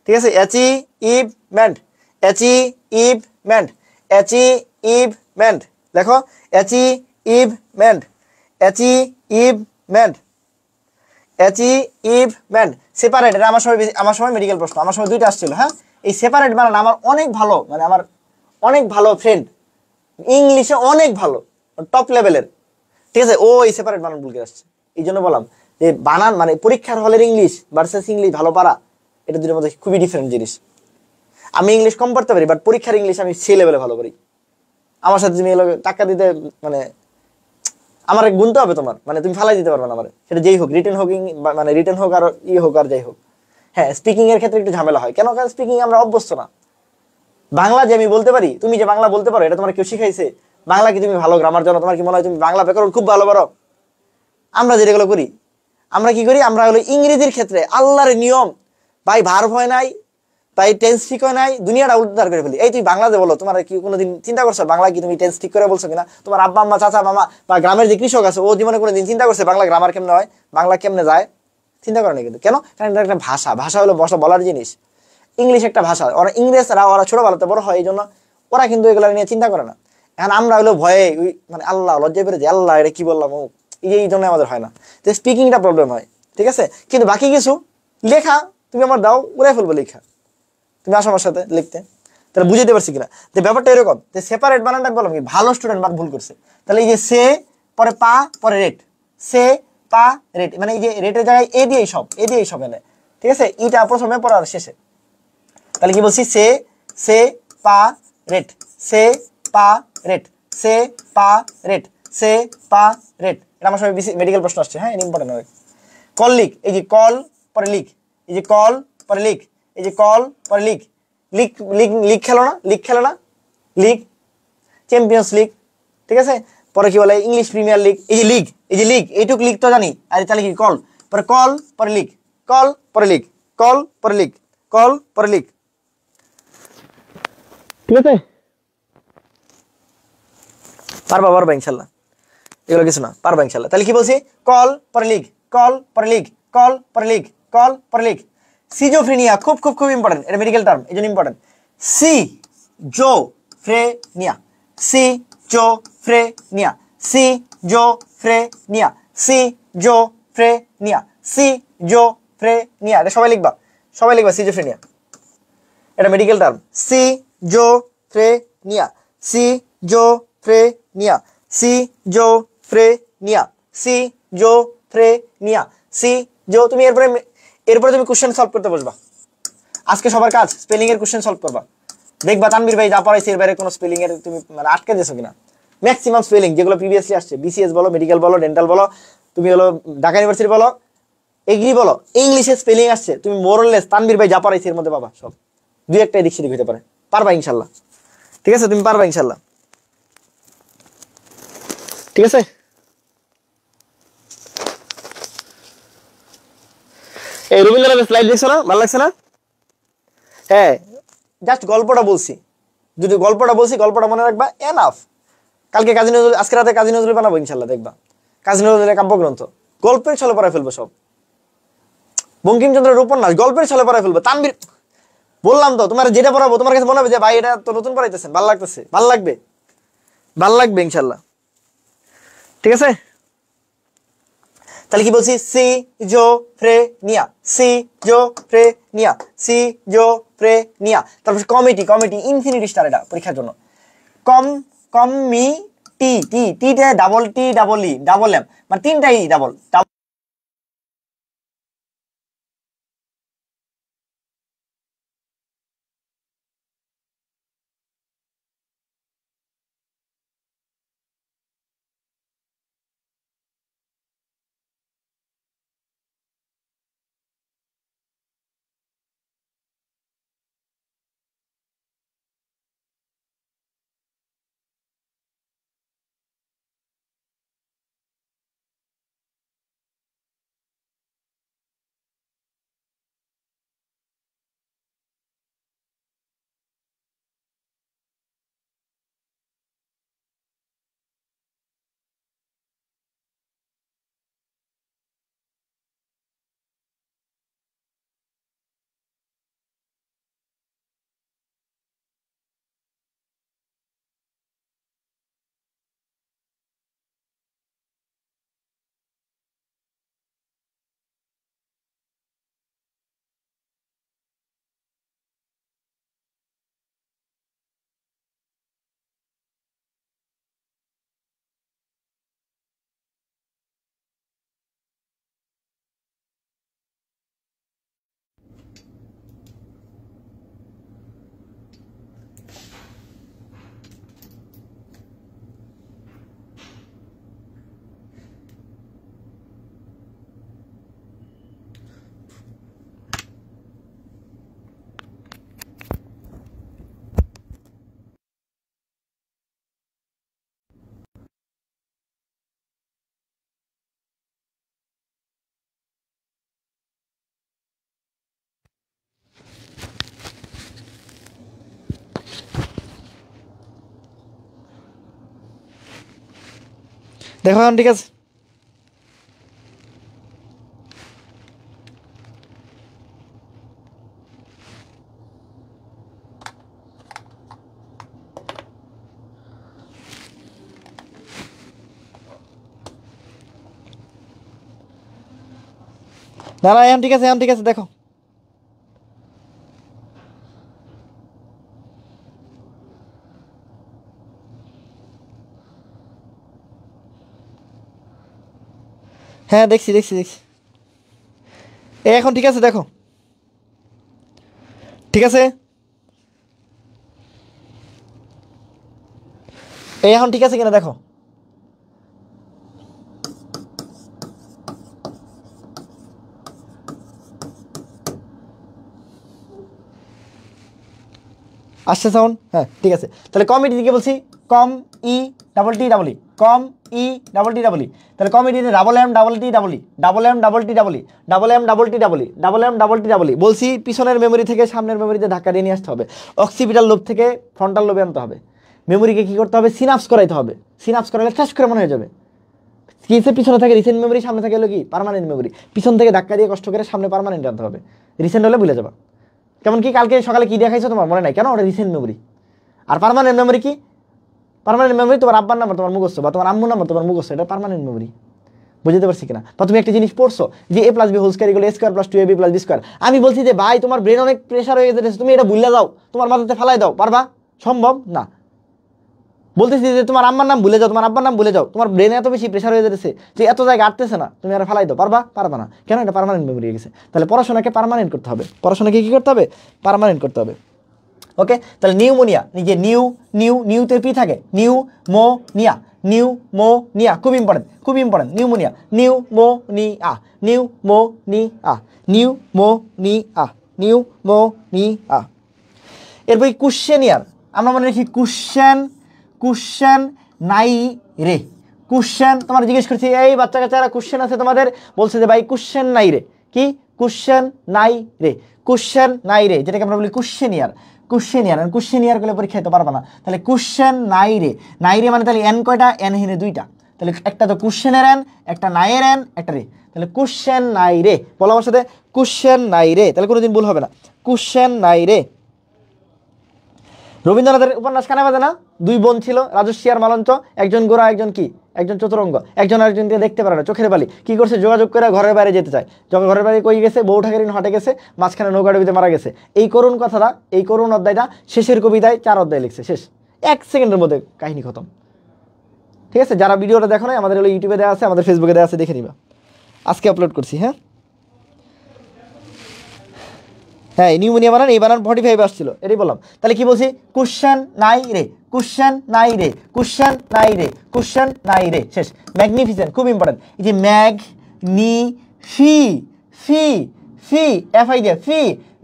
ঠিক আছে? অ্যাচিভমেন্ট, অ্যাচিভমেন্ট, অ্যাচিভমেন্ট, দেখো অ্যাচিভমেন্ট, অ্যাচিভমেন্ট, অ্যাচিভমেন্ট। সেপারেট, এটা আমার সময় মেডিকেল প্রশ্ন, আমার সময় দুইটা আসছিল। হ্যাঁ, এই সেপারেট বানান আমার অনেক ভালো, মানে আমার অনেক ভালো ফ্রেন্ড, ইংলিশে অনেক ভালো, টপ লেভেলের, ঠিক আছে? ও এই সেপারেট বানান ভুল করে আসছে। এই জন্য বললাম যে বানান মানে পরীক্ষার হলের ইংলিশ ভার্সেস ইংলিশ ভালো পারা, এটা দুটোর মধ্যে খুবই ডিফারেন্ট জিনিস। আমি ইংলিশ কম পড়তে পারি, বাট পরীক্ষার ইংলিশ আমি সেই লেভেলে ভালো পারি। আমার সাথে তুমি টাকা দিতে মানে আমার গুনতে হবে তোমার, মানে তুমি ফালাই দিতে পারবে না আমার, সেটা যেই হোক, রিটেন হোক, মানে রিটেন হোক আর হোক আর যাই হোক। হ্যাঁ, স্পিকিং এর ক্ষেত্রে একটু ঝামেলা হয়, কেন? কারণ স্পিকিং আমরা অভ্যস্ত না। বাংলা যে আমি বলতে পারি, তুমি যে বাংলা বলতে পারো, এটা তোমার কেউ শিখাইছে? বাংলা কি তুমি ভালো গ্রামার জানো? তোমার কি মনে হয় তুমি বাংলা ব্যাকরণ খুব ভালো পারো? আমরা যেগুলো করি, আমরা কি করি? আমরা হলো ইংরেজির ক্ষেত্রে আল্লাহর নিয়ম, ভাই ভার্ব হয় নাই, তাই টেন্স ঠিক হয় নাই, দুনিয়াটা উদ্ধার করে ফেলি। এই তুই বাংলাতে বলো, তোমার কি কোনোদিন চিন্তা করছো বাংলা কি তুমি টেন্স ঠিক করে বলছো কিনা? তোমার আব্বা আম্মা চাচা মামা বা গ্রামের যে কৃষক আছে, ও জীবনে কোনোদিন চিন্তা করছে বাংলা গ্রামার কেমনে হয়, বাংলা কেমনে যায়? চিন্তা করে না কিন্তু। কেন? কারণ এটা একটা ভাষা, ভাষা হলো বলার জিনিস। ইংলিশ একটা ভাষা, ওরা ইংরেজরা ওরা ছোটবেলাতে বড় হয়, এই জন্য ওরা কিন্তু এগুলো নিয়ে চিন্তা করে না। এখন আমরা হলো ভয়ে মানে আল্লাহ লজ্জায় পেরে যে আল্লাহ এটা কি বললাম, এই জন্য আমাদের হয় না, তো স্পিকিংটা প্রবলেম হয়, ঠিক আছে? কিন্তু বাকি কিছু লেখা তুমি আমার দাও, উড়াই ফেলবো লেখা, তুমি আসো আমার সাথে লিখতে। তাহলে বুঝতে পারছি কিনা যে ব্যাপারটা এরকম, যে সেপারেট বানানটা বললাম কি ভালো স্টুডেন্ট বাট ভুল করছে। তাহলে এই যে সে পরে পা পরে রেট, সে পা রেট, মানে এই যে রেটের জায়গায় এ দিয়েই সব, এ দিয়েই সব এনে, ঠিক আছে? ইটা প্রথমে পড়ার শেষে। তাহলে কি বলছি? সে পা রেট, সে পা রেট, সে পা রেট, সে পা রেট। এটা আমার সবাই মেডিকেল প্রশ্ন আসছে। হ্যাঁ, ইম্পর্টেন্ট হবে। কল লিখ, এই যে কল পরে লিখ, এই যে কল পরে লিখ, এই যে কল পরে লিখ, লিখ লিখ লিখ খেলো না, লিখ খেলো না, লিগ, চ্যাম্পিয়ন্স লিগ, ঠিক আছে? পরে কি বলে? English premier league. এই যে লিগ, এই যে লিগ, এইটুক লিগ তো জানি। আর তাহলে কি কল পরে কল পরে লিগ, কল পরে লিগ, কল পরে লিগ, কল পরে লিগ, ঠিক আছে? পারবা পারবা ইনশাল্লাহ, এগুলো কিছু না, পারবা ইনশাল্লাহ। তাহলে কি বলছি? কল পরে লিগ, কল পরে লিগ, কল পরে লিগ, কল পরে লিগ। সিজোফ্রেনিয়া খুব খুব খুব ইম্পর্টেন্ট, এটা মেডিকেল টার্ম, এই জন্য ইম্পর্টেন্ট। সি জো ফ্রেনিয়া, সি জো ফ্রেনিয়া, সি জো ফ্রেনিয়া, সি জো ফ্রেনিয়া, সি জো ফ্রেনিয়া। এটা সবাই লিখবা, সবাই লিখবা সিজোফ্রেনিয়া, এটা মেডিকেল টার্ম। সি জো ফ্রেনিয়া, সি জো ফ্রেনিয়া, সি জো ফ্রেনিয়া, সি জো ফ্রেনিয়া, সি জো। তুমি এরপরে এরপরে তুমি কোশ্চেন সলভ করতে বসবা। আজকে সবার কাজ স্পেলিং এর কোশ্চেন সলভ করবা। দেখবা তানভীর ভাই যা পড়াইছে এর বাইরে কোনো স্পেলিং এর তুমি মানে আটকে দিয়েছো কিনা। ম্যাক্সিমাম স্পেলিং যেগুলো প্রিভিয়াসলি আসছে, বিসিএস বলো, মেডিকেল বলো, ডেন্টাল বলো, তুমি হলো ঢাকা ইউনিভার্সিটি বলো, এগ্রি বলো, ইংলিশে স্পেলিং আসছে, তুমি মোরলেস তানভীর ভাই যা পড়াইছে এর মধ্যে পাবা সব। দুই একটা এদিক সেদিক হতে পারে, পারবা ইনশাল্লাহ, ঠিক আছে? তুমি পারবা ইনশাল্লাহ, ঠিক আছে? এই রবীন্দ্রনাথের স্লাইড দেখছো না? ভালো লাগছে না? হ্যাঁ, জাস্ট গল্পটা বলছি, যদি গল্পটা বলছি, গল্পটা মনে রাখবা, এনাফ। কালকে কাজী নজরুল, আজকে রাতে কাজী নজরুল বানাবো ইনশাল্লাহ, দেখবা কাজী নজরুলের কাব্যগ্রন্থ গল্পের ছলে পড়ায় ফেলবো সব। বঙ্কিমচন্দ্রের উপন্যাস গল্পের ছলে পড়ায় ফেলবো। তানভীর, বললাম তো তোমার যেটা পড়াবো তোমার কাছে মনে হবে যে ভাই এটা তো নতুন পড়াইতেছেন, ভালো লাগতেছে, ভালো লাগবে, ভালো লাগবে ইনশাল্লাহ, ঠিক আছে? তাহলে কি বলছি? সি জো ফ্রে নিয়া, সি জো ফ্রে নিয়া, সি জো ফ্রে নিয়া। তারপর কমিটি, কমিটি ইনফিনিটি স্টার, এটা পরীক্ষার জন্য। কম কমি T T T double T double E double M, মানে তিনটাই ডাবল দেখো এখন ঠিক আছে? না না এখন ঠিক আছে, এখন ঠিক আছে, দেখো। হ্যাঁ দেখছি দেখছি দেখছি, এখন ঠিক আছে, দেখো ঠিক আছে, এখন ঠিক আছে কিনা দেখো। আসছে সাউন্ড? হ্যাঁ ঠিক আছে। তাহলে কম ইটি দিকে বলছি, কম E double T double E, কম E double T double E. তাহলে কম ইটিতে double M double T double E, double M double T double E, double M double T double E, double M double T double E. বলছি পিছনের memory থেকে সামনের মেমোরিতে ধাক্কা দিয়ে নিয়ে আসতে হবে, অক্সিপিটাল লোব থেকে ফ্রন্টাল লোবে আনতে হবে। মেমোরিকে কী করতে হবে? সিনাপস করাইতে হবে। সিনাপস করালে শেষ করে মনে হয়ে যাবে। কিসে পিছনে থাকে রিসেন্ট মেমোরি, সামনে থাকে হলো কি পার্মানেন্ট মেমোরি। পিছন থেকে ধাক্কা দিয়ে কষ্ট করে সামনে পার্মানেন্ট আনতে হবে, রিসেন্ট হলে ভুলে যাবা। কেমন কি কালকে সকালে কি দেখাইছো তোমার মনে নাই কেন? ওটা রিসেন্ট মেমোরি। আর পার্মানেন্ট মেমোরি কি? পার্মানেন্ট মেমোরি তোমার আব্বার নাম্বার তোমার মুখস্থ, বা তোমার আম্মুর নাম্বার তোমার মুখস্থ, এটা পার্মানেন্ট মেমোরি। বুঝতে পারছি কিনা? বা তুমি একটা জিনিস পড়ছো যে A plus B whole square equal A square plus 2ab plus B square. আমি বলছি যে ভাই তোমার ব্রেন অনেক প্রেশার হয়ে গেছে, তুমি এটা ভুলে যাও, তোমার মাথাতে ফেলাই দাও, পারবা? সম্ভব না। বলতেছি যে তোমার আম্মার নাম ভুলে যাও, তোমার আব্বার নাম ভুলে যাও, তোমার ব্রেনে এত বেশি প্রেশার হয়ে যাচ্ছে যে এত জায়গা আটতেছে না, তুমি আর ফেলাই দাও, পারবা? পারবা না। কেন? এটা পার্মানেন্ট মেমোরি হয়ে গেছে। তাহলে পড়াশোনাকে পার্মানেন্ট করতে হবে, পড়াশোনাকে কি করতে হবে? পার্মানেন্ট করতে হবে। ওকে, তাহলে নিউমোনিয়া, যে নিউতে পি থাকে, নিউমোনিয়া, নিউমোনিয়া খুব ইম্পর্টেন্ট, খুব important. Pneumonia, pneumonia, pneumonia, pneumonia, pneumonia. এরপর কুশ্চেনিয়ার, আমরা মনে রাখি কুশ্চেন নাই রে। কুশ্চেন তোমার জিজ্ঞেস করছি, এই বাচ্চা কাচ্চারা কুশ্চেন আছে তোমাদের, বলছে যে ভাই কুশ্চেন নাই রে। কি? কুশ্চেন নাই রে, কুশ্চেন নাই রে, যেটাকে আমরা বলি কুশ্চেনিয়ার। কুশ্চেনিয়ার করলে পরীক্ষা দিতে পারবা না। তাহলে কুশ্চেন নাই রে, নাই রে মানে তাহলে এন কয়টা? এন হেনে দুইটা। তাহলে একটা তো কুশ্চেনের এন, একটা নাইয়ের এন, একটা রে। তাহলে কুশ্চেন নাই রে, বলো আমার সাথে, কুশ্চেন নাই রে। তাহলে কোনোদিন ভুল হবে না, কুশ্চেন নাই রে। রবীন্দ্রনাথের উপন্যাস কানে বাজে না? দুই বোন ছিল, রাজস্বী আর মালঞ্চ, একজন গোরা একজন কি, একজন চতুরঙ্গ, একজন আরেকজনকে দেখতে পারে না, চোখের বালি। কি করছে? যোগাযোগ করে ঘরের বাইরে যেতে চায়। যখন ঘরের বাইরে কই গেছে? বউ ঠাকুরিন হটে গেছে, মাঝখানে নৌকাডুবিতে মারা গেছে। এই করুণ কথাটা, এই করুণ অধ্যায়টা শেষের কবিতায় 4 অধ্যায় লিখছে, শেষ 1 সেকেন্ডের মধ্যে কাহিনী খতম। ঠিক আছে, যারা ভিডিওটা দেখো না, আমাদের হলো ইউটিউবে দেওয়া আছে, আমাদের ফেসবুকে দেওয়া আছে, দেখে নিবা। আজকে আপলোড করছি। হ্যাঁ হ্যাঁ, নিউমোনিয়া বানান, এই বানান 45 আসছিল, এটাই বললাম। তাহলে কি বলছি? কুশ্চেন নাই রে, কুশ্চেন নাই রে, কুশ্চেন নাই রে, কুশ্চেন নাই রে, শেষ। ম্যাগনিফিসেন্ট খুব ইম্পর্টেন্ট। এই যে ম্যাগ নি ফি, ফি ফি এফ আই দিয়ে ফি,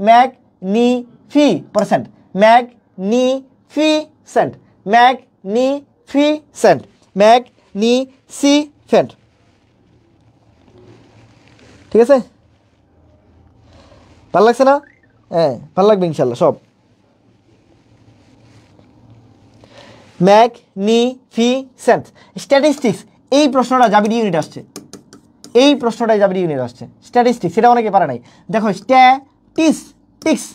ম্যাগ নি ফি পার্সেন্ট, ম্যাগ নি ফি সেন্ট, ম্যাগ নি ফি সেন্ট, ম্যাগ নি সি ফেন্ট। ঠিক আছে, ভালো লাগছে না? হ্যাঁ ভালো লাগবে ইনশাল্লাহ সব। ম্যাগনিফিসেন্ট। স্ট্যাটিস্টিক্স, এই প্রশ্নটা জাবির ইউনিট আসছে, এই প্রশ্নটাই জাবির ইউনিট আসছে। স্ট্যাটিস্টিক্স সেটা অনেকে পারে নাই। দেখো স্ট্যাটিস টিক্স,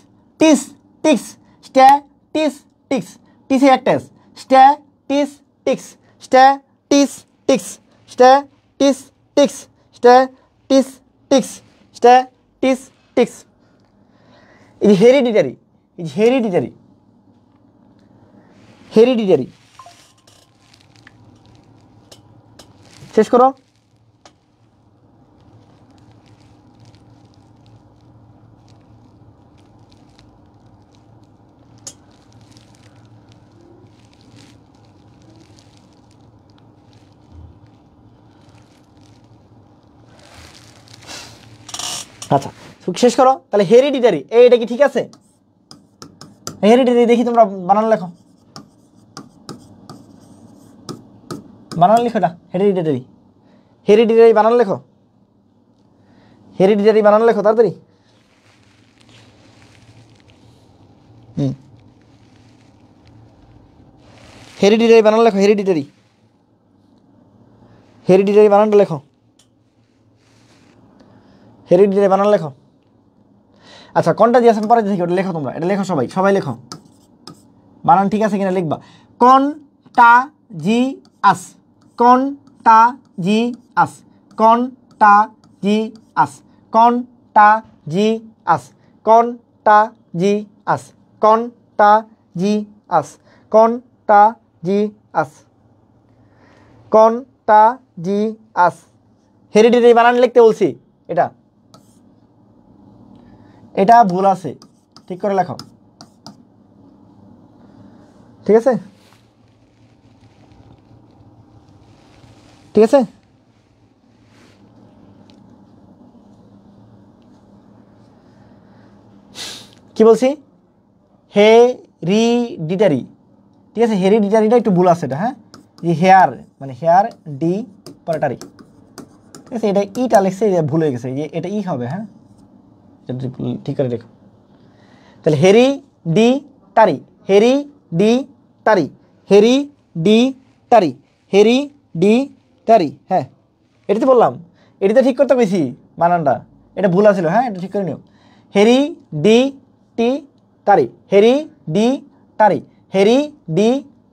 টিস টিক্স, স্ট্যাটিস টিক্স, টিসে একটা S, statistics, statistics, statistics, statistics, statistics. এই যে হেরিডিটারি, এই যে হেরিডিটারি, হেরিডিটারি শেষ করো। আচ্ছা শেষ করো। তাহলে হেরিডিটারি, এইটা কি ঠিক আছে? হেরিডিটারি দেখি তোমরা বানান লেখো, বানান লেখো এটা হেরিডিটারি, হেরিডিটারি বানান লেখো, হেরিডিটারি বানান লেখো তাড়াতাড়ি। হেরিডিটারি বানান লেখো, হেরিডিটারি, হেরিডিটারি বানানটা লেখো, হেরিডিটারি বানান লেখো। আচ্ছা কন্টাজিয়াস পরে দেখি, ওটা লেখো তোমরা, এটা লেখো সবাই, সবাই লেখো বানান ঠিক আছে কিনা লিখবা। Contagious, contagious, contagious, contagious, contagious, contagious, contagious, contagious. Hereditary বানান লিখতে বলছি, এটা এটা ভুল আছে, ঠিক করে লেখো, ঠিক আছে, ঠিক আছে। কি বলছি? হেরিডিটারি, ঠিক আছে, হেরিডিটারিটা একটু ভুল আছে এটা, হ্যাঁ, যে হেয়ার মানে হেয়ার ডি পরেটারি, ঠিক আছে, এটা ইটা লিখছে, এটা ভুল হয়ে গেছে, যে এটা ই হবে, হ্যাঁ, ঠিক করে দেখো। তাহলে হেরি ডি টারি, হেরি ডি টারি, হেরি ডি টারি, হেরি ডি টারি, হ্যাঁ এটা তো বললাম, এটাতে ঠিক করতে পেরেছি বানানটা, এটা ভুল আছিল, হ্যাঁ এটা ঠিক করে নিও। হেরি ডি টি টারি, হেরি ডি টারি, হেরি ডি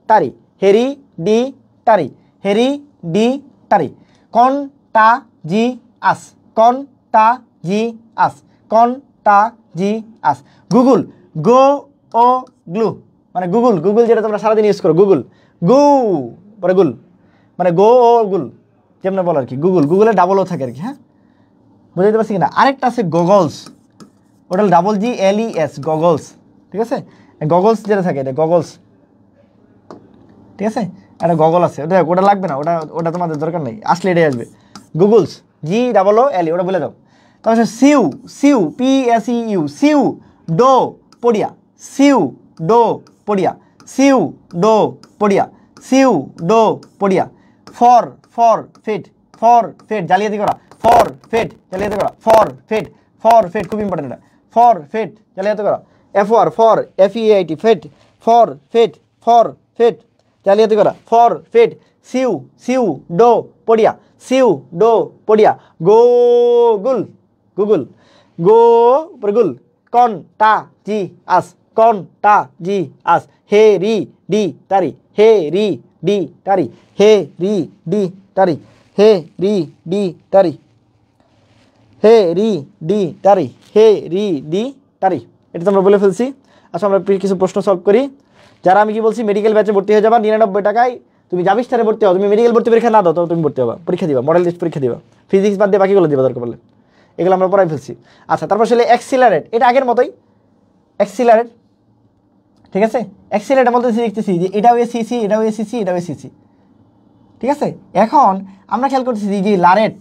টারি, হেরি ডি টারি, হেরি ডি টারি। কন টা জি আস, কন টা জি আস, কন টা জি আস। গুগল, গো ও গ্লু, মানে গুগল, গুগল যেটা তোমরা সারাদিন ইউজ করো, গুগল, গু পরে গুল, মানে গো ও গুল যেমন বলো আর কি, গুগল, গুগলে ডাবল ও থাকে আর কি, হ্যাঁ বুঝতে পারছি কিনা। আরেকটা আছে গগলস, ওটা হলো ডাবল জি এল ই এস, গগলস, ঠিক আছে, গগলস যেটা থাকে এটা গগলস, ঠিক আছে, একটা গগল আছে, ওটা ওটা লাগবে না, ওটা ওটা তোমাদের দরকার নেই, আসলে এটাই আসবে, গুগলস, জি ডাবল ও এল ই, ওটা বলে দাও। তারপর সিউ, সিউ P S E U, pseudo পড়িয়া, সিউ ডো পড়িয়া, সিউ ডো পড়িয়া, সিউ ডো পড়িয়া। For, forfeit, forfeit জালিয়াতি করা, ফর ফিট জালিয়াতি করা, ফর ফিট, ফর ফিট খুব ইম্পর্টেন্ট এটা, ফর ফিট জালিয়াতি করা। F R for, F E I T fit, forfeit, forfeit জালিয়াতি করা, ফর ফিট। সিউ, সিউ ডো পড়িয়া, সিউ ডো পড়িয়া। গুগল, গুগল, গো গুল। কন টা জি আস, কন টা জি আস। হে রি ডি টারি, হে রি ডি টারি, হে রি ডি টারি, হে রি ডি টারি, হে রি ডি টারি, হে রি ডি টারি। এটা তো আমরা বলে ফেলছি। আচ্ছা আমরা কিছু প্রশ্ন সলভ করি। যারা আমি কি বলছি মেডিকেল ব্যাচে ভর্তি হয়ে যাবা 99 টাকায়, তুমি যাবি স্টারে ভর্তি হও, তুমি মেডিকেল ভর্তি পরীক্ষা না দাও তো তুমি ভর্তি হবা, পরীক্ষা দিবা, মডেল টেস্ট পরীক্ষা দিবা, ফিজিক্স বাদ দিয়ে বাকিগুলো দিবা দরকার পড়লে, এগুলো আমরা পড়াই ফেলছি। আচ্ছা তারপর আসলে অ্যাক্সিলারেট, এটা আগের মতোই অ্যাক্সিলারেট, ঠিক আছে, অ্যাক্সিলারেটের মধ্যে দেখতেছি যে এটাও এসিসি, এটাও এসিসি, এটাও এসিসি, ঠিক আছে। এখন আমরা খেয়াল করতেছি যে লারেট,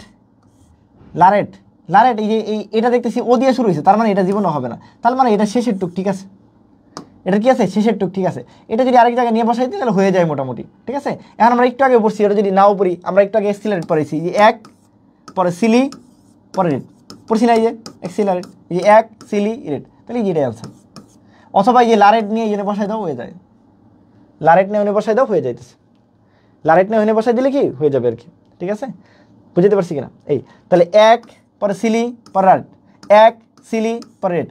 লারেট, লারেট, এই যে এটা দেখতেছি ও দিয়ে শুরু হয়েছে, তার মানে এটা জীবনও হবে না, তার মানে এটা শেষের টুক, ঠিক আছে, এটা কি আছে শেষের টুক, ঠিক আছে। এটা যদি আরেক জায়গায় নিয়ে বসাই দিই তাহলে হয়ে যায় মোটামুটি, ঠিক আছে। এখন আমরা একটু আগে পড়ছি, এটা যদি নাও পড়ি, আমরা একটু আগে অ্যাক্সিলারেট পড়েছি, যে এক পরে সিলি পরে রেট পড়ছি না, এই যে অ্যাক্সিলারেট, এই যে এক সিলি রেট, তাহলে এই যে এটাই আনসার। অথবা এই যে লারেট নিয়ে এনে বসাই দাও হয়ে যায়, লারেট নিয়ে এনে বসাই দাও হয়ে যাইতেছে, লারেট নিয়ে এনে বসাই দিলে কি হয়ে যাবে আর কি, ঠিক আছে, বুঝতে পারছি কিনা। এই তাহলে এক পরে সিলি পরে রেট, এক সিলি পরে রেট,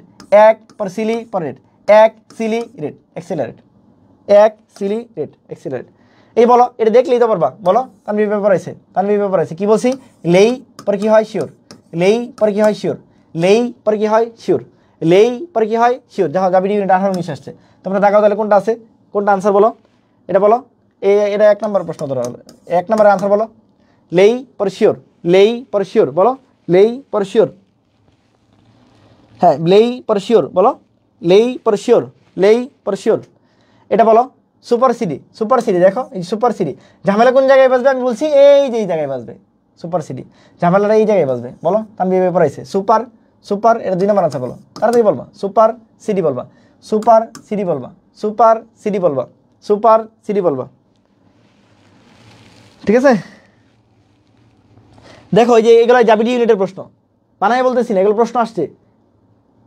এক পরে সিলি পরে রেট, এক সিলি রেট, অ্যাক্সিলারেট, এক সিলি রেট, অ্যাক্সিলারেট। এই বলো, এটা দেখলেই তো পারবা, বলো। তানভীর পেপার আছে, তানভীর পেপার আছে, কি বলছি, লেই পরে কি হয় শিওর, লেই পরে কি হয় শিওর, লেই পরে কি হয় শিওর, লেই পরে কি হয় শিওর। যাও যাবি ইউনিট 18-19 আসছে, তোমরা দেখাও তাহলে কোনটা আছে, কোনটা আনসার বলো, এটা বলো। এটা 1 নম্বর প্রশ্ন ধরো, 1 নম্বরের আনসার বলো, লেই পরে শিওর, লেই পরে শিওর, বলো লেই পরে শিওর, হ্যাঁ লেই পরে শিওর, বলো লেই পরে শিওর, লেই পরে শিওর। এটা বলো সুপার সিডি, সুপার সিডি, দেখো এই সুপার সিডি, ঝামেলা কোন জায়গায় বাজবে আমি বলছি, এই যে এই জায়গায় বাজবে সুপার সিডি, ঝামেলাটা এই জায়গায় বাজবে, বলো। তানভীর পেপার আছে সুপার, সুপার, এটা 2 নম্বর আনসার বলো, তাড়াতাড়ি বলবা, সুপার সিডি বলবা, সুপার সিডি বলবা, সুপার সিডি বলবা, সুপার সিডি বলবা, ঠিক আছে। দেখো এই যে এগুলো জাবিডি ইউনিটের প্রশ্ন, বানায় বলতেছি না, এগুলো প্রশ্ন আসছে,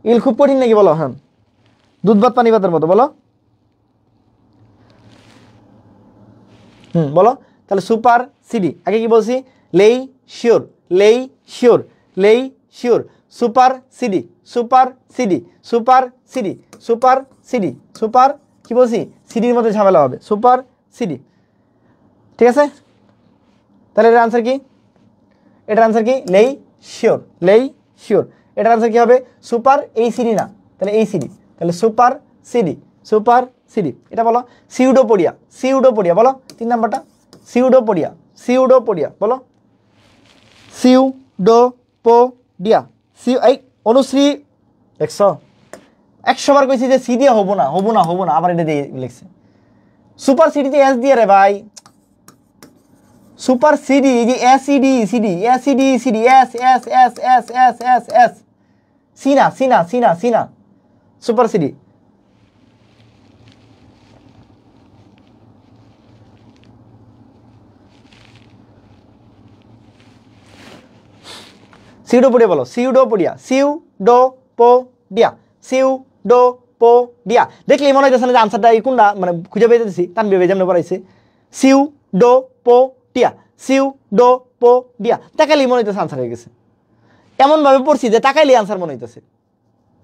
এগুলো খুব কঠিন নাকি বলো, হ্যাঁ দুধ ভাত পানি ভাতের মতো, বলো বলো। তাহলে সুপার সিডি আগে কি বলছি, লেই শিওর, লেই শিওর, লেই sure, super CD, super CD, super CD, super CD, super key বলছি সিডির মধ্যে ঝামেলা হবে, সুপার সিডি। ঠিক আছে, তাহলে এটার আনসার কি? এটার আনসার কি? লেই শিওর, লেই শিওর। এটার আনসার কি হবে? সুপার এই সিডি না, তাহলে এই সিডি, তাহলে সুপার সিডি, সুপার সিডি। এটা বলো সিউডোপোডিয়া, সিউডোপোডিয়া বলো 3 নাম্বারটা, সিউডোপোডিয়া, সিউডোপোডিয়া বলো, সিউডোপোডিয়া। এই অনুশ্রী 100 বার কইছি যে সি দিয়ে হবো না, হবো না, হবো না, আবার এটা দিয়ে লিখছে। সুপার সিডিতে এস দিয়ে রে ভাই, সুপার সিডি এই যে SCD CD, SCD CD, S S S S S S S, সিনা সিনা সিনা সিনা, সুপার সিডি। সিউডোপোডিয়া বলো, সিউডোপোডিয়া, সিউডোপোডিয়া, সিউডোপোডিয়া। দেখলে মনে হইতেছে না যে আনসারটা এই কোনটা মানে খুঁজে পেয়ে যেতেছি, তানবীর ভাই যেমন পড়াইছে, সিউডোপোডিয়া, সিউডোপোডিয়া। তাকাইলেই মনে হইতেছে আনসার হয়ে গেছে। এমনভাবে পড়ছি যে তাকাইলেই আনসার মনে হইতেছে।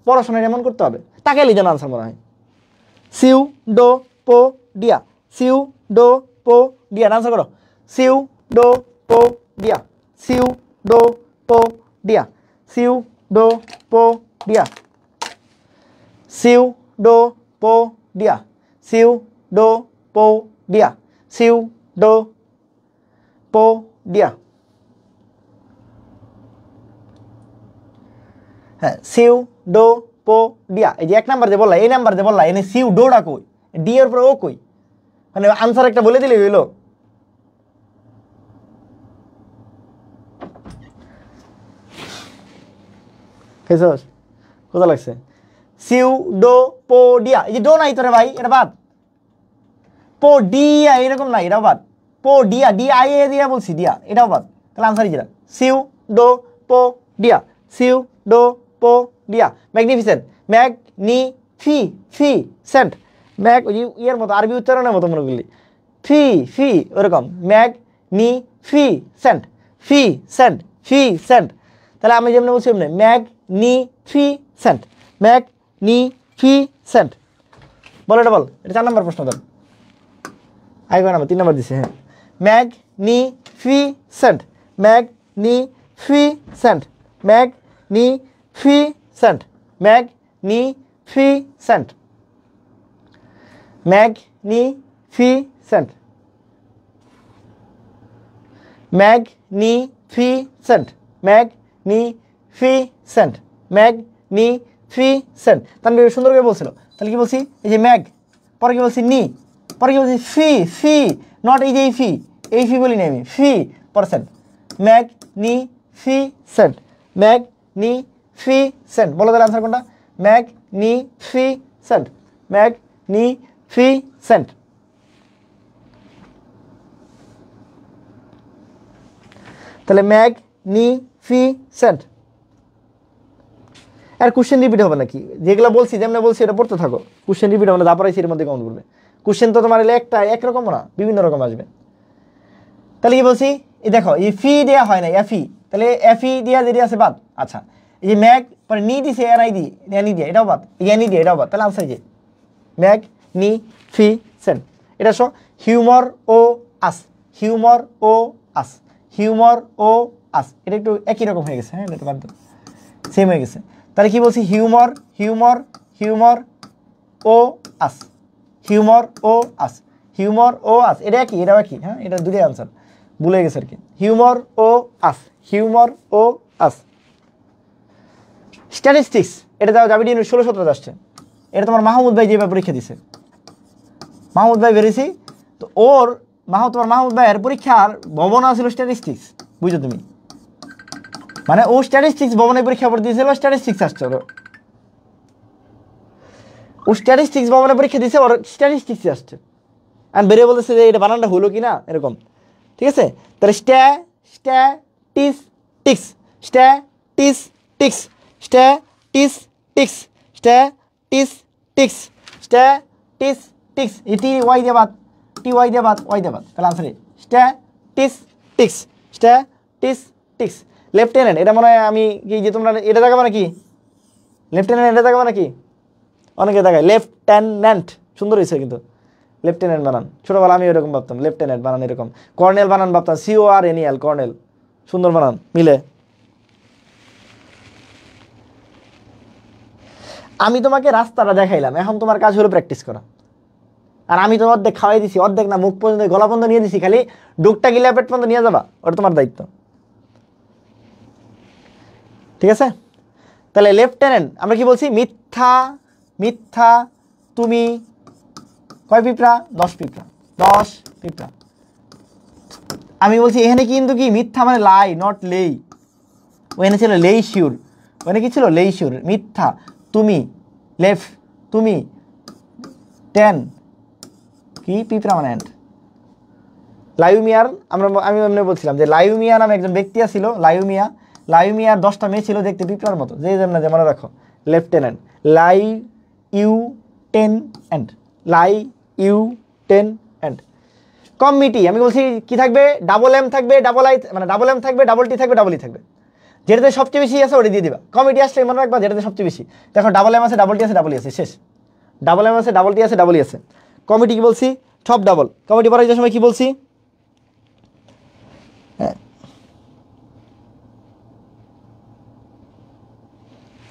পড়াশোনায় এমন করতে হবে, তাকাইলেই যেন আনসার মনে হয়। সিউডোপোডিয়া, সিউডোপোডিয়া, আনসার করো, pseudopodia, pseudopodia, pseudopodia, pseudopodia, pseudopodia, pseudopodia. হ্যাঁ, সিউডোপোডিয়া। এই যে 1 নাম্বার যে বললা, এই নাম্বার যে বললা, এনে সিউডোটা কই, ডি এর পরে ও কই, মানে আনসার একটা বলে দিলে হইলো। কোথা লাগছে? সিউডোপোডিয়া, এই যে ডো নাই তোরে ভাই, এটা বাদ। পোডিয়া এরকম নাই, এটাও বাদ। পোডিয়া, ডি আই এ দিয়া বলছি, দিয়া, এটাও বাদ। তাহলে আনসার যেটা সিউডোপোডিয়া, সিউডোপোডিয়া। ম্যাগনিফিসেন্ট, ম্যাগনিফিসেন্ট, ম্যাগ ওই ইয়ের মতো আরবি উচ্চারণের মতো মনে করলি, ফি ফি ওরকম, ম্যাগনিফিসেন্ট, ফি সেন্ট, ফি সেন্ট। তাহলে আমি যেমন বলছি এমনি ম্যাগনিফিসেন্ট, ম্যাগনিফিসেন্ট। বল এটা বল, এটা 4 নম্বর প্রশ্ন। দেন আগে নাম্বার 3 নম্বর দিছে। হ্যাঁ, magnificent, magnificent, magnificent, magnificent, magnificent, magnificent, magnificent, magnificent. তাহলে সুন্দর করে বলছিল। তাহলে কি বলছি? এই যে ম্যাগ, পরে কি বলছি? নি, পরে কি বলছি? ফি, ফি, নট এই যে এই ফি বলি না আমি, ফি পারসেন্ট, ম্যাগনিফিসেন্ট, ম্যাগনিফিসেন্ট। বলো তাহলে আনসার কোনটা? Magnificent, magnificent. তাহলে ম্যাগনিফিসেন্ট। আর কোশ্চেন রিপিট হবে নাকি? যেগুলো বলছি যেমন বলছি এটা পড়তে থাকো, কোশ্চেন রিপিট হবে না, যা পড়াইছি এর মধ্যে কমন করবে। কোশ্চেন তো তোমার একটা একরকম না, বিভিন্ন রকম আসবে। তাহলে কি বলছি? এই দেখো, এই ফি দেওয়া হয় না, এফি, তাহলে এফি দেওয়া যেটি আছে বাদ। আচ্ছা, এই যে ম্যাগ পরে নি দিছে, এন আই দি, এনি দিয়ে এটাও বাদ, এনি দিয়ে এটাও বাদ। তাহলে আনসার যে ম্যাগনিফিসেন্ট। এটা শো হিউমর ও আস, হিউমর ও আস, হিউমর ও আস। এটা একটু একই রকম হয়ে গেছে। হ্যাঁ, এটা বাদ দাও, সেম হয়ে গেছে। তাহলে কি বলছি? হিউমর, হিউমর, হিউমর ও আস, হিউমর ও আস, হিউমর ও আস। এটা একই, এটাও একই। হ্যাঁ, এটা দুটোই আনসার, ভুলে গেছে আর কি। হিউমর ও আস, হিউমর ও আস। স্ট্যাটিস্টিক্স, এটা দাও জাবিডি 16-17 আসছে। এটা তোমার মাহমুদ ভাই যেভাবে পরীক্ষা দিছে, মাহমুদ ভাই বেরিয়েছি তো ওর তোমার মাহমুদ ভাইয়ের পরীক্ষার ভবন ছিল স্ট্যাটিস্টিক্স, বুঝছো তুমি? মানে ও স্ট্যাটিস্টিক্স ভবনে পরীক্ষা পড়ে দিয়েছিল, স্ট্যাটিস্টিক্স আসছে ওর, ও স্ট্যাটিস্টিক্স ভবনে পরীক্ষা দিয়েছে, ওর স্ট্যাটিস্টিক্স আসছে। আর বেরিয়ে বলতেছে যে এটা বানানটা হলো কি না এরকম, ঠিক আছে? তাহলে statistics, statistics, statistics, statistics, statistics. এই টি ওয়াই দিয়ে বাদ, টি ওয়াই দিয়ে বাদ, ওয়াই দিয়ে বাদ। তাহলে আনসার স্ট্যাটিস্টিক্স, স্ট্যাটিস্টিক্স, টিস টিক্স। লেফটেন্যান্ট এটা মনে হয় আমি কি যে তোমরা এটা দেখাবো নাকি, লেফটেন্যান্ট এটা দেখাবো নাকি, অনেকে দেখায় লেফটেন্যান্ট, সুন্দর হয়েছে কিন্তু লেফটেন্যান্ট বানান, ছোটোবেলা আমি এরকম ভাবতাম লেফটেন্যান্ট বানান এরকম, কর্নেল বানান ভাবতাম CORNEL কর্নেল, সুন্দর বানান মিলে। আমি তোমাকে রাস্তাটা দেখাইলাম, এখন তোমার কাজ হলো প্র্যাকটিস করা। আর আমি তো অর্ধেক খাওয়াই দিছি, অর্ধেক না মুখ পর্যন্ত গলা পর্যন্ত নিয়ে দিছি, খালি ডুকটা গিলা পেট পর্যন্ত নিয়ে যাবা, ওটা তোমার দায়িত্ব, ঠিক আছে? তাহলে লেফটেন্যান্ট আমরা কি বলছি, মিথ্যা মিথ্যা তুমি কয় পিঁপড়া, 10 পিঁপড়া, 10 পিঁপড়া। আমি বলছি এখানে কিন্তু কি মিথ্যা মানে লাই নট লেই, ওখানে ছিল লেই শিওর, ওখানে কি ছিল লেই শিওর, মিথ্যা তুমি লেফ তুমি 10 কি পিঁপড়া মানে অ্যান্ট। লাইউমিয়ার আমি এমনি বলছিলাম যে লাইউমিয়া নামে একজন ব্যক্তি ছিল, লাইউমিয়ার 10টা মেয়ে ছিল দেখতে পিঁপড়ার মতো, যে যেমন যে মনে রাখো lieutenant lie you 10 and lie you 10 and. Committee আমি বলছি কি থাকবে, ডাবল এম থাকবে, ডাবল আই মানে ডাবল এম থাকবে, ডাবল টি থাকবে, ডাবল ই থাকবে, যেটাতে সবচেয়ে বেশি আছে ওটা দিয়ে দিবা। কমিটি আসলে মনে রাখবা যেটাতে সবচেয়ে বেশি, দেখো ডাবল এম আছে, ডাবল টি আছে, ডাবল ই আছে, শেষ। ডাবল এম আছে, ডাবল টি আছে, ডাবল ই আছে। কমিটি কি বলছি, সব ডাবল। কমিটি পড়ার সময় কি বলছি,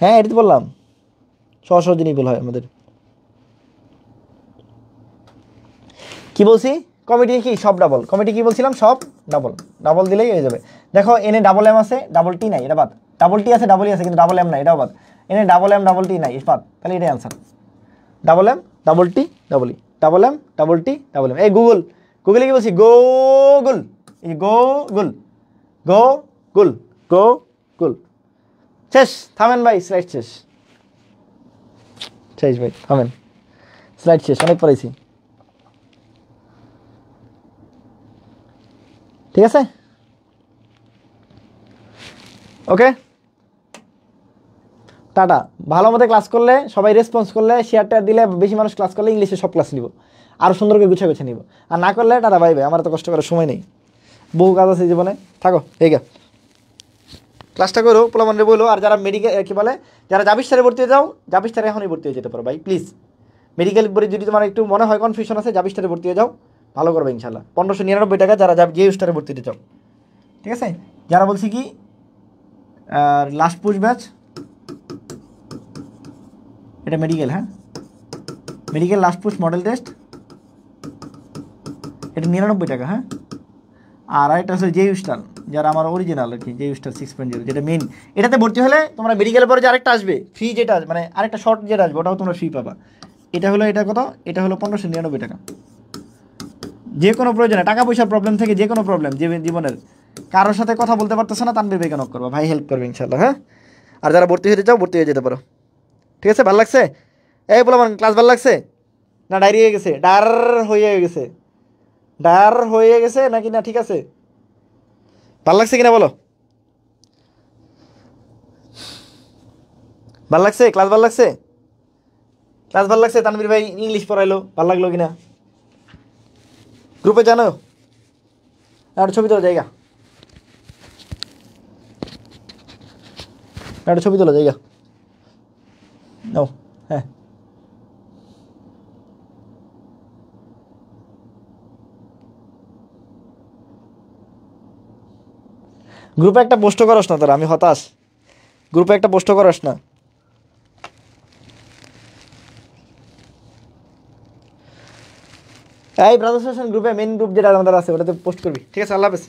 হ্যাঁ এটা তো বললাম, সহজ জিনিস বলা হয় আমাদের। কি বলছি, কমিটি কি সব ডাবল, কমিটি কি বলছিলাম সব ডাবল, ডাবল দিলেই হয়ে যাবে। দেখো এনে ডাবল এম আছে, ডাবল টি নাই, এটা বাদ। ডাবল টি আছে, ডাবল ই আছে, কিন্তু ডাবল এম নাই, এটাও বাদ। এনে ডাবল এম ডাবল টি নাই, বাদ, তাহলে এটাই answer. Double M double T double E, double M double T double M. এই গুগল, গুগলে কি বলছি, গুগল, এই গুগল, গুগল, গুগল। শেষ, থামেন ভাই, স্লাইড শেষ, শেষ ভাই থামেন, স্লাইড শেষ, অনেক পড়াইছি, ঠিক আছে? ওকে, টাটা। ভালো মতো ক্লাস করলে, সবাই রেসপন্স করলে, শেয়ারটা দিলে, বেশি মানুষ ক্লাস করলে ইংলিশে সব ক্লাস নিব, আরও সুন্দর করে গুছিয়ে গুছিয়ে নিব। আর না করলে টাটা বাই বাই, আমার তো কষ্ট করার সময় নেই, বহু কাজ আছে জীবনে, থাকো ঠিক আছে। ক্লাসটা করো, পোলামানরে বলো। আর যারা মেডিকেল কী বলে, যারা জাবিস্টারে ভর্তি হয়ে যাও, জাবিস্টারে এখনই ভর্তি হয়ে যেতে পারো ভাই প্লিজ। মেডিকেল পরে যদি তোমার একটু মনে হয় কনফিউশন আছে, জাবিস্টারে ভর্তি হয়ে যাও, ভালো করবে ইনশাল্লাহ। 1599 টাকা যারা GU ভর্তি হতে চাও, ঠিক আছে? যারা বলছি কি লাস্ট পুশ ব্যাচ, এটা মেডিকেল, হ্যাঁ medical last push model test, এটা 99 টাকা, হ্যাঁ। আর আরেকটা হচ্ছে GU, যারা আমার অরিজিনাল আর কি, GU 6.0 যেটা মেন, এটাতে ভর্তি হলে তোমরা মেডিকেলের পরে যে আরেকটা আসবে ফ্রি, যেটা মানে আরেকটা শর্ট যেটা আসবে ওটাও তোমরা ফ্রি পাবা। এটা হলো, এটা কত, এটা হলো 1599 টাকা। যে কোনো প্রয়োজনে, টাকা পয়সার প্রবলেম থেকে যে কোনো প্রবলেম জীবনের, কারোর সাথে কথা বলতে পারতেছো না, তানবীর ভাইকে নক করবা, ভাই হেল্প করবে ইনশাল্লাহ, হ্যাঁ। আর যারা ভর্তি হতে চাও ভর্তি হয়ে যেতে পারো, ঠিক আছে? ভালো লাগছে? এই বলো আমার ক্লাস ভালো লাগছে না ডায়রি হয়ে গেছে, ডার হয়ে গেছে, ডার হয়ে গেছে নাকি না? ঠিক আছে, ভালো লাগছে কিনা বলো, ভালো লাগছে ক্লাস, ভালো লাগছে ক্লাস, ভালো লাগছে? তানবীর ভাই ইংলিশ পড়াইলো, ভালো লাগলো কিনা গ্রুপে জানো? একটা ছবি তোলা জায়গা, একটা ছবি তোলা জায়গা নাও, হ্যাঁ। গ্রুপে একটা পোস্ট করস না তোরা, আমি হতাশ, গ্রুপে একটা পোস্ট করস না। এই ব্রাদার্স গ্রুপে, মেন গ্রুপ যেটা আমাদের আছে ওটাতে পোস্ট করবি, ঠিক আছে? আল্লাহ হাফেজ।